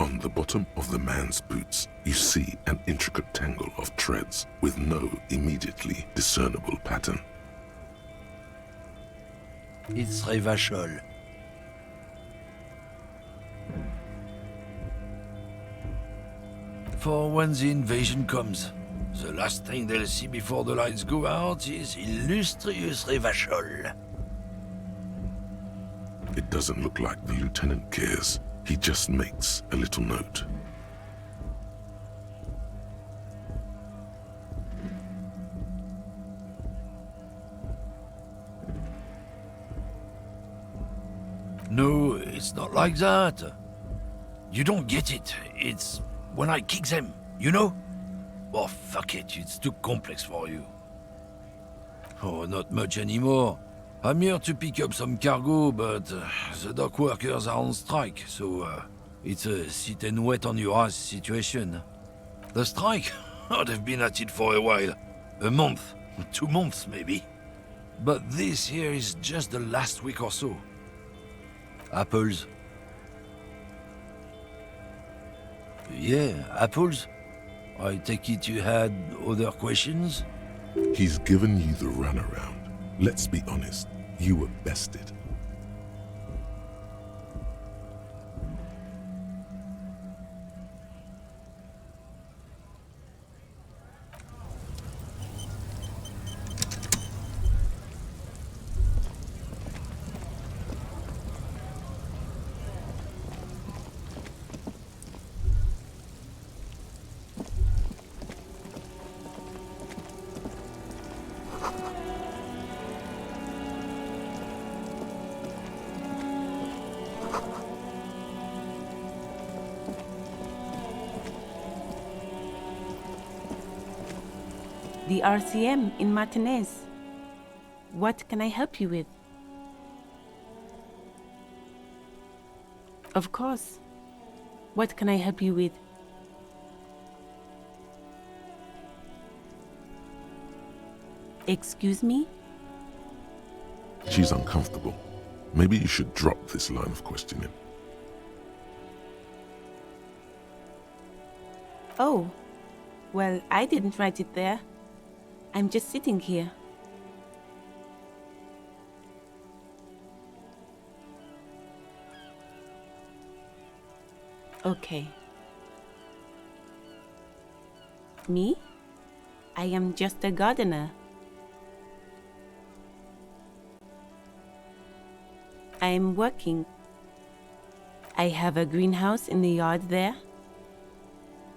On the bottom of the man's boots, you see an intricate tangle of treads with no immediately discernible pattern. It's Revachol. For when the invasion comes, the last thing they'll see before the lights go out is illustrious Revachol. It doesn't look like the lieutenant cares. He just makes a little note. No, it's not like that. You don't get it. It's when I kick them, you know? Oh, fuck it, it's too complex for you. Oh, not much anymore. I'm here to pick up some cargo, but the dock workers are on strike, so it's a sit and wait on your ass situation. The strike? Oh, they've been at it for a while. A month, 2 months maybe. But this here is just the last week or so. Apples. Yeah, apples? I take it you had other questions? He's given you the runaround. Let's be honest, you were bested. The RCM in Martinez. What can I help you with? Of course. What can I help you with? Excuse me? She's uncomfortable. Maybe you should drop this line of questioning. Oh, well, I didn't write it there. I'm just sitting here. Okay. Me? I am just a gardener. I am working. I have a greenhouse in the yard there.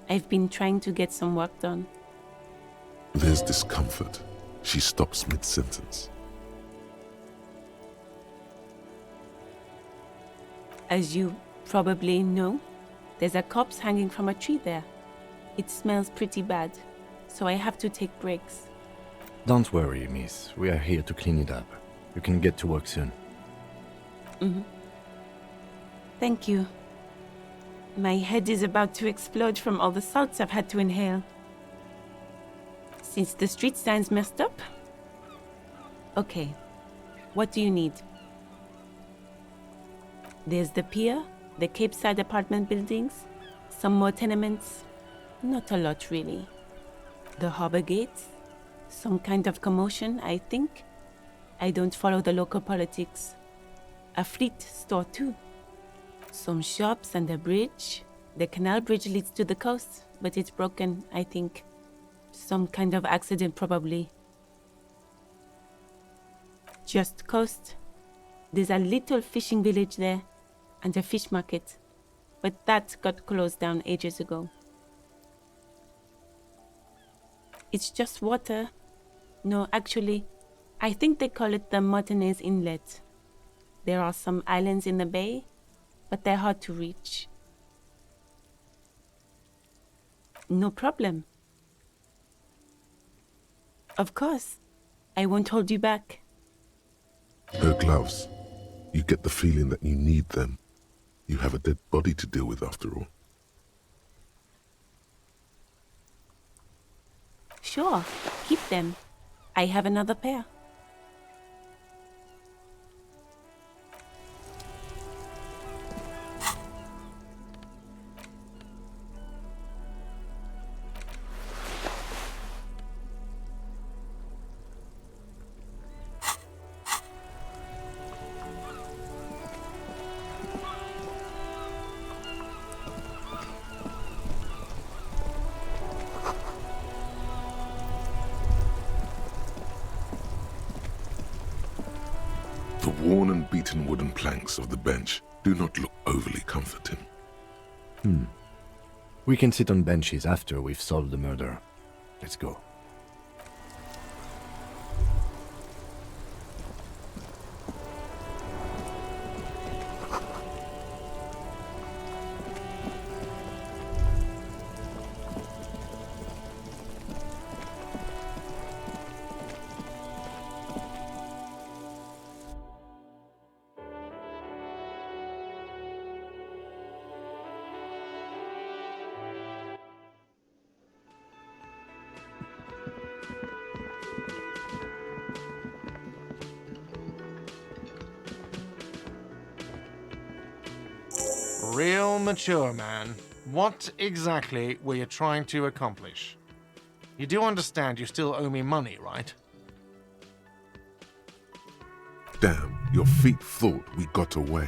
I've been trying to get some work done. There's discomfort. She stops mid-sentence. As you probably know, there's a corpse hanging from a tree there. It smells pretty bad, so I have to take breaks. Don't worry, miss. We are here to clean it up. You can get to work soon. Mm-hmm. Thank you. My head is about to explode from all the salts I've had to inhale. Since the street sign's messed up? Okay, what do you need? There's the pier, the Cape Side apartment buildings, some more tenements. Not a lot, really. The harbor gates, some kind of commotion, I think. I don't follow the local politics. A fleet store, too. Some shops and a bridge. The canal bridge leads to the coast, but it's broken, I think. Some kind of accident, probably. Just coast. There's a little fishing village there and a fish market, but that got closed down ages ago. It's just water. No, actually, I think they call it the Martinez Inlet. There are some islands in the bay, but they're hard to reach. No problem. Of course. I won't hold you back. No gloves. You get the feeling that you need them. You have a dead body to deal with after all. Sure, keep them. I have another pair. The worn and beaten wooden planks of the bench do not look overly comforting. We can sit on benches after we've solved the murder. Let's go. Real mature, man. What exactly were you trying to accomplish? You do understand you still owe me money, right? Damn, your feet thought we got away.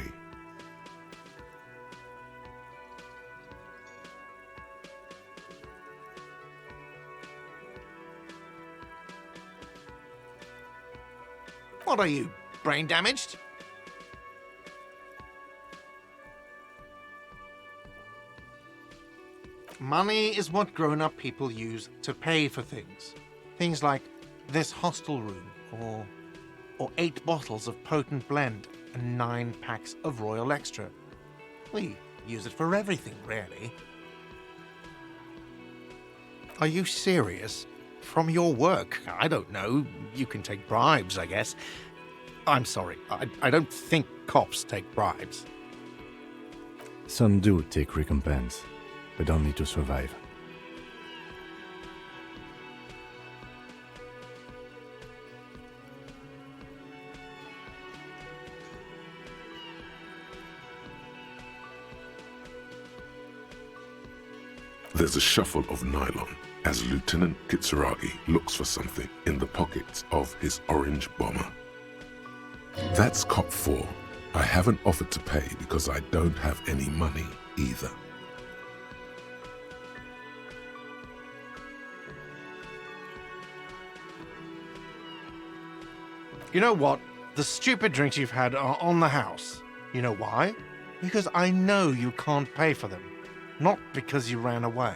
What are you, brain damaged? Money is what grown-up people use to pay for things. Things like this hostel room, or 8 bottles of potent blend and 9 packs of Royal Extra. We use it for everything, really. Are you serious? From your work? I don't know. You can take bribes, I guess. I'm sorry. I don't think cops take bribes. Some do take recompense, but only to survive. There's a shuffle of nylon as Lieutenant Kitsuragi looks for something in the pockets of his orange bomber. That's Cop 4. I haven't offered to pay because I don't have any money either. You know what? The stupid drinks you've had are on the house. You know why? Because I know you can't pay for them. Not because you ran away.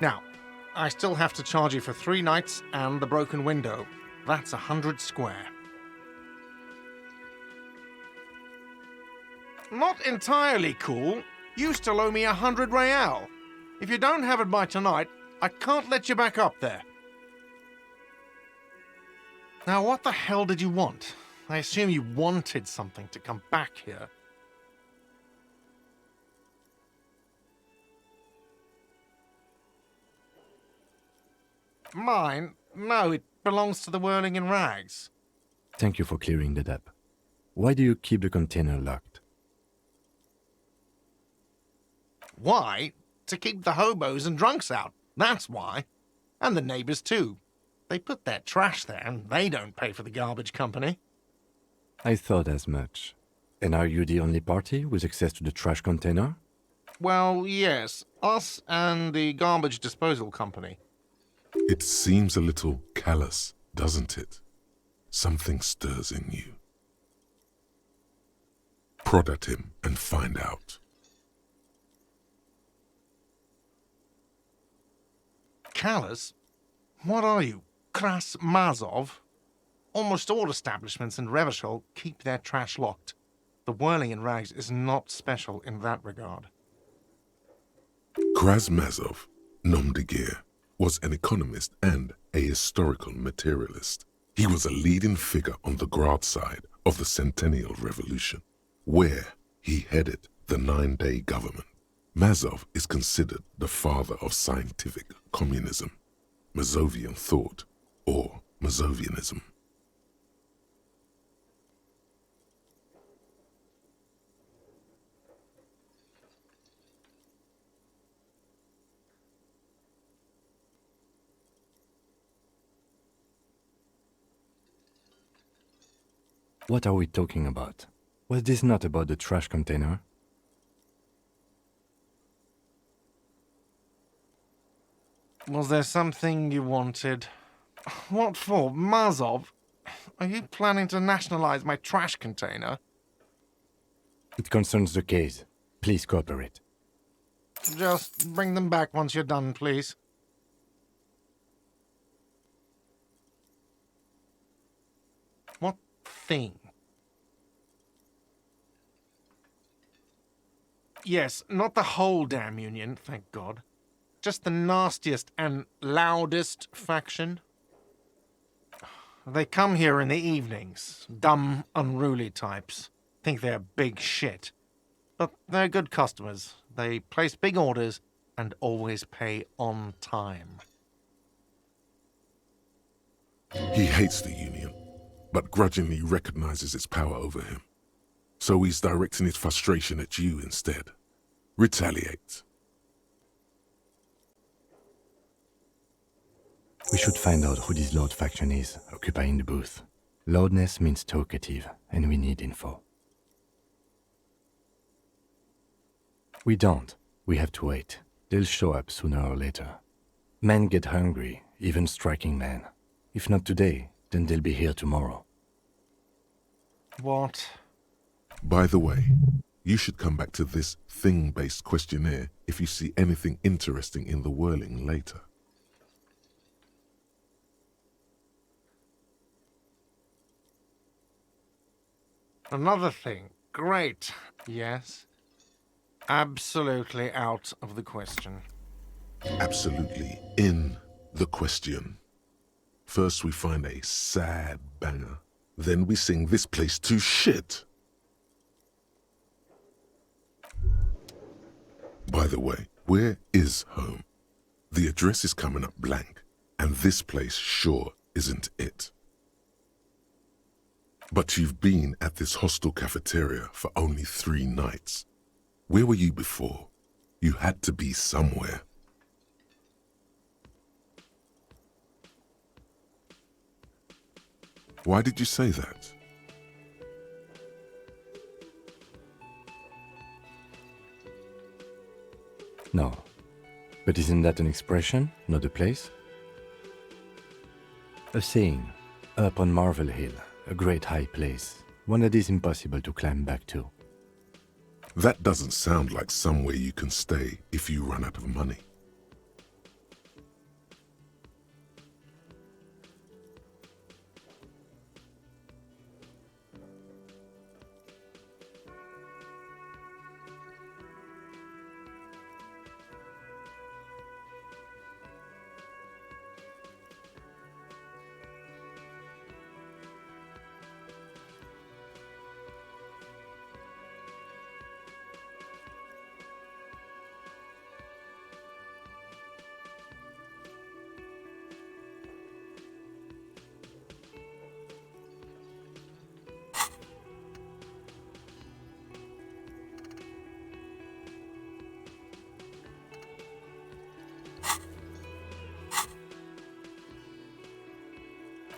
Now, I still have to charge you for 3 nights and the broken window. That's 100 square. Not entirely cool. You still owe me 100 real. If you don't have it by tonight, I can't let you back up there. Now, what the hell did you want? I assume you wanted something to come back here. Mine? No, it belongs to the Whirling in Rags. Thank you for clearing that up. Why do you keep the container locked? Why? To keep the hobos and drunks out. That's why. And the neighbors, too. They put their trash there, and they don't pay for the garbage company. I thought as much. And are you the only party with access to the trash container? Well, yes. Us and the garbage disposal company. It seems a little callous, doesn't it? something stirs in you. Prod at him and find out. Callous? What are you, Kras Mazov? Almost all establishments in Revachol keep their trash locked. The whirling in rags is not special in that regard. Krasmazov, nom de guerre, was an economist and a historical materialist. He was a leading figure on the Grad side of the Centennial Revolution, where he headed the 9-day government. Mazov is considered the father of scientific communism, Mazovian thought, or Mazovianism. What are we talking about? Was this not about the trash container? Was there something you wanted? What for, Mazov? Are you planning to nationalize my trash container? It concerns the case. Please cooperate. Just bring them back once you're done, please. What thing? Yes, not the whole damn union, thank God. Just the nastiest and loudest faction. They come here in the evenings. Dumb, unruly types. Think they're big shit. But they're good customers. They place big orders and always pay on time. He hates the union, but grudgingly recognizes its power over him. So he's directing his frustration at you instead. Retaliate. We should find out who this Lord faction is, occupying the booth. Loudness means talkative, and we need info. We don't. We have to wait. They'll show up sooner or later. Men get hungry, even striking men. If not today, then they'll be here tomorrow. What? By the way, you should come back to this thing-based questionnaire if you see anything interesting in the whirling later. Another thing. Great. Yes. Absolutely out of the question. Absolutely in the question. First we find a sad banger. Then we sing this place to shit. By the way, where is home? The address is coming up blank, and this place sure isn't it. But you've been at this hostel cafeteria for only 3 nights. Where were you before? You had to be somewhere. Why did you say that? No. But isn't that an expression, not a place? A saying, up on Marvel Hill, a great high place, one that is impossible to climb back to. That doesn't sound like somewhere you can stay if you run out of money.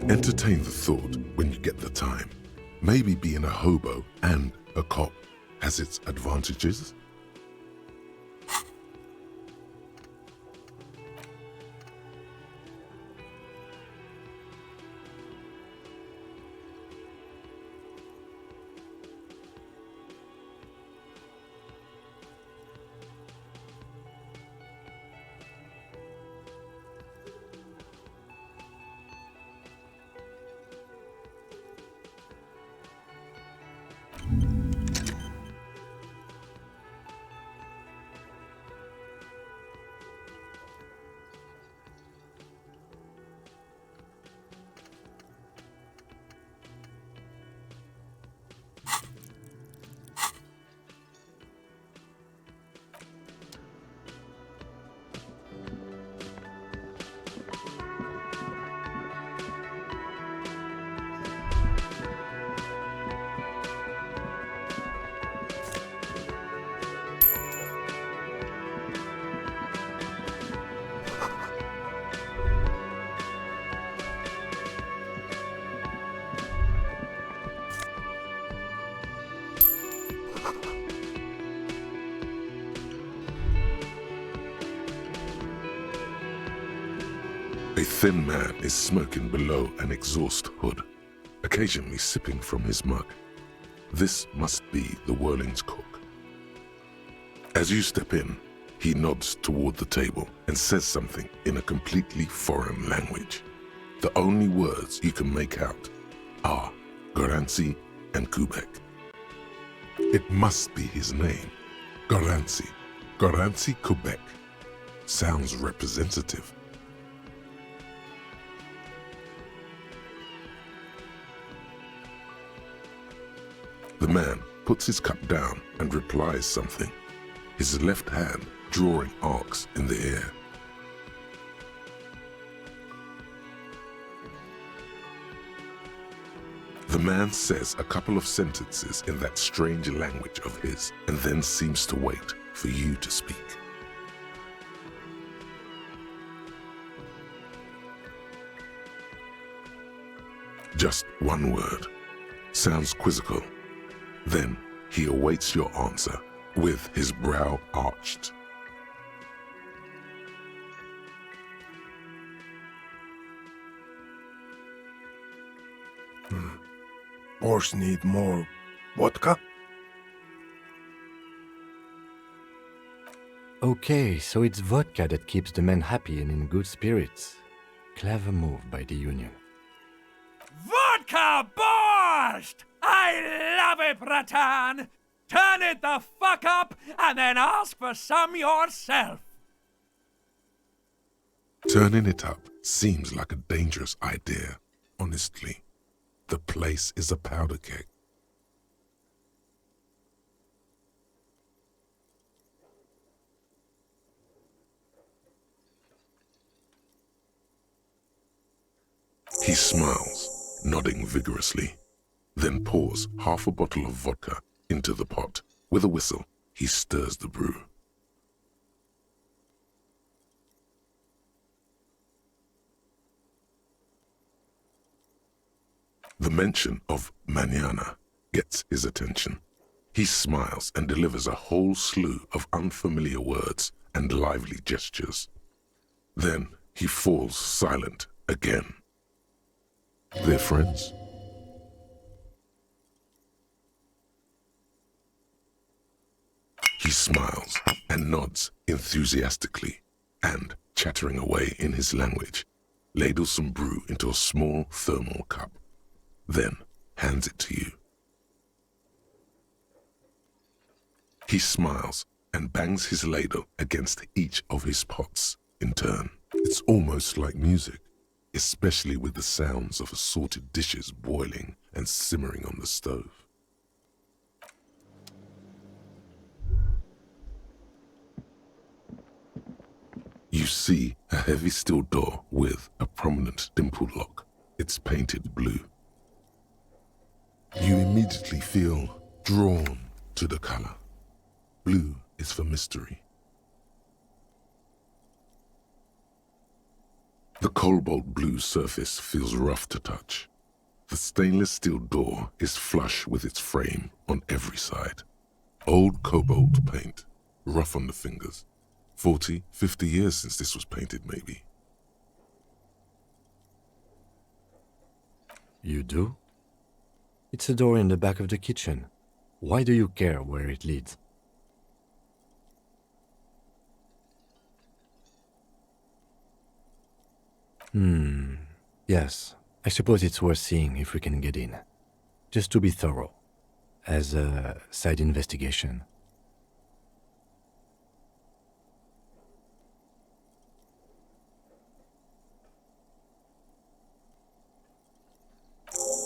Entertain the thought when you get the time. Maybe being a hobo and a cop has its advantages. A thin man is smoking below an exhaust hood, occasionally sipping from his mug. This must be the Whirling's cook. As you step in, he nods toward the table and says something in a completely foreign language. The only words you can make out are Garancy and Kubek. It must be his name, Garancy. Garancy Kubek. Sounds representative. The man puts his cup down and replies something, his left hand drawing arcs in the air. The man says a couple of sentences in that strange language of his and then seems to wait for you to speak. Just one word. Sounds quizzical. Then he awaits your answer with his brow arched. Boss need more vodka? Okay, so it's vodka that keeps the men happy and in good spirits. Clever move by the Union. Vodka Borscht! I love it, Bratan! Turn it the fuck up and then ask for some yourself! Turning it up seems like a dangerous idea, honestly. The place is a powder keg. He smiles, nodding vigorously, then pours half a bottle of vodka into the pot. With a whistle, he stirs the brew. The mention of mañana gets his attention. He smiles and delivers a whole slew of unfamiliar words and lively gestures. Then he falls silent again. They're friends. He smiles and nods enthusiastically and, chattering away in his language, ladles some brew into a small thermal cup. Then hands it to you. He smiles and bangs his ladle against each of his pots in turn. It's almost like music, especially with the sounds of assorted dishes boiling and simmering on the stove. You see a heavy steel door with a prominent dimpled lock. It's painted blue. You immediately feel drawn to the color. Blue is for mystery. The cobalt blue surface feels rough to touch. The stainless steel door is flush with its frame on every side. Old cobalt paint, rough on the fingers. 40, 50 years since this was painted, maybe. You do? It's a door in the back of the kitchen. Why do you care where it leads? Yes. I suppose it's worth seeing if we can get in. Just to be thorough. As a side investigation.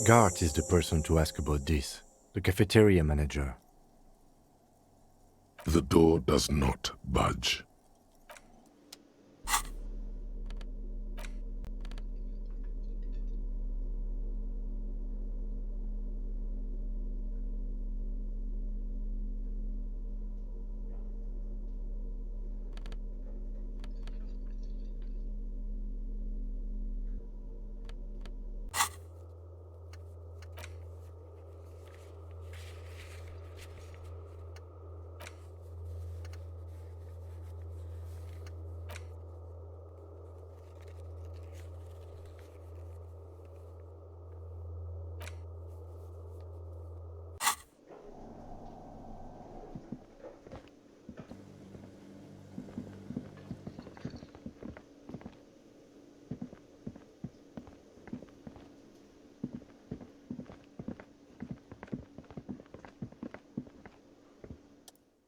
Gart is the person to ask about this. The cafeteria manager. The door does not budge.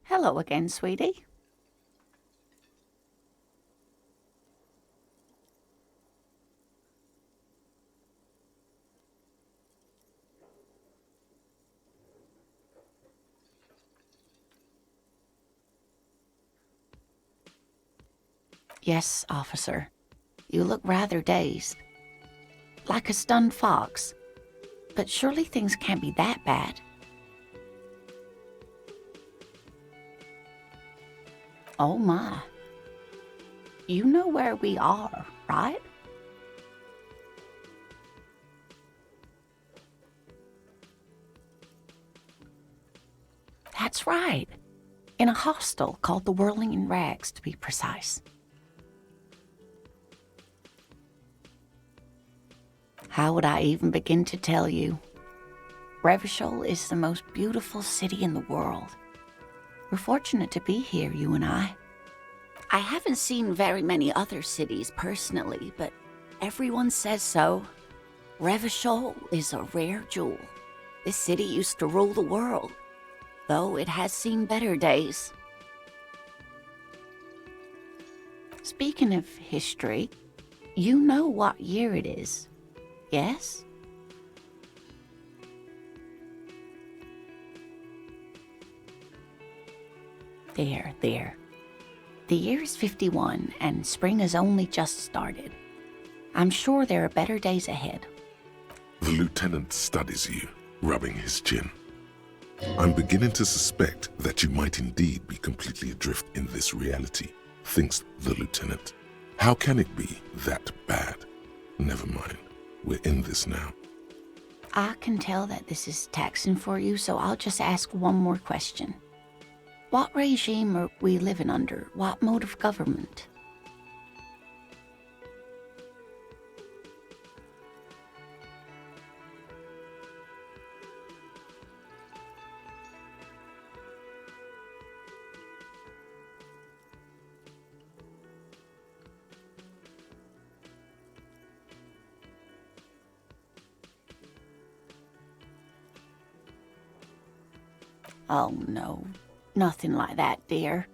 Hello again, sweetie. Yes, officer. You look rather dazed. Like a stunned fox. But surely things can't be that bad. Oh my. You know where we are, right? That's right. In a hostel called the Whirling in Rags, to be precise. How would I even begin to tell you? Revachol is the most beautiful city in the world. We're fortunate to be here, you and I. I haven't seen very many other cities personally, but everyone says so. Revachol is a rare jewel. This city used to rule the world, though it has seen better days. Speaking of history, you know what year it is, yes? There. The year is 51, and spring has only just started. I'm sure there are better days ahead. The lieutenant studies you, rubbing his chin. I'm beginning to suspect that you might indeed be completely adrift in this reality, thinks the lieutenant. How can it be that bad? Never mind. We're in this now. I can tell that this is taxing for you, so I'll just ask one more question. What regime are we living under? What mode of government? Oh no, nothing like that, dear.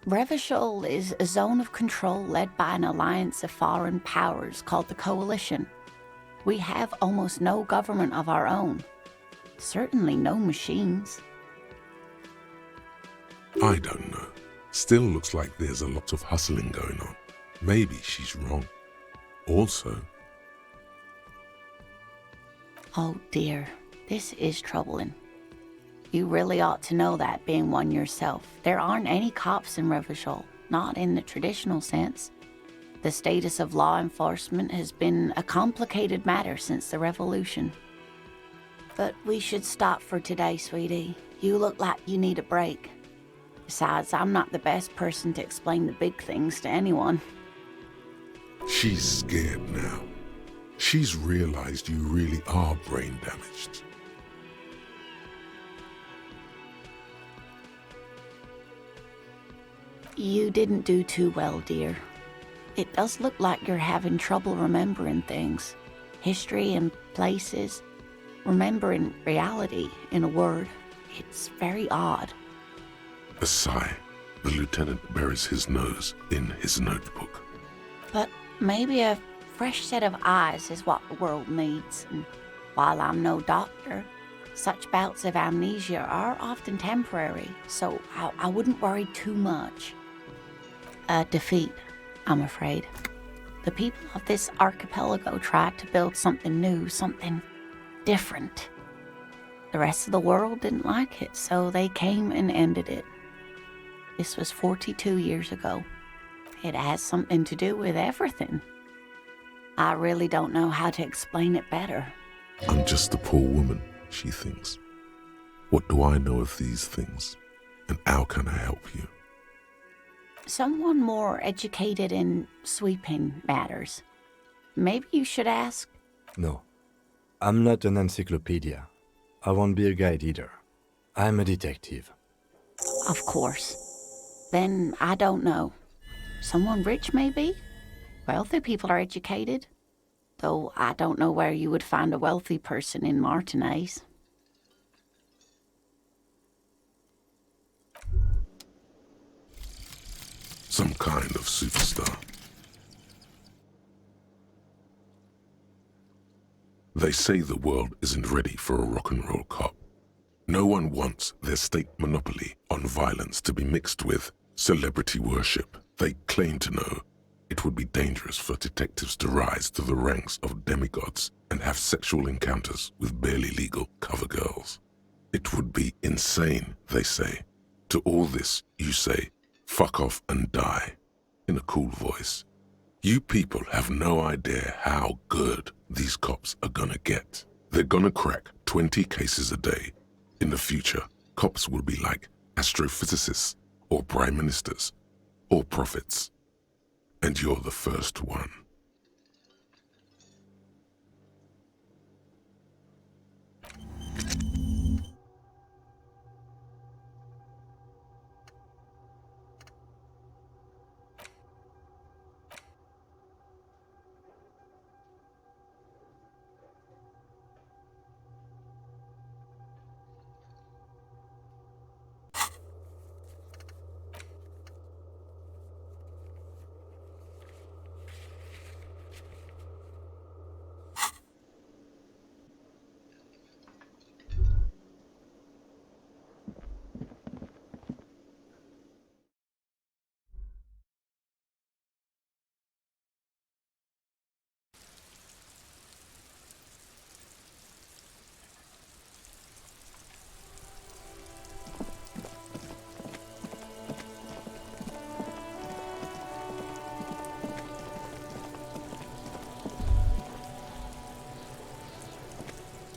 Revachol is a zone of control led by an alliance of foreign powers called the Coalition. We have almost no government of our own. Certainly no machines. I don't know. Still looks like there's a lot of hustling going on. Maybe she's wrong. Also... Oh dear, this is troubling. You really ought to know that, being one yourself. There aren't any cops in Revachol, not in the traditional sense. The status of law enforcement has been a complicated matter since the revolution. But we should stop for today, sweetie. You look like you need a break. Besides, I'm not the best person to explain the big things to anyone. She's scared now. She's realized you really are brain damaged. You didn't do too well, dear. It does look like you're having trouble remembering things. History and places. Remembering reality, in a word. It's very odd. A sigh. The lieutenant buries his nose in his notebook. But maybe a fresh set of eyes is what the world needs. And while I'm no doctor, such bouts of amnesia are often temporary, so I wouldn't worry too much. A defeat, I'm afraid. The people of this archipelago tried to build something new, something different. The rest of the world didn't like it, so they came and ended it. This was 42 years ago. It has something to do with everything. I really don't know how to explain it better. I'm just a poor woman, she thinks. What do I know of these things? And how can I help you? Someone more educated in sweeping matters. Maybe you should ask. No, I'm not an encyclopedia. I won't be a guide either. I'm a detective. Of course. Then I don't know. Someone rich, maybe? Wealthy people are educated. Though I don't know where you would find a wealthy person in Martinez. Some kind of superstar. They say the world isn't ready for a rock and roll cop. No one wants their state monopoly on violence to be mixed with celebrity worship. They claim to know it would be dangerous for detectives to rise to the ranks of demigods and have sexual encounters with barely legal cover girls. It would be insane, they say. To all this, you say, fuck off and die, in a cool voice. You people have no idea how good these cops are gonna get. They're gonna crack 20 cases a day. In the future, cops will be like astrophysicists or prime ministers or prophets. And you're the first one.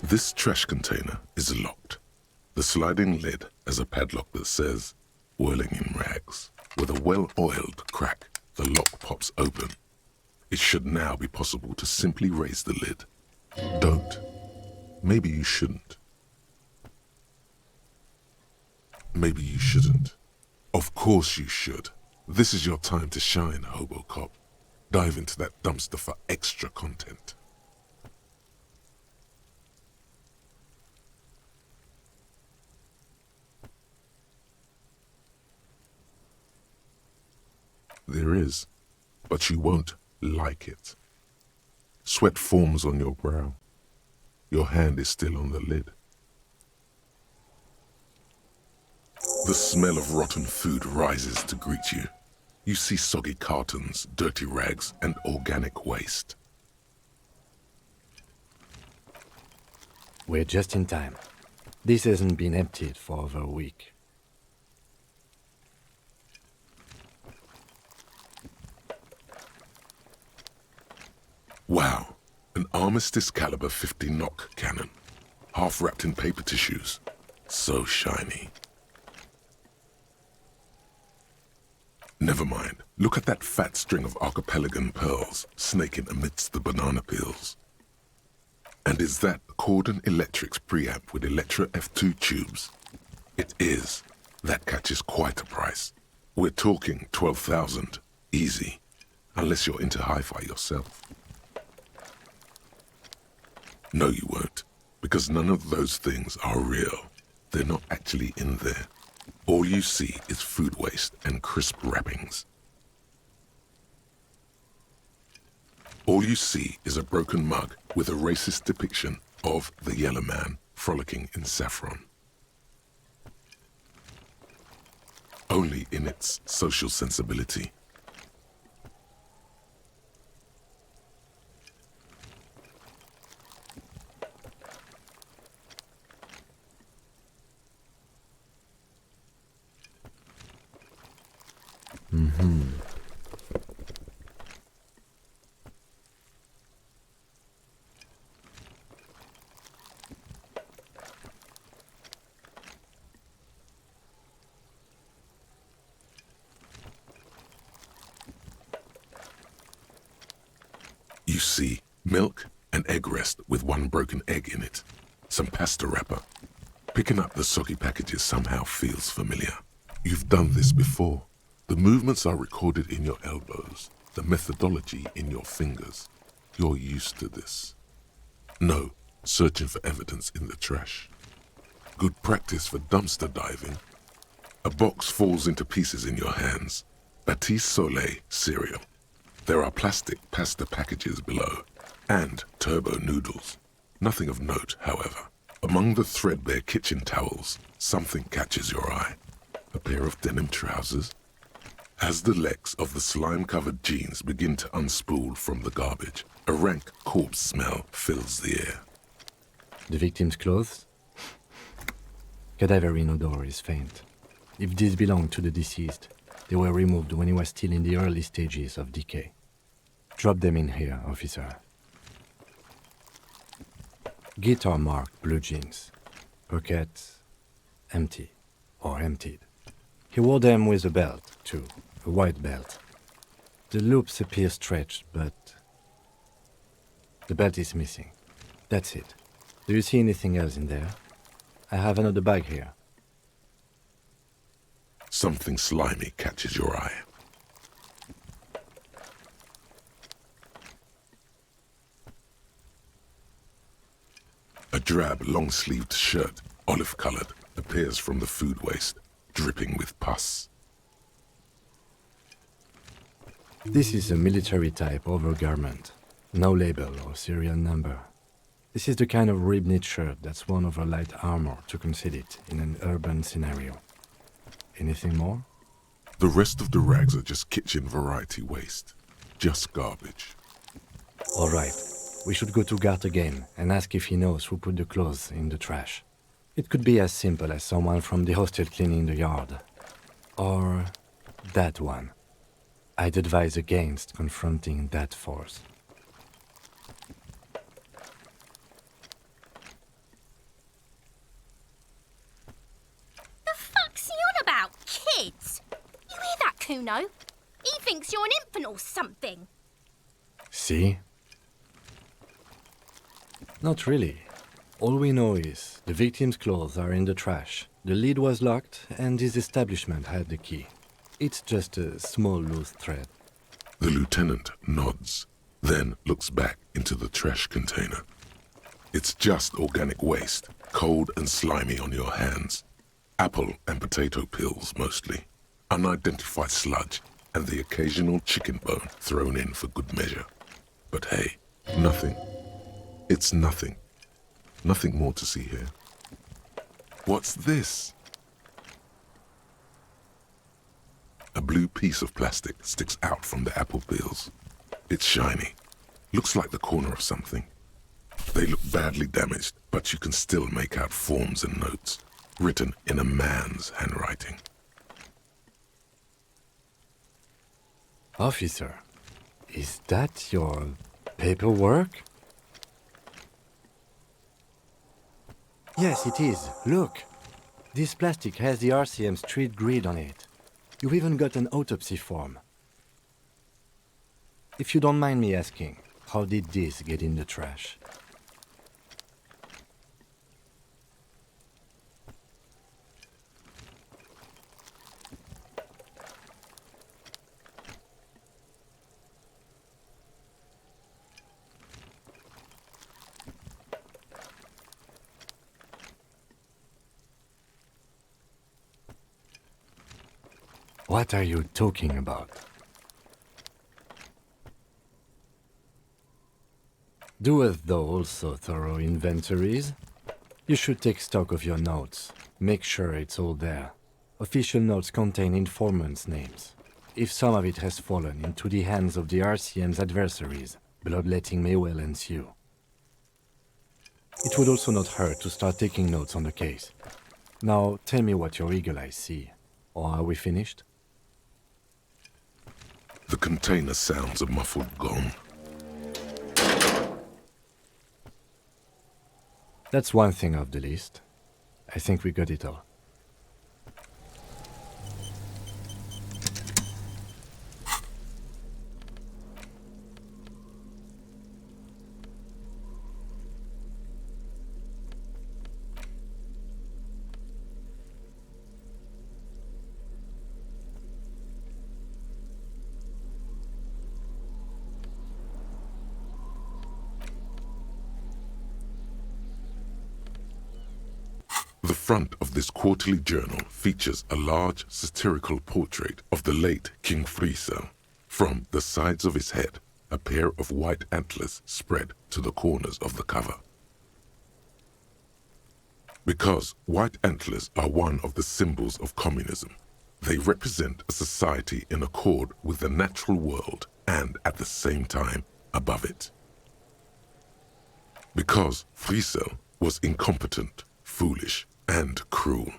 This trash container is locked. The sliding lid has a padlock that says, whirling in rags. With a well-oiled crack, the lock pops open. It should now be possible to simply raise the lid. Don't. Maybe you shouldn't. Maybe you shouldn't. Of course you should. This is your time to shine, Hobo Cop. Dive into that dumpster for extra content. There is, but you won't like it. Sweat forms on your brow. Your hand is still on the lid. The smell of rotten food rises to greet you. You see soggy cartons, dirty rags, and organic waste. We're just in time. This hasn't been emptied for over a week. Wow, an Armistice caliber 50 knock cannon, half wrapped in paper tissues. So shiny. Never mind, look at that fat string of archipelagon pearls snaking amidst the banana peels. And is that Cordon Electric's preamp with Electra F2 tubes? It is. That catches quite a price. We're talking 12,000, easy, unless you're into hi-fi yourself. No, you won't, because none of those things are real. They're not actually in there. All you see is food waste and crisp wrappings. All you see is a broken mug with a racist depiction of the yellow man frolicking in saffron. Only in its social sensibility. You see milk and egg rest with one broken egg in it, some pasta wrapper. Picking up the soggy packages somehow feels familiar. You've done this before. The movements are recorded in your elbows, the methodology in your fingers. You're used to this. No, searching for evidence in the trash. Good practice for dumpster diving. A box falls into pieces in your hands. Batiste Soleil cereal. There are plastic pasta packages below, and turbo noodles. Nothing of note, however. Among the threadbare kitchen towels, something catches your eye. A pair of denim trousers. As the legs of the slime-covered jeans begin to unspool from the garbage, a rank corpse smell fills the air. The victim's clothes? Cadaverine odor is faint. If these belong to the deceased, they were removed when he was still in the early stages of decay. Drop them in here, officer. Guitar-marked blue jeans. Pockets empty or emptied. He wore them with a belt, too, a white belt. The loops appear stretched, but the belt is missing. That's it. Do you see anything else in there? I have another bag here. Something slimy catches your eye. A drab, long-sleeved shirt, olive-colored, appears from the food waste, dripping with pus. This is a military-type overgarment. No label or serial number. This is the kind of rib-knit shirt that's worn over light armor to conceal it in an urban scenario. Anything more? The rest of the rags are just kitchen variety waste. Just garbage. All right. We should go to Gart again and ask if he knows who put the clothes in the trash. It could be as simple as someone from the hostel cleaning the yard. Or that one. I'd advise against confronting that force. The fuck's he on about, kids? You hear that, Kuno? He thinks you're an infant or something. See? Not really. All we know is the victim's clothes are in the trash. The lid was locked and his establishment had the key. It's just a small loose thread. The lieutenant nods, then looks back into the trash container. It's just organic waste, cold and slimy on your hands. Apple and potato peels, mostly. Unidentified sludge, and the occasional chicken bone thrown in for good measure. But hey, nothing. It's nothing. Nothing more to see here. What's this? A blue piece of plastic sticks out from the apple peels. It's shiny. Looks like the corner of something. They look badly damaged, but you can still make out forms and notes, written in a man's handwriting. Officer, is that your paperwork? Yes, it is. Look. This plastic has the RCM street grid on it. You've even got an autopsy form. If you don't mind me asking, how did this get in the trash? What are you talking about? Doeth thou also thorough inventories? You should take stock of your notes. Make sure it's all there. Official notes contain informants' names. If some of it has fallen into the hands of the RCM's adversaries, bloodletting may well ensue. It would also not hurt to start taking notes on the case. Now, tell me what your eagle eyes see. Or are we finished? The container sounds a muffled gong. That's one thing off the list. I think we got it all. The front of this quarterly journal features a large satirical portrait of the late King Friesel. From the sides of his head, a pair of white antlers spread to the corners of the cover. Because white antlers are one of the symbols of communism, they represent a society in accord with the natural world and at the same time above it. Because Friesel was incompetent, foolish, and cruel.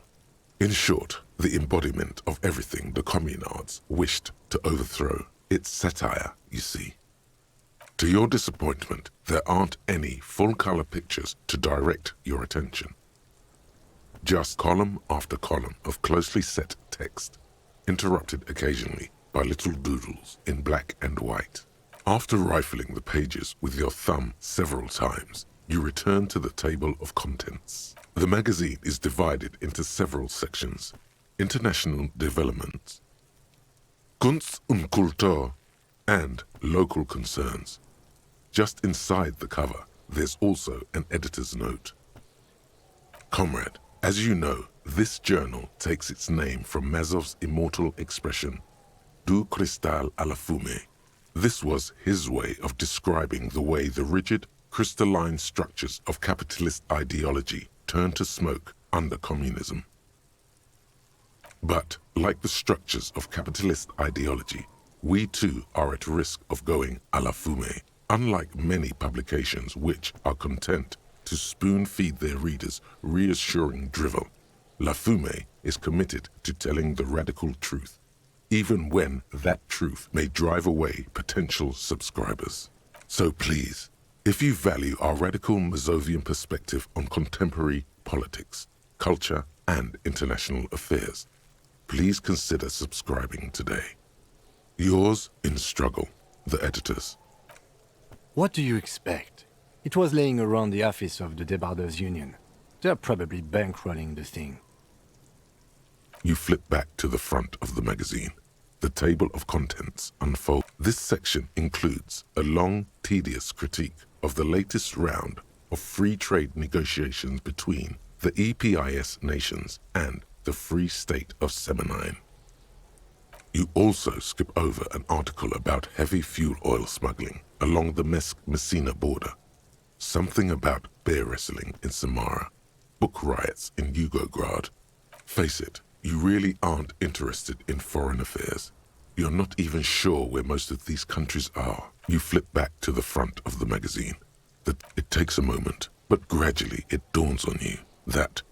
In short, the embodiment of everything the communards wished to overthrow. It's satire, you see. To your disappointment, there aren't any full-color pictures to direct your attention. Just column after column of closely set text, interrupted occasionally by little doodles in black and white. After rifling the pages with your thumb several times, you return to the table of contents. The magazine is divided into several sections: international developments, Kunst und Kultur, and local concerns. Just inside the cover, there's also an editor's note. Comrade, as you know, this journal takes its name from Mazov's immortal expression, du cristal à la fumée. This was his way of describing the way the rigid, crystalline structures of capitalist ideology turn to smoke under communism. But, like the structures of capitalist ideology, we too are at risk of going à la fumée. Unlike many publications which are content to spoon-feed their readers reassuring drivel, La Fumée is committed to telling the radical truth, even when that truth may drive away potential subscribers. So please, if you value our radical Mazovian perspective on contemporary politics, culture, and international affairs, please consider subscribing today. Yours in struggle, the editors. What do you expect? It was laying around the office of the Debarders Union. They're probably bankrolling the thing. You flip back to the front of the magazine. The table of contents unfolds. This section includes a long, tedious critique of the latest round of free trade negotiations between the EPIS nations and the Free State of Semenine. You also skip over an article about heavy fuel oil smuggling along the Messina border, something about bear wrestling in Samara, book riots in Yugograd. Face it, you really aren't interested in foreign affairs. You're not even sure where most of these countries are. You flip back to the front of the magazine. It takes a moment, but gradually it dawns on you that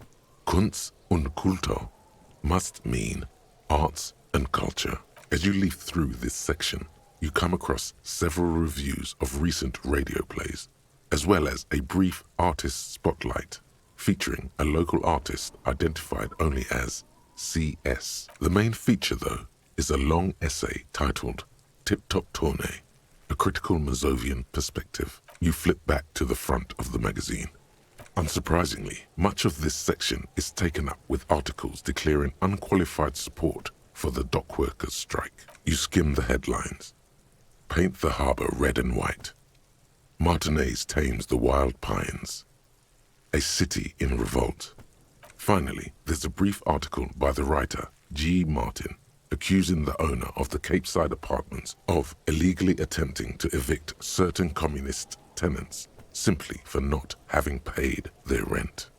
Kunst und Kultur must mean arts and culture. As you leaf through this section, you come across several reviews of recent radio plays, as well as a brief artist spotlight featuring a local artist identified only as CS. The main feature, though, is a long essay titled Tip Top Tournée, a critical Mazovian perspective. You flip back to the front of the magazine. Unsurprisingly, much of this section is taken up with articles declaring unqualified support for the dock workers' strike. You skim the headlines. Paint the harbor red and white. Martinez tames the wild pines. A city in revolt. Finally, there's a brief article by the writer G. Martin accusing the owner of the Capeside apartments of illegally attempting to evict certain communist tenants simply for not having paid their rent.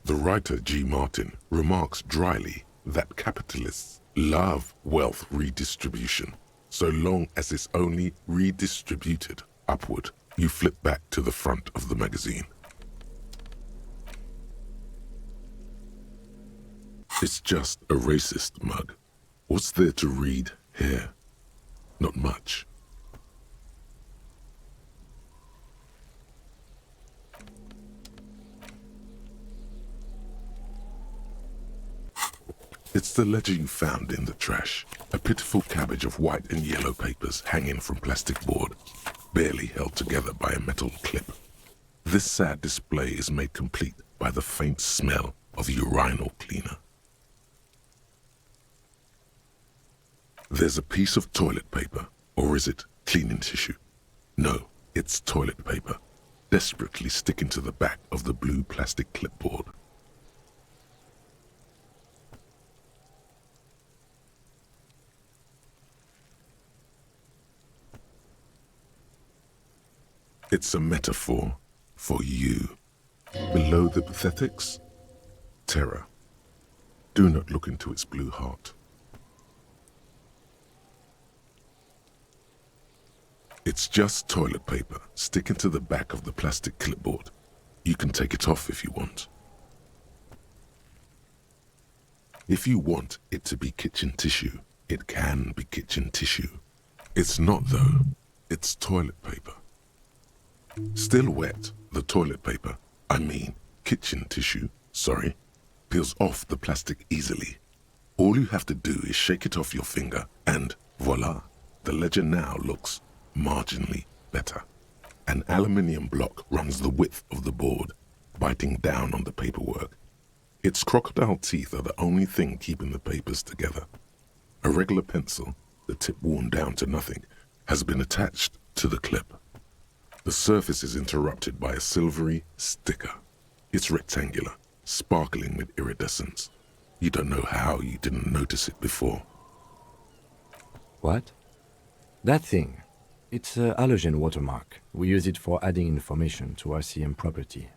The writer G. Martin remarks dryly that capitalists love wealth redistribution, so long as it's only redistributed upward. You flip back to the front of the magazine. It's just a racist mug. What's there to read here? Not much. It's the letter you found in the trash. A pitiful cabbage of white and yellow papers hanging from plastic board, barely held together by a metal clip. This sad display is made complete by the faint smell of urinal cleaner. There's a piece of toilet paper, or is it cleaning tissue? No, it's toilet paper, desperately sticking to the back of the blue plastic clipboard. It's a metaphor for you. Below the pathetics, terror. Do not look into its blue heart. It's just toilet paper sticking to the back of the plastic clipboard. You can take it off if you want. If you want it to be kitchen tissue, it can be kitchen tissue. It's not though, it's toilet paper. Still wet, the toilet paper, kitchen tissue, peels off the plastic easily. All you have to do is shake it off your finger and voila, the ledger now looks marginally better. An aluminium block runs the width of the board, biting down on the paperwork. Its crocodile teeth are the only thing keeping the papers together. A regular pencil, the tip worn down to nothing, has been attached to the clip. The surface is interrupted by a silvery sticker. It's rectangular, sparkling with iridescence. You don't know how you didn't notice it before. What? That thing. It's a halogen watermark. We use it for adding information to RCM property.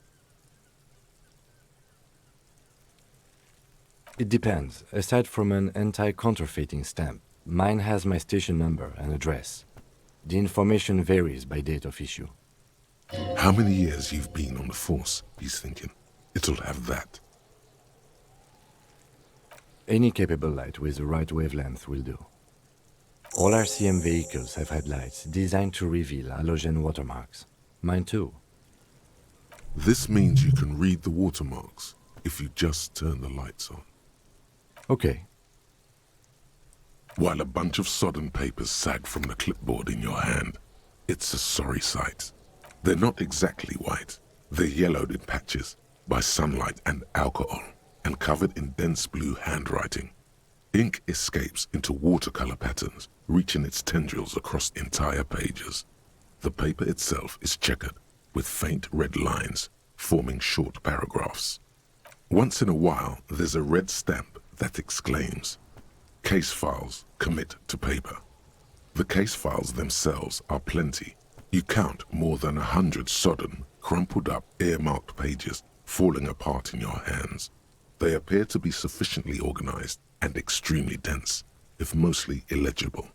It depends. Aside from an anti-counterfeiting stamp, mine has my station number and address. The information varies by date of issue. How many years you've been on the force, he's thinking. It'll have that. Any capable light with the right wavelength will do. All RCM vehicles have headlights designed to reveal halogen watermarks. Mine too. This means you can read the watermarks if you just turn the lights on. Okay. While a bunch of sodden papers sag from the clipboard in your hand, it's a sorry sight. They're not exactly white. They're yellowed in patches by sunlight and alcohol and covered in dense blue handwriting. Ink escapes into watercolor patterns, reaching its tendrils across entire pages. The paper itself is checkered with faint red lines forming short paragraphs. Once in a while, there's a red stamp that exclaims, "Case files commit to paper." The case files themselves are plenty. You count more than 100 sodden, crumpled up, earmarked pages falling apart in your hands. They appear to be sufficiently organized and extremely dense, if mostly illegible.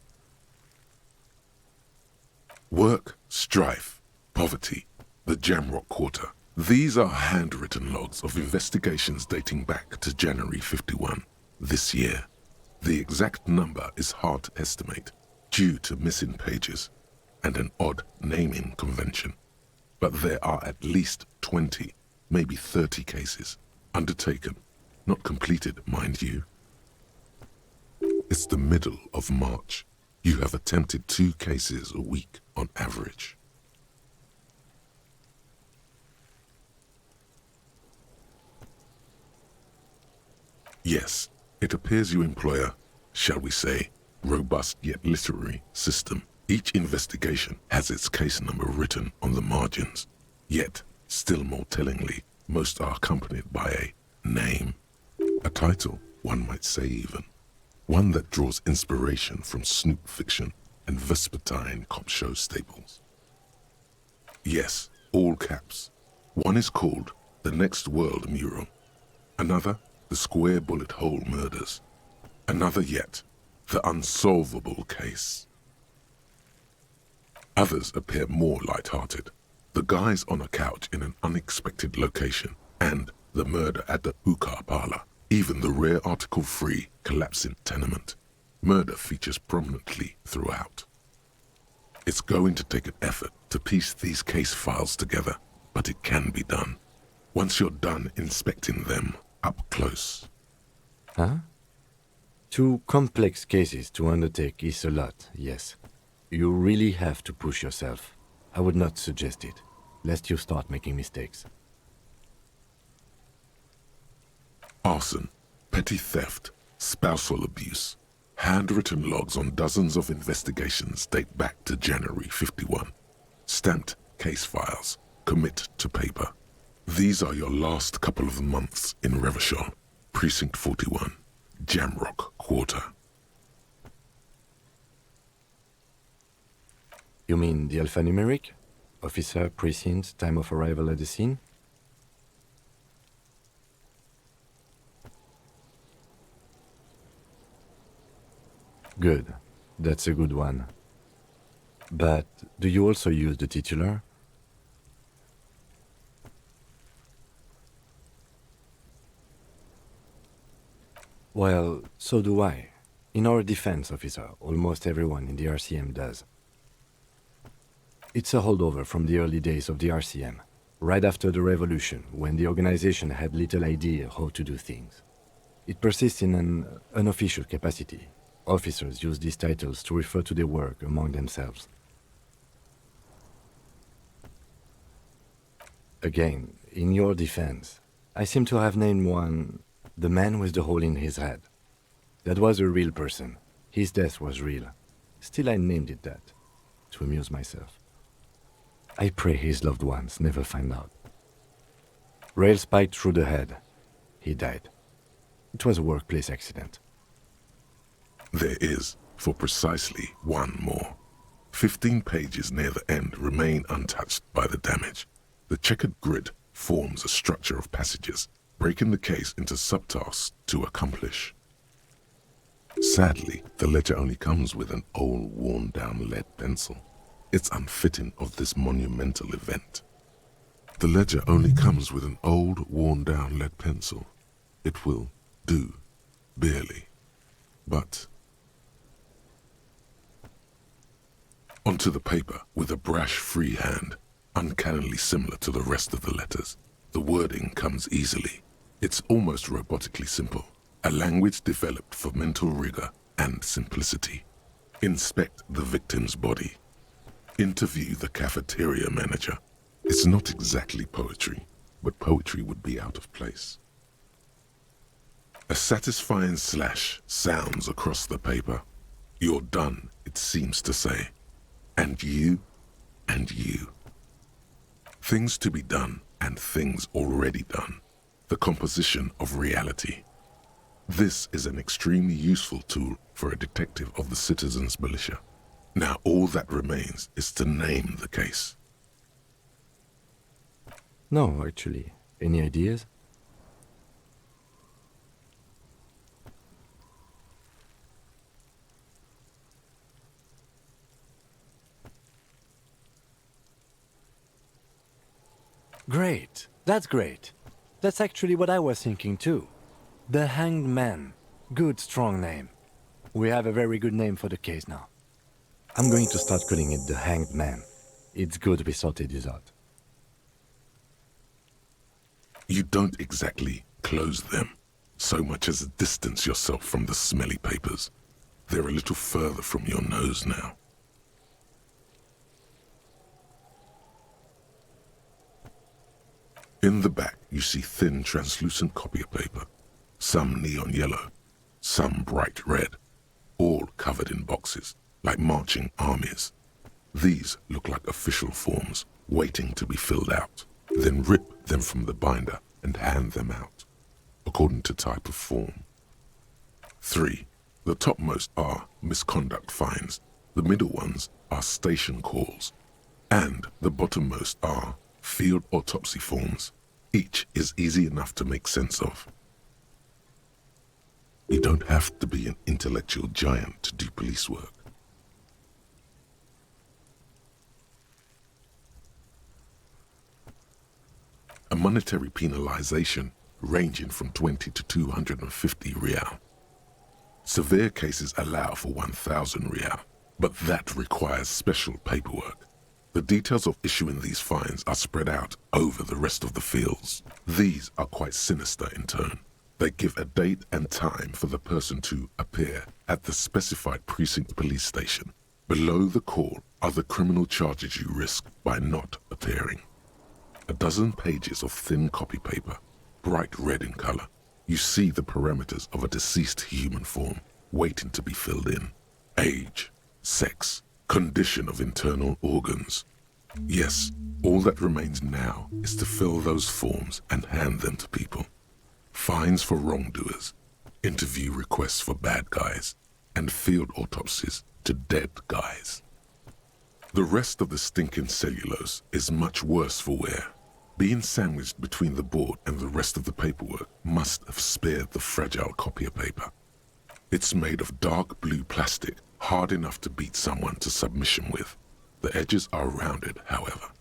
Work, strife, poverty, the Jamrock Quarter. These are handwritten logs of investigations dating back to January 51, this year. The exact number is hard to estimate due to missing pages and an odd naming convention. But there are at least 20, maybe 30 cases undertaken, not completed, mind you. It's the middle of March. You have attempted 2 cases a week on average. Yes, it appears you employ a, shall we say, robust yet literary system. Each investigation has its case number written on the margins. Yet, still more tellingly, most are accompanied by a name. A title, one might say even. One that draws inspiration from Snoop fiction and Vespertine cop show staples. Yes, all caps. One is called The Next World Mural. Another, The Square Bullet Hole Murders. Another yet, The Unsolvable Case. Others appear more light-hearted. The guys on a couch in an unexpected location and the murder at the hookah parlor. Even the rare article-free collapsing tenement. Murder features prominently throughout. It's going to take an effort to piece these case files together, but it can be done. Once you're done inspecting them up close. Huh? 2 complex cases to undertake is a lot, yes. You really have to push yourself. I would not suggest it. lest you start making mistakes. Arson, petty theft, spousal abuse. Handwritten logs on dozens of investigations date back to January 51. Stamped case files. Commit to paper. These are your last couple of months in Revachol, Precinct 41, Jamrock Quarter. You mean the alphanumeric? Officer, precinct, time of arrival at the scene? Good. That's a good one. But do you also use the titular? Well, so do I. In our defense, officer, almost everyone in the RCM does. It's a holdover from the early days of the RCM, right after the revolution, when the organization had little idea how to do things. It persists in an unofficial capacity. Officers use these titles to refer to their work among themselves. Again, in your defense, I seem to have named one the man with the hole in his head. That was a real person. His death was real. Still, I named it that, to amuse myself. I pray his loved ones never find out. Rail spiked through the head. He died. It was a workplace accident. There is, for precisely one more. 15 pages near the end remain untouched by the damage. The checkered grid forms a structure of passages, breaking the case into subtasks to accomplish. Sadly, the ledger only comes with an old, worn-down lead pencil. It's unfitting of this monumental event. The ledger only comes with an old, worn-down lead pencil. It will do, barely. But onto the paper with a brash free hand, uncannily similar to the rest of the letters. The wording comes easily. It's almost robotically simple, a language developed for mental rigor and simplicity. Inspect the victim's body. Interview the cafeteria manager. It's not exactly poetry, but poetry would be out of place. A satisfying slash sounds across the paper. You're done, it seems to say. And you, and you. Things to be done and things already done. The composition of reality. This is an extremely useful tool for a detective of the citizens' militia. Now all that remains is to name the case. No, actually. Any ideas? Great. That's great. That's actually what I was thinking too. The Hanged Man. Good, strong name. We have a very good name for the case now. I'm going to start calling it the Hanged Man. It's good we sorted this out. You don't exactly close them, so much as distance yourself from the smelly papers. They're a little further from your nose now. In the back, you see thin, translucent copier paper. Some neon yellow, some bright red, all covered in boxes, like marching armies. These look like official forms, waiting to be filled out. Then rip them from the binder and hand them out, according to type of form. 3. The topmost are misconduct fines, the middle ones are station calls, and the bottommost are field autopsy forms. Each is easy enough to make sense of. You don't have to be an intellectual giant to do police work. A monetary penalization ranging from 20 to 250 real. Severe cases allow for 1,000 real, but that requires special paperwork. The details of issuing these fines are spread out over the rest of the fields. These are quite sinister in turn. They give a date and time for the person to appear at the specified precinct police station. Below the call are the criminal charges you risk by not appearing. A dozen pages of thin copy paper, bright red in color. You see the parameters of a deceased human form waiting to be filled in. Age, sex, condition of internal organs. Yes, all that remains now is to fill those forms and hand them to people. Fines for wrongdoers, interview requests for bad guys, and field autopsies to dead guys. The rest of the stinking cellulose is much worse for wear. Being sandwiched between the board and the rest of the paperwork must have spared the fragile copier paper. It's made of dark blue plastic, hard enough to beat someone to submission with. The edges are rounded, however.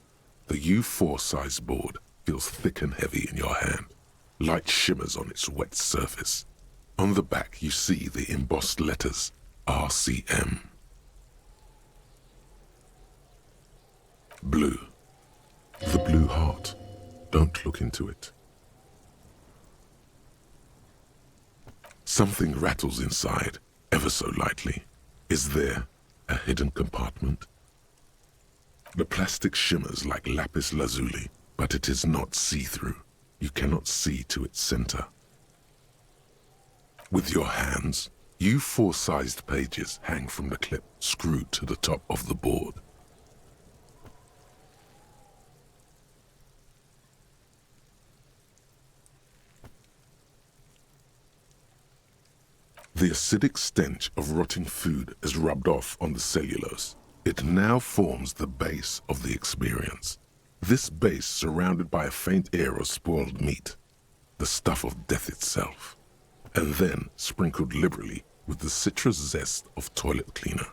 The U4 size board feels thick and heavy in your hand. Light shimmers on its wet surface. On the back you see the embossed letters, RCM. Blue. The blue heart. Don't look into it. Something rattles inside, ever so lightly. Is there a hidden compartment? The plastic shimmers like lapis lazuli, but it is not see-through. You cannot see to its center. With your hands, U4-sized pages hang from the clip screwed to the top of the board. The acidic stench of rotting food is rubbed off on the cellulose. It now forms the base of the experience. This base surrounded by a faint air of spoiled meat, the stuff of death itself, and then sprinkled liberally with the citrus zest of toilet cleaner.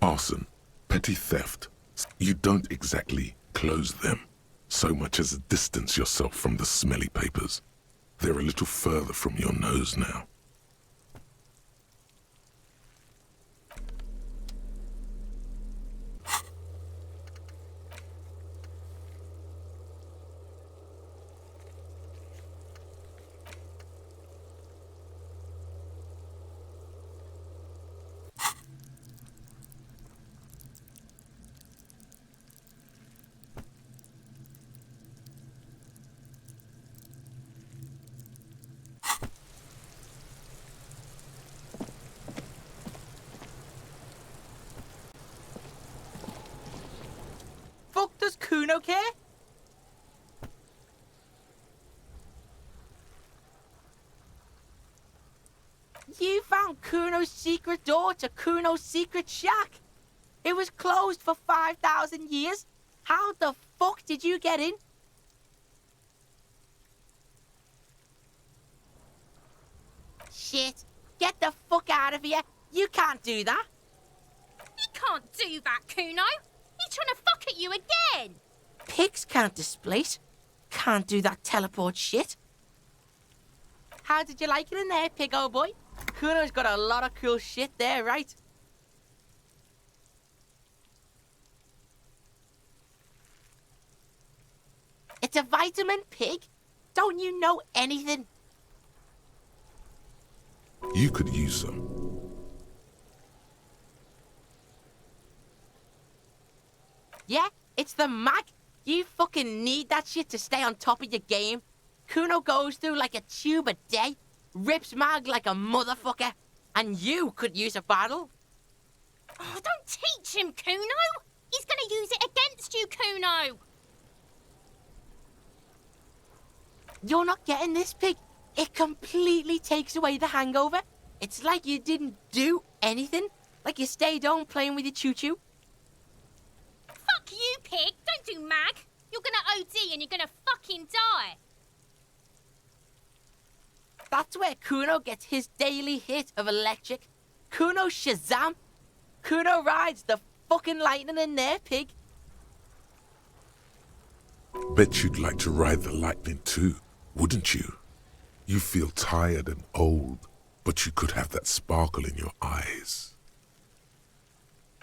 Arson, petty theft, you don't exactly close them, so much as distance yourself from the smelly papers. They're a little further from your nose now. Fuck does Kuno care? You found Kuno's secret door to Kuno's secret shack. It was closed for 5,000 years. How the fuck did you get in? Shit. Get the fuck out of here. You can't do that. He can't do that, Kuno. He's trying to fuck at you again. Pigs can't displace. Can't do that teleport shit. How did you like it in there, pig old boy? Kuno's got a lot of cool shit there, right? It's a vitamin, pig. Don't you know anything? You could use some. Yeah, it's the mag. You fucking need that shit to stay on top of your game. Kuno goes through like a tube a day, rips mag like a motherfucker, and you could use a battle. Oh, don't teach him, Kuno. He's gonna use it against you, Kuno. You're not getting this, pig. It completely takes away the hangover. It's like you didn't do anything. Like you stayed home playing with your choo-choo. Fuck you, pig. Don't do mag. You're gonna OD and you're gonna fucking die. That's where Kuno gets his daily hit of electric. Kuno Shazam. Kuno rides the fucking lightning in there, pig. Bet you'd like to ride the lightning too, wouldn't you? You feel tired and old, but you could have that sparkle in your eyes.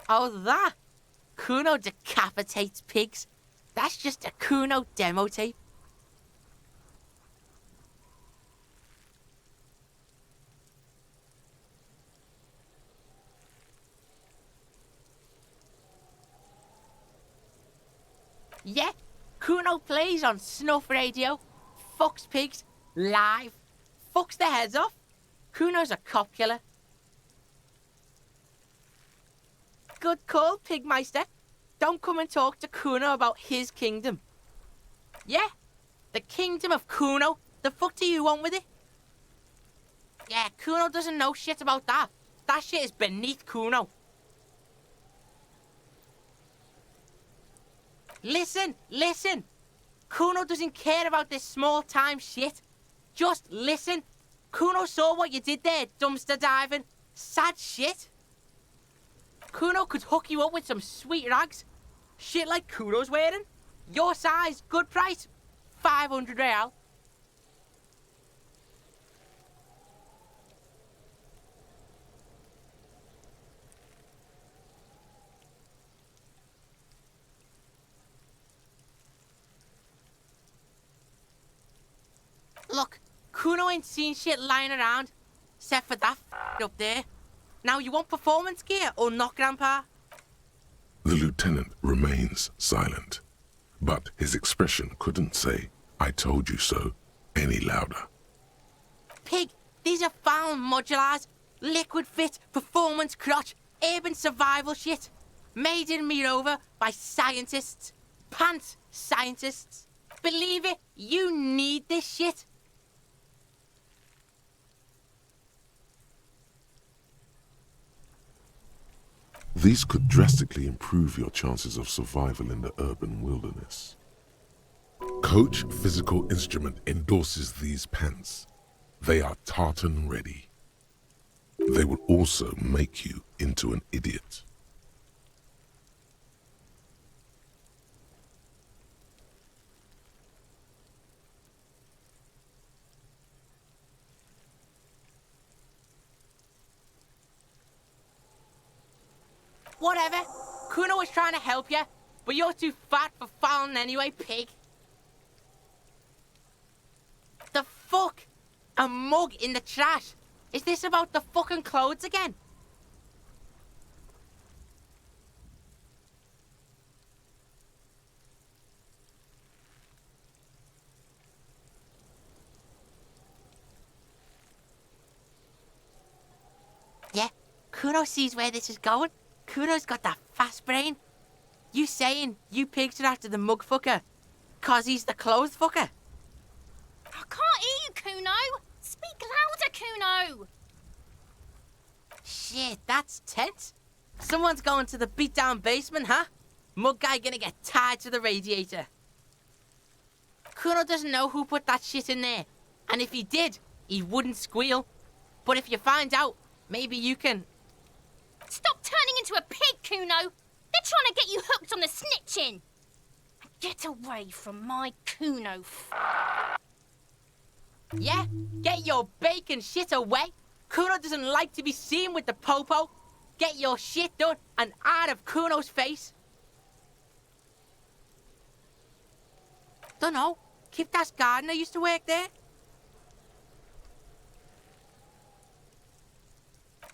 Oh, that? Kuno decapitates pigs. That's just a Kuno demo tape. Yeah, Kuno plays on snuff radio, fucks pigs, live, fucks their heads off. Kuno's a cop killer. Good call, Pigmeister. Don't come and talk to Kuno about his kingdom. Yeah, the kingdom of Kuno. The fuck do you want with it? Yeah, Kuno doesn't know shit about that. That shit is beneath Kuno. Listen, listen. Kuno doesn't care about this small-time shit. Just listen. Kuno saw what you did there, dumpster diving. Sad shit. Kuno could hook you up with some sweet rags. Shit like Kuno's wearing. Your size, good price. 500 real. Look, Kuno ain't seen shit lying around, except for that up there. Now, you want performance gear or not, Grandpa? The lieutenant remains silent, but his expression couldn't say, "I told you so," any louder. Pig, these are found modulars. Liquid fit, performance crotch, urban survival shit. Made in Mirova by scientists. Pants scientists. Believe it, you need this shit. These could drastically improve your chances of survival in the urban wilderness. Coach Physical Instrument endorses these pants. They are tartan ready. They will also make you into an idiot. Whatever. Kuno was trying to help you, but you're too fat for fouling anyway, pig. The fuck? A mug in the trash? Is this about the fucking clothes again? Yeah, Kuno sees where this is going. Kuno's got that fast brain. You saying you pigs are after the mug fucker, 'cause he's the clothes fucker? I can't hear you, Kuno. Speak louder, Kuno. Shit, that's tense. Someone's going to the beat-down basement, huh? Mug guy gonna get tied to the radiator. Kuno doesn't know who put that shit in there. And if he did, he wouldn't squeal. But if you find out, maybe you can... Stop turning into a pig, Kuno. They're trying to get you hooked on the snitching. Get away from my Kuno. Yeah? Get your bacon shit away. Kuno doesn't like to be seen with the popo. Get your shit done and out of Kuno's face. Dunno. Kiptas gardener used to work there.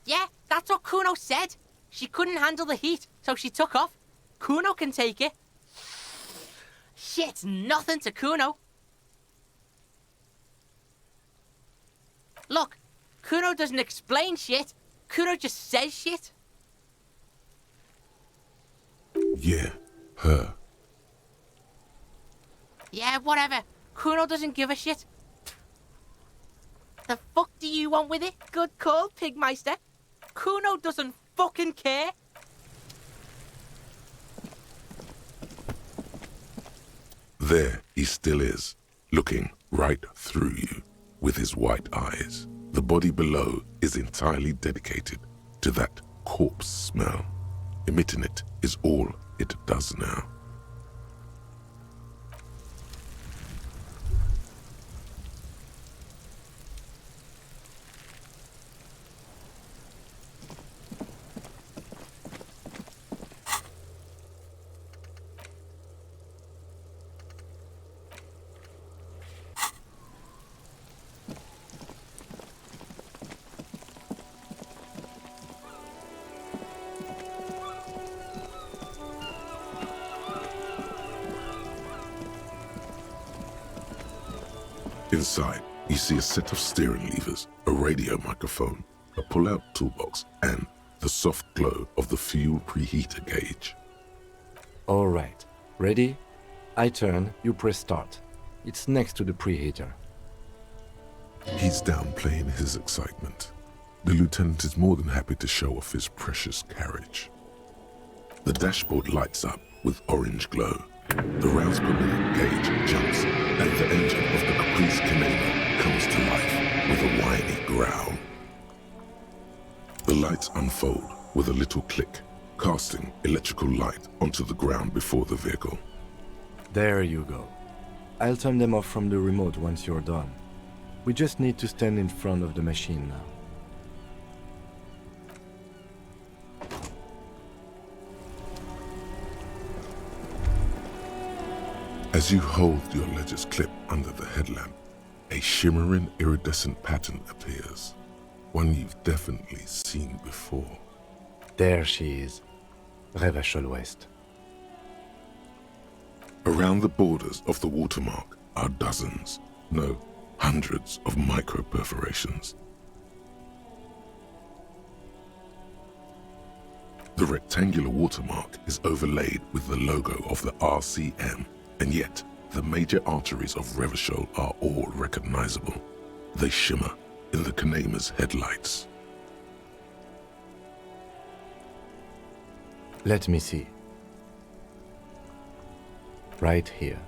Yeah, that's what Kuno said. She couldn't handle the heat, so she took off. Kuno can take it. Shit's nothing to Kuno. Look, Kuno doesn't explain shit. Kuno just says shit. Yeah, her. Yeah, whatever. Kuno doesn't give a shit. The fuck do you want with it? Good call, Pigmeister. Kuno doesn't fucking care. There he still is, looking right through you with his white eyes. The body below is entirely dedicated to that corpse smell. Emitting it is all it does now. Inside, you see a set of steering levers, a radio microphone, a pull-out toolbox, and the soft glow of the fuel preheater gauge. All right. Ready? I turn, you press start. It's next to the preheater. He's downplaying his excitement. The lieutenant is more than happy to show off his precious carriage. The dashboard lights up with orange glow. The rounds per minute gauge jumps, and the engine of the Caprice Canelo comes to life with a whiny growl. The lights unfold with a little click, casting electrical light onto the ground before the vehicle. There you go. I'll turn them off from the remote once you're done. We just need to stand in front of the machine now. As you hold your ledger's clip under the headlamp, a shimmering iridescent pattern appears, one you've definitely seen before. There she is, Revachol West. Around the borders of the watermark are dozens, no, hundreds of micro-perforations. The rectangular watermark is overlaid with the logo of the RCM, and yet the major arteries of Revachol are all recognizable. They shimmer in the Kanema's headlights. Let me see. Right here.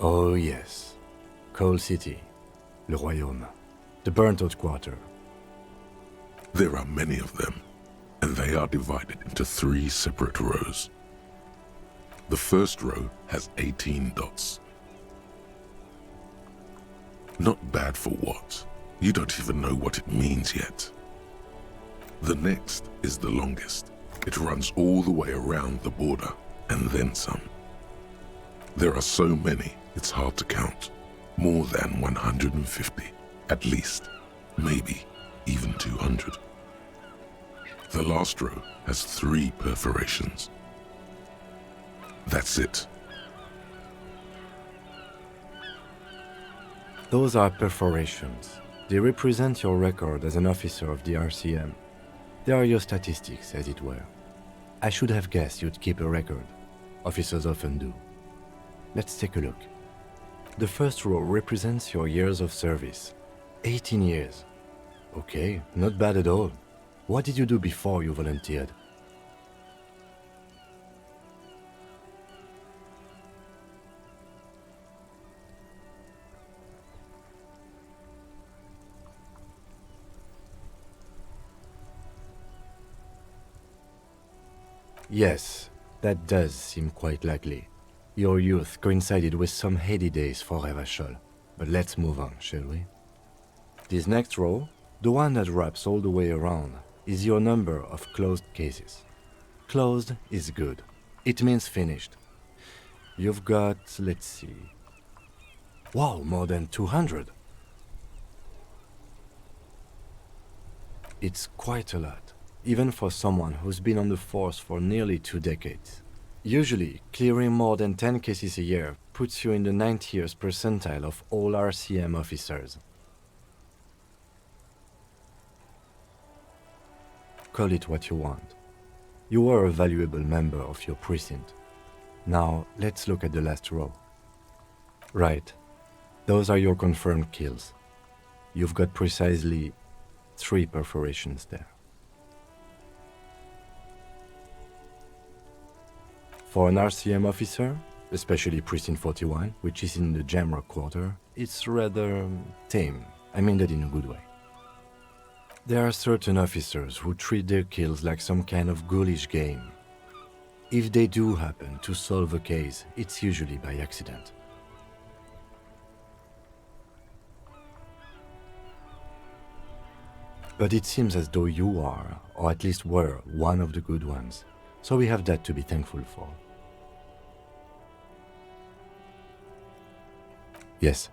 Oh yes, Coal City, Le Royaume, the burnt-out quarter. There are many of them, and they are divided into 3 separate rows. The first row has 18 dots. Not bad for what? You don't even know what it means yet. The next is the longest. It runs all the way around the border, and then some. There are so many, it's hard to count. More than 150, at least. Maybe even 200. The last row has 3 perforations. That's it. Those are perforations. They represent your record as an officer of the RCM. They are your statistics, as it were. I should have guessed you'd keep a record. Officers often do. Let's take a look. The first row represents your years of service. 18 years. Okay, not bad at all. What did you do before you volunteered? Yes, that does seem quite likely. Your youth coincided with some heady days for Revachol. But let's move on, shall we? This next row, the one that wraps all the way around, is your number of closed cases. Closed is good. It means finished. You've got, let's see... Wow, more than 200. It's quite a lot, even for someone who's been on the force for nearly 2 decades. Usually, clearing more than 10 cases a year puts you in the 90th percentile of all RCM officers. Call it what you want. You were a valuable member of your precinct. Now, let's look at the last row. Right. Those are your confirmed kills. You've got precisely 3 perforations there. For an RCM officer, especially Precinct 41, which is in the Jamrock quarter, it's rather tame. I mean that in a good way. There are certain officers who treat their kills like some kind of ghoulish game. If they do happen to solve a case, it's usually by accident. But it seems as though you are, or at least were, one of the good ones. So we have that to be thankful for. Yes.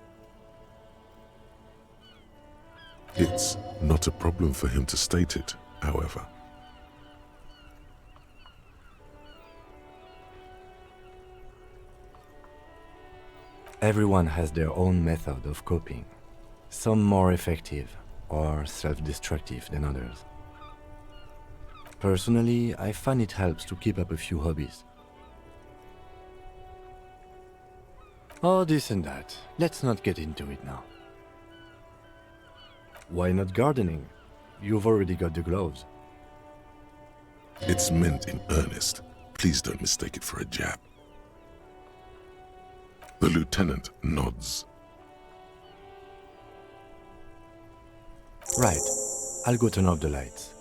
It's not a problem for him to state it, however. Everyone has their own method of coping, some more effective or self-destructive than others. Personally, I find it helps to keep up a few hobbies. Oh, this and that. Let's not get into it now. Why not gardening? You've already got the gloves. It's meant in earnest. Please don't mistake it for a jab. The lieutenant nods. Right. I'll go turn off the lights.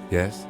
Yes?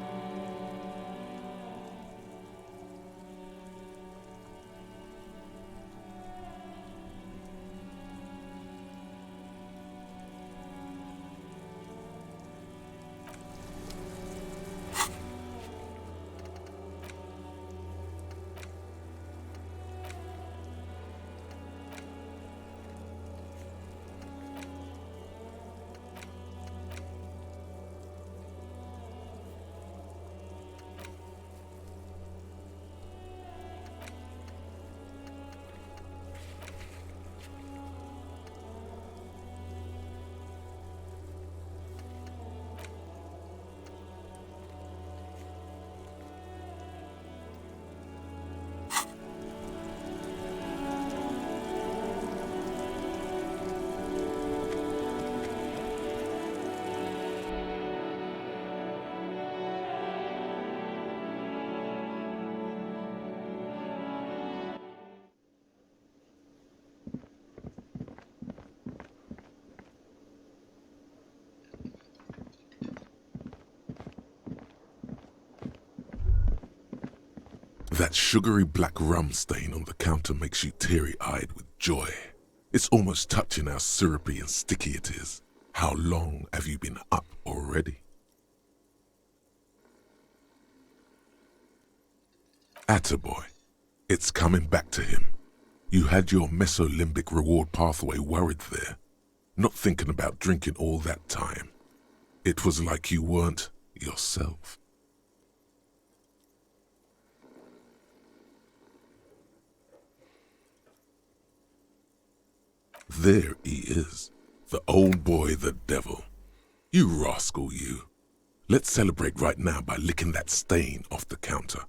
That sugary black rum stain on the counter makes you teary-eyed with joy. It's almost touching how syrupy and sticky it is. How long have you been up already? Attaboy. It's coming back to him. You had your mesolimbic reward pathway worried there, not thinking about drinking all that time. It was like you weren't yourself. There he is, the old boy, the devil. You rascal, you. Let's celebrate right now by licking that stain off the counter.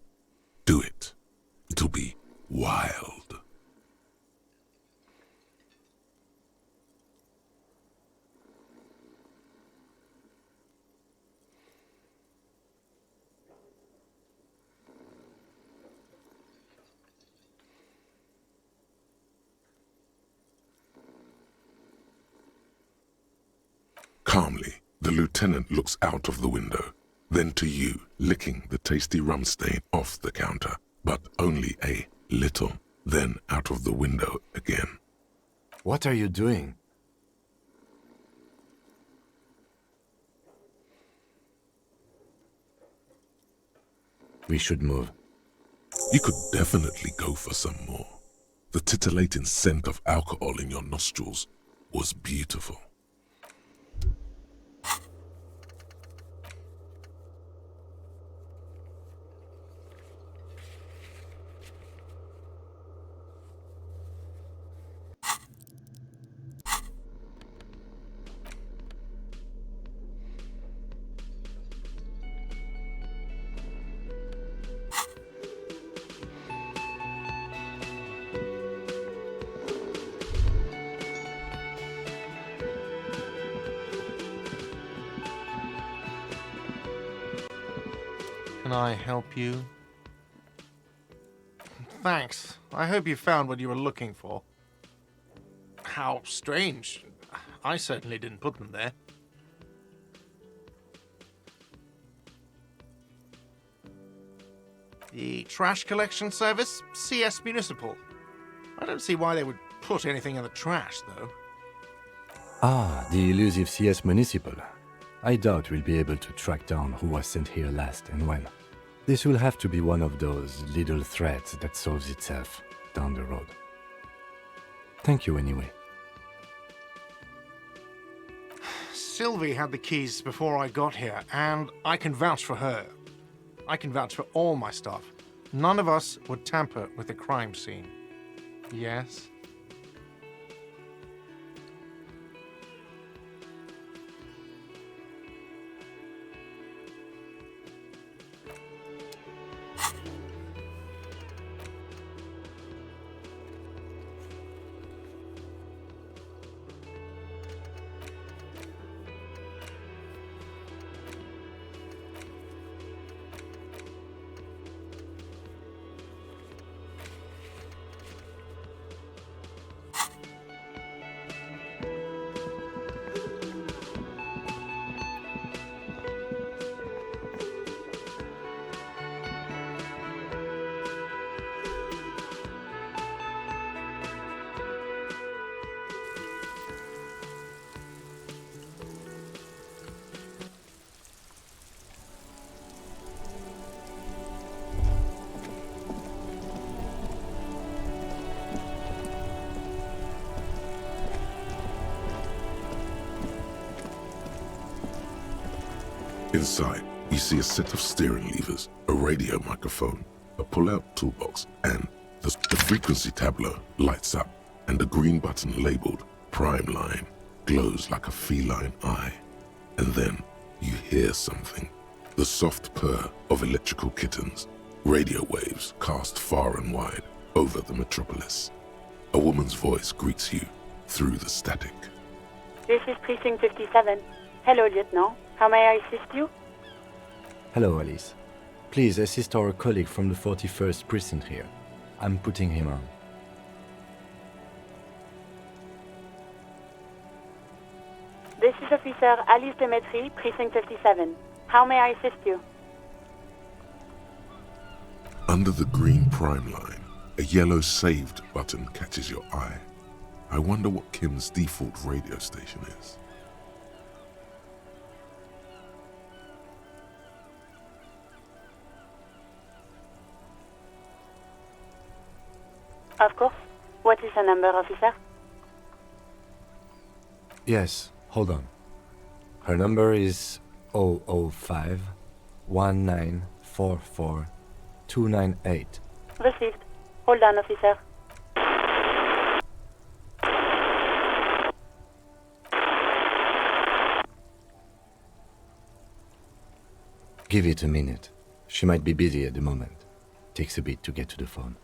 Do it. It'll be wild. Calmly, the lieutenant looks out of the window, then to you, licking the tasty rum stain off the counter, but only a little, then out of the window again. What are you doing? We should move. You could definitely go for some more. The titillating scent of alcohol in your nostrils was beautiful. Can I help you? Thanks. I hope you found what you were looking for. How strange. I certainly didn't put them there. The trash collection service? CS Municipal. I don't see why they would put anything in the trash, though. Ah, the elusive CS Municipal. I doubt we'll be able to track down who was sent here last and when. This will have to be one of those little threats that solves itself down the road. Thank you anyway. Sylvie had the keys before I got here, and I can vouch for her. I can vouch for all my staff. None of us would tamper with the crime scene. Yes? Inside, you see a set of steering levers, a radio microphone, a pull-out toolbox, and the frequency tableau lights up, and the green button labeled Prime Line glows like a feline eye. And then you hear something. The soft purr of electrical kittens, radio waves cast far and wide over the metropolis. A woman's voice greets you through the static. This is Precinct 57. Hello, Lieutenant. How may I assist you? Hello, Alice. Please assist our colleague from the 41st Precinct here. I'm putting him on. This is Officer Alice Demetri, Precinct 57. How may I assist you? Under the green Prime Line, a yellow saved button catches your eye. I wonder what Kim's default radio station is. Of course. What is the number, officer? Yes, hold on. Her number is 005 1944 298. Received. Hold on, officer. Give it a minute. She might be busy at the moment. Takes a bit to get to the phone.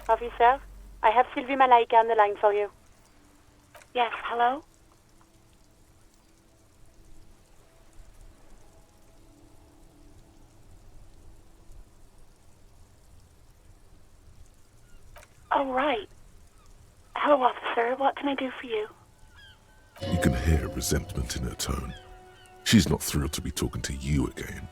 Officer, I have Sylvie Malaika on the line for you. Yes, hello? Oh, right. Hello, officer. What can I do for you? You can hear resentment in her tone. She's not thrilled to be talking to you again.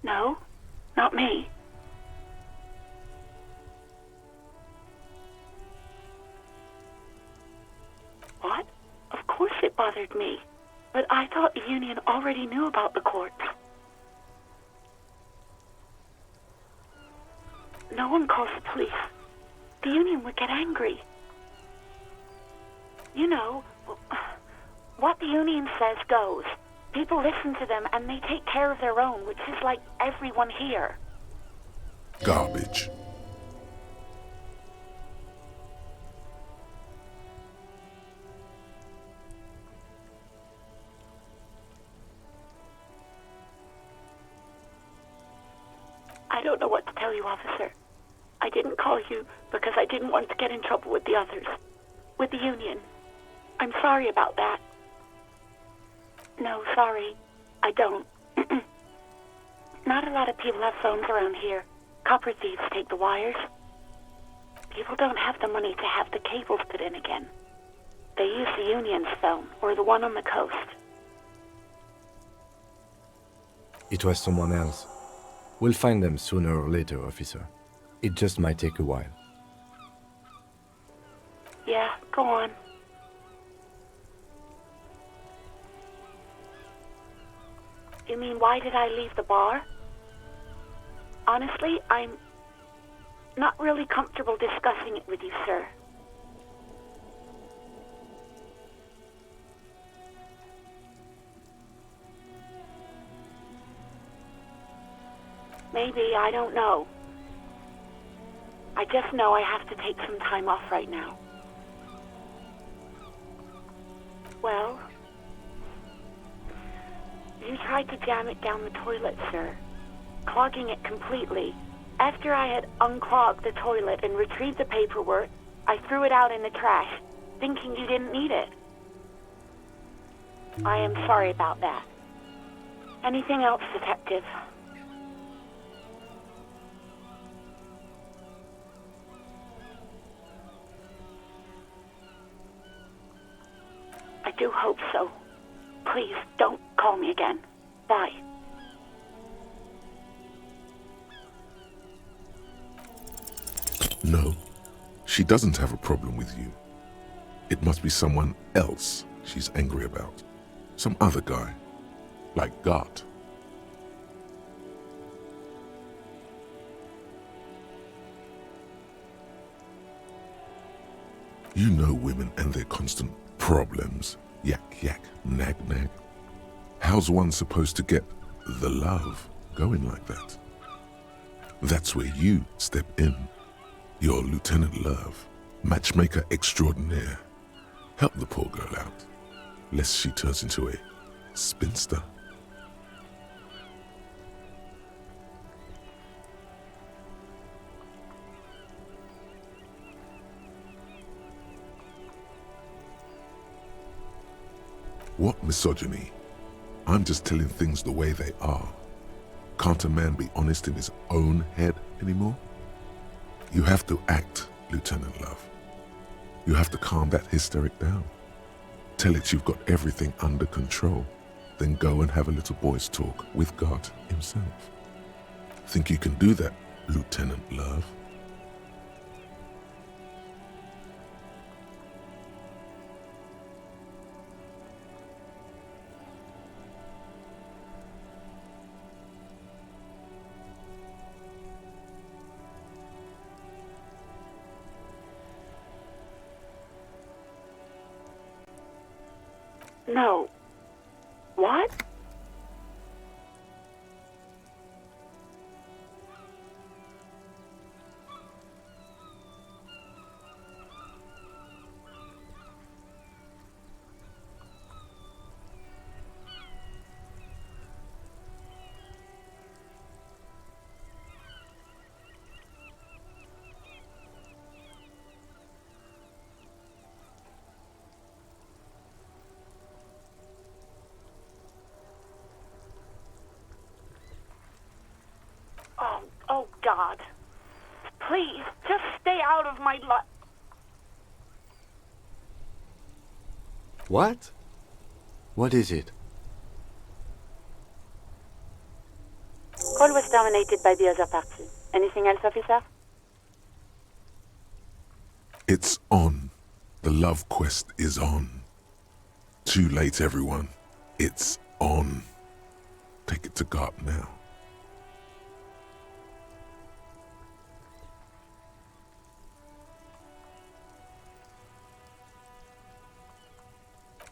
No, not me. What? Of course it bothered me. But I thought the union already knew about the court. No one calls the police. The union would get angry. You know, what the union says goes. People listen to them and they take care of their own, which is like everyone here. Garbage. I don't know what to tell you, officer. I didn't call you because I didn't want to get in trouble with the others. With the union. I'm sorry about that. No, sorry. I don't. Not a lot of people have phones around here. Copper thieves take the wires. People don't have the money to have the cables put in again. They use the union's phone, or the one on the coast. It was someone else. We'll find them sooner or later, officer. It just might take a while. Yeah, go on. You mean, why did I leave the bar? Honestly, I'm not really comfortable discussing it with you, sir. Maybe, I don't know. I just know I have to take some time off right now. Well, you tried to jam it down the toilet, sir, clogging it completely. After I had unclogged the toilet and retrieved the paperwork, I threw it out in the trash, thinking you didn't need it. I am sorry about that. Anything else, Detective? I do hope so. Please, don't call me again. Bye. No, she doesn't have a problem with you. It must be someone else she's angry about. Some other guy, like Gart. You know women and their constant problems. Yak, yak, nag, nag. How's one supposed to get the love going like that? That's where you step in. You're Lieutenant Love, matchmaker extraordinaire. Help the poor girl out, lest she turns into a spinster. What misogyny? I'm just telling things the way they are. Can't a man be honest in his own head anymore? You have to act, Lieutenant Love. You have to calm that hysteric down. Tell it you've got everything under control. Then go and have a little boys' talk with God himself. Think you can do that, Lieutenant Love? No. What? Oh, God. Please, just stay out of my life. What? What is it? Call was terminated by the other party. Anything else, officer? It's on. The love quest is on. Too late, everyone. It's on. Take it to God now.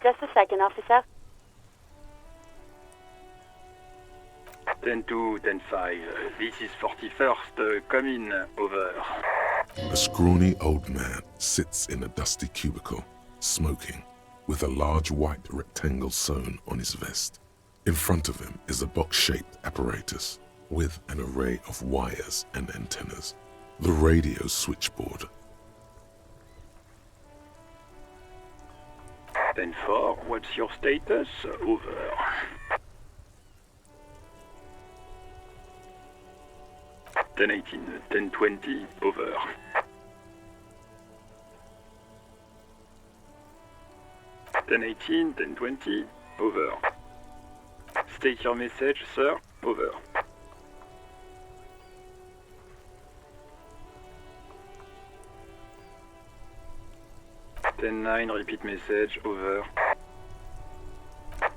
Just a second, officer. 10-2, 10-5. This is 41st. Come in. Over. A scrawny old man sits in a dusty cubicle, smoking, with a large white rectangle sewn on his vest. In front of him is a box-shaped apparatus with an array of wires and antennas. The radio switchboard. 10-4, what's your status? Over. Ten 18, 10-20, over. Ten 18, 10-20, over. State your message, sir. Over. 10-9, repeat message, over.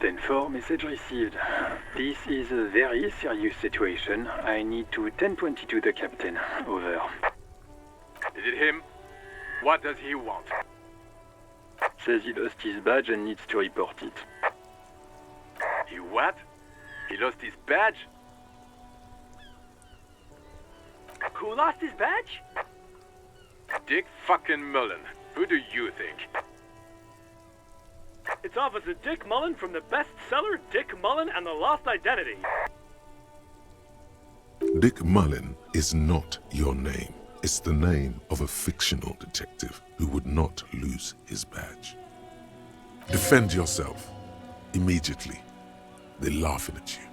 10-4, message received. This is a very serious situation. I need to 10-22 the captain, over. Is it him? What does he want? Says he lost his badge and needs to report it. He what? He lost his badge? Who lost his badge? Dick fucking Mullen. Who do you think? It's Officer Dick Mullen from the bestseller Dick Mullen and the Lost Identity. Dick Mullen is not your name. It's the name of a fictional detective who would not lose his badge. Defend yourself. Immediately. They're laughing at you.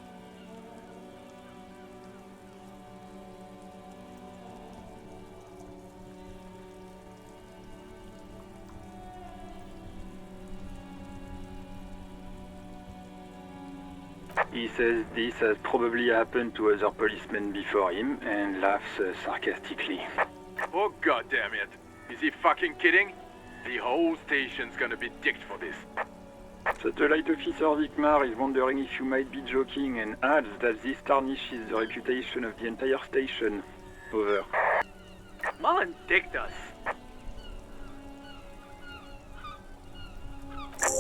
He says this has probably happened to other policemen before him and laughs sarcastically. Oh goddamn it! Is he fucking kidding? The whole station's gonna be dicked for this. Satellite Officer Vikmar is wondering if you might be joking and adds that this tarnishes the reputation of the entire station. Over. Mullen dicked us.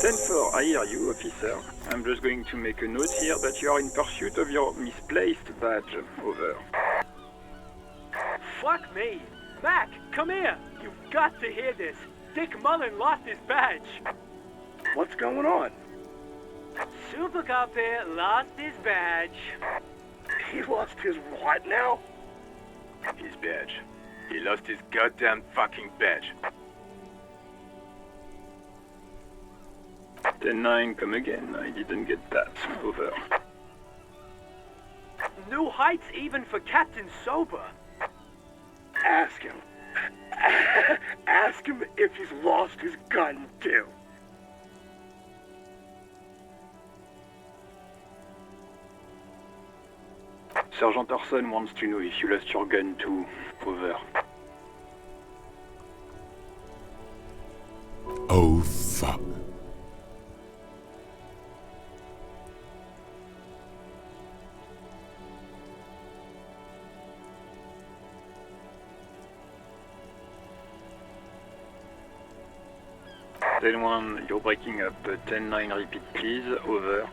10-4, I hear you, officer. I'm just going to make a note here that you are in pursuit of your misplaced badge. Over. Fuck me. Mac, come here. You've got to hear this. Dick Mullen lost his badge. What's going on? Super Copy lost his badge. He lost his what now? His badge. He lost his goddamn fucking badge. 10-9, come again. I didn't get that. Over. New heights even for Captain Sober. Ask him. Ask him if he's lost his gun, too. Sergeant Orson wants to know if you lost your gun too. Over. Oh, fuck. Then 1, you're breaking up. 10-9, repeat please. Over.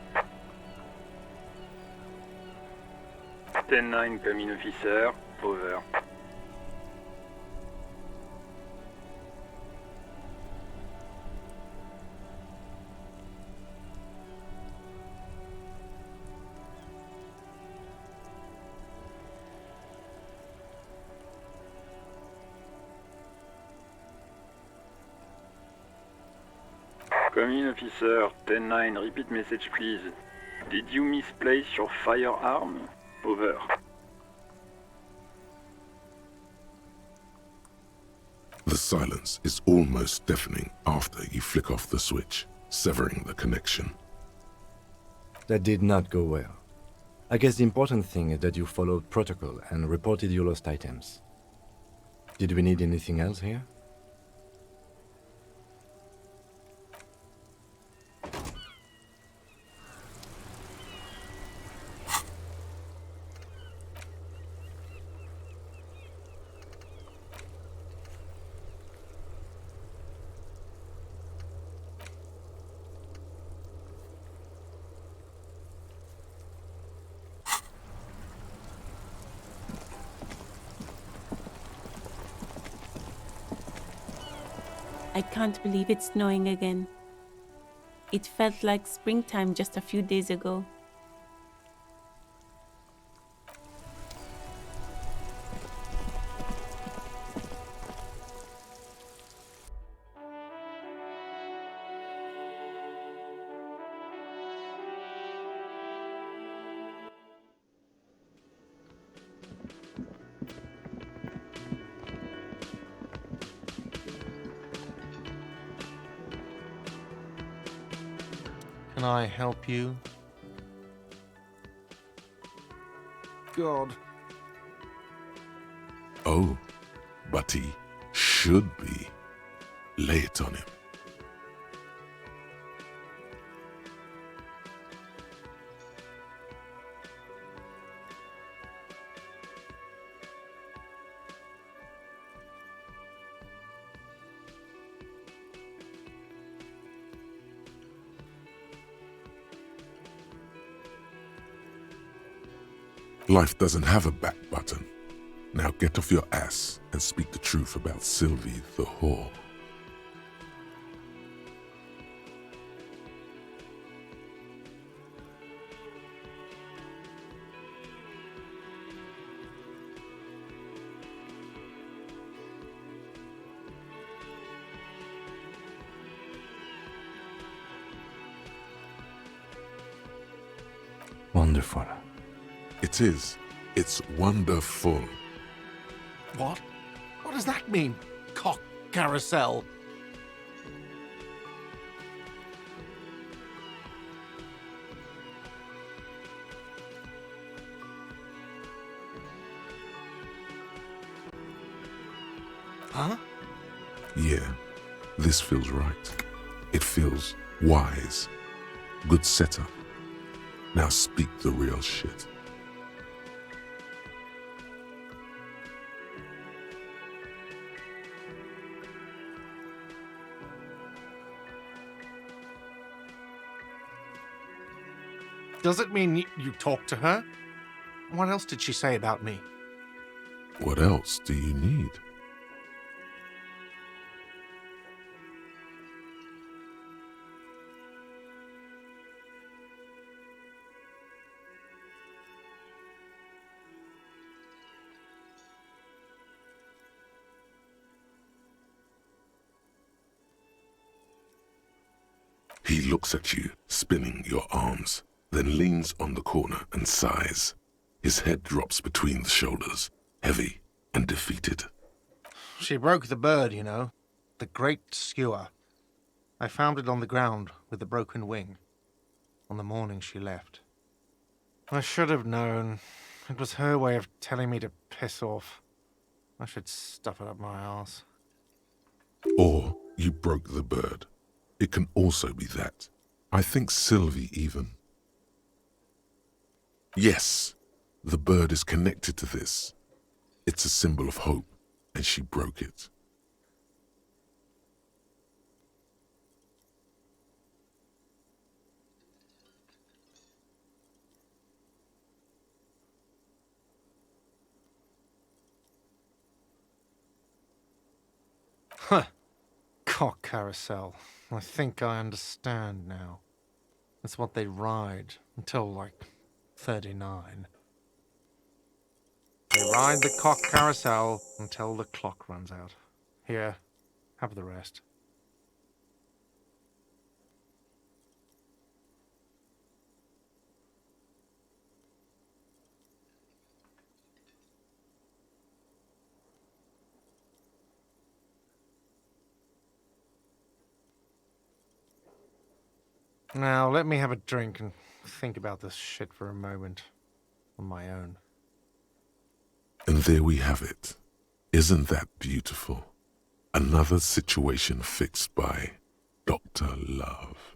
10-9, come in officer. Over. Come in, officer. 10-9, repeat message, please. Did you misplace your firearm? Over. The silence is almost deafening after you flick off the switch, severing the connection. That did not go well. I guess the important thing is that you followed protocol and reported your lost items. Did we need anything else here? I can't believe it's snowing again. It felt like springtime just a few days ago. Can I help you? God. Oh, but he should be. Lay it on him. Life doesn't have a back button. Now get off your ass and speak the truth about Sylvie the whore. Wonderful. It is. It's wonderful. What? What does that mean? Cock carousel. Huh? Yeah, this feels right. It feels wise. Good setup. Now speak the real shit. Does it mean you talked to her? What else did she say about me? What else do you need? He looks at you, spinning your arms, then leans on the corner and sighs. His head drops between the shoulders, heavy and defeated. She broke the bird, you know. The great skewer. I found it on the ground with a broken wing. On the morning she left. I should have known. It was her way of telling me to piss off. I should stuff it up my arse. Or you broke the bird. It can also be that. I think Sylvie even. Yes, the bird is connected to this. It's a symbol of hope, and she broke it. Huh. Cock carousel. I think I understand now. It's what they ride until, like, 39. They ride the cock carousel until the clock runs out. Here, have the rest. Now, let me have a drink and think about this shit for a moment. On my own. And there we have it. Isn't that beautiful? Another situation fixed by Dr. Love.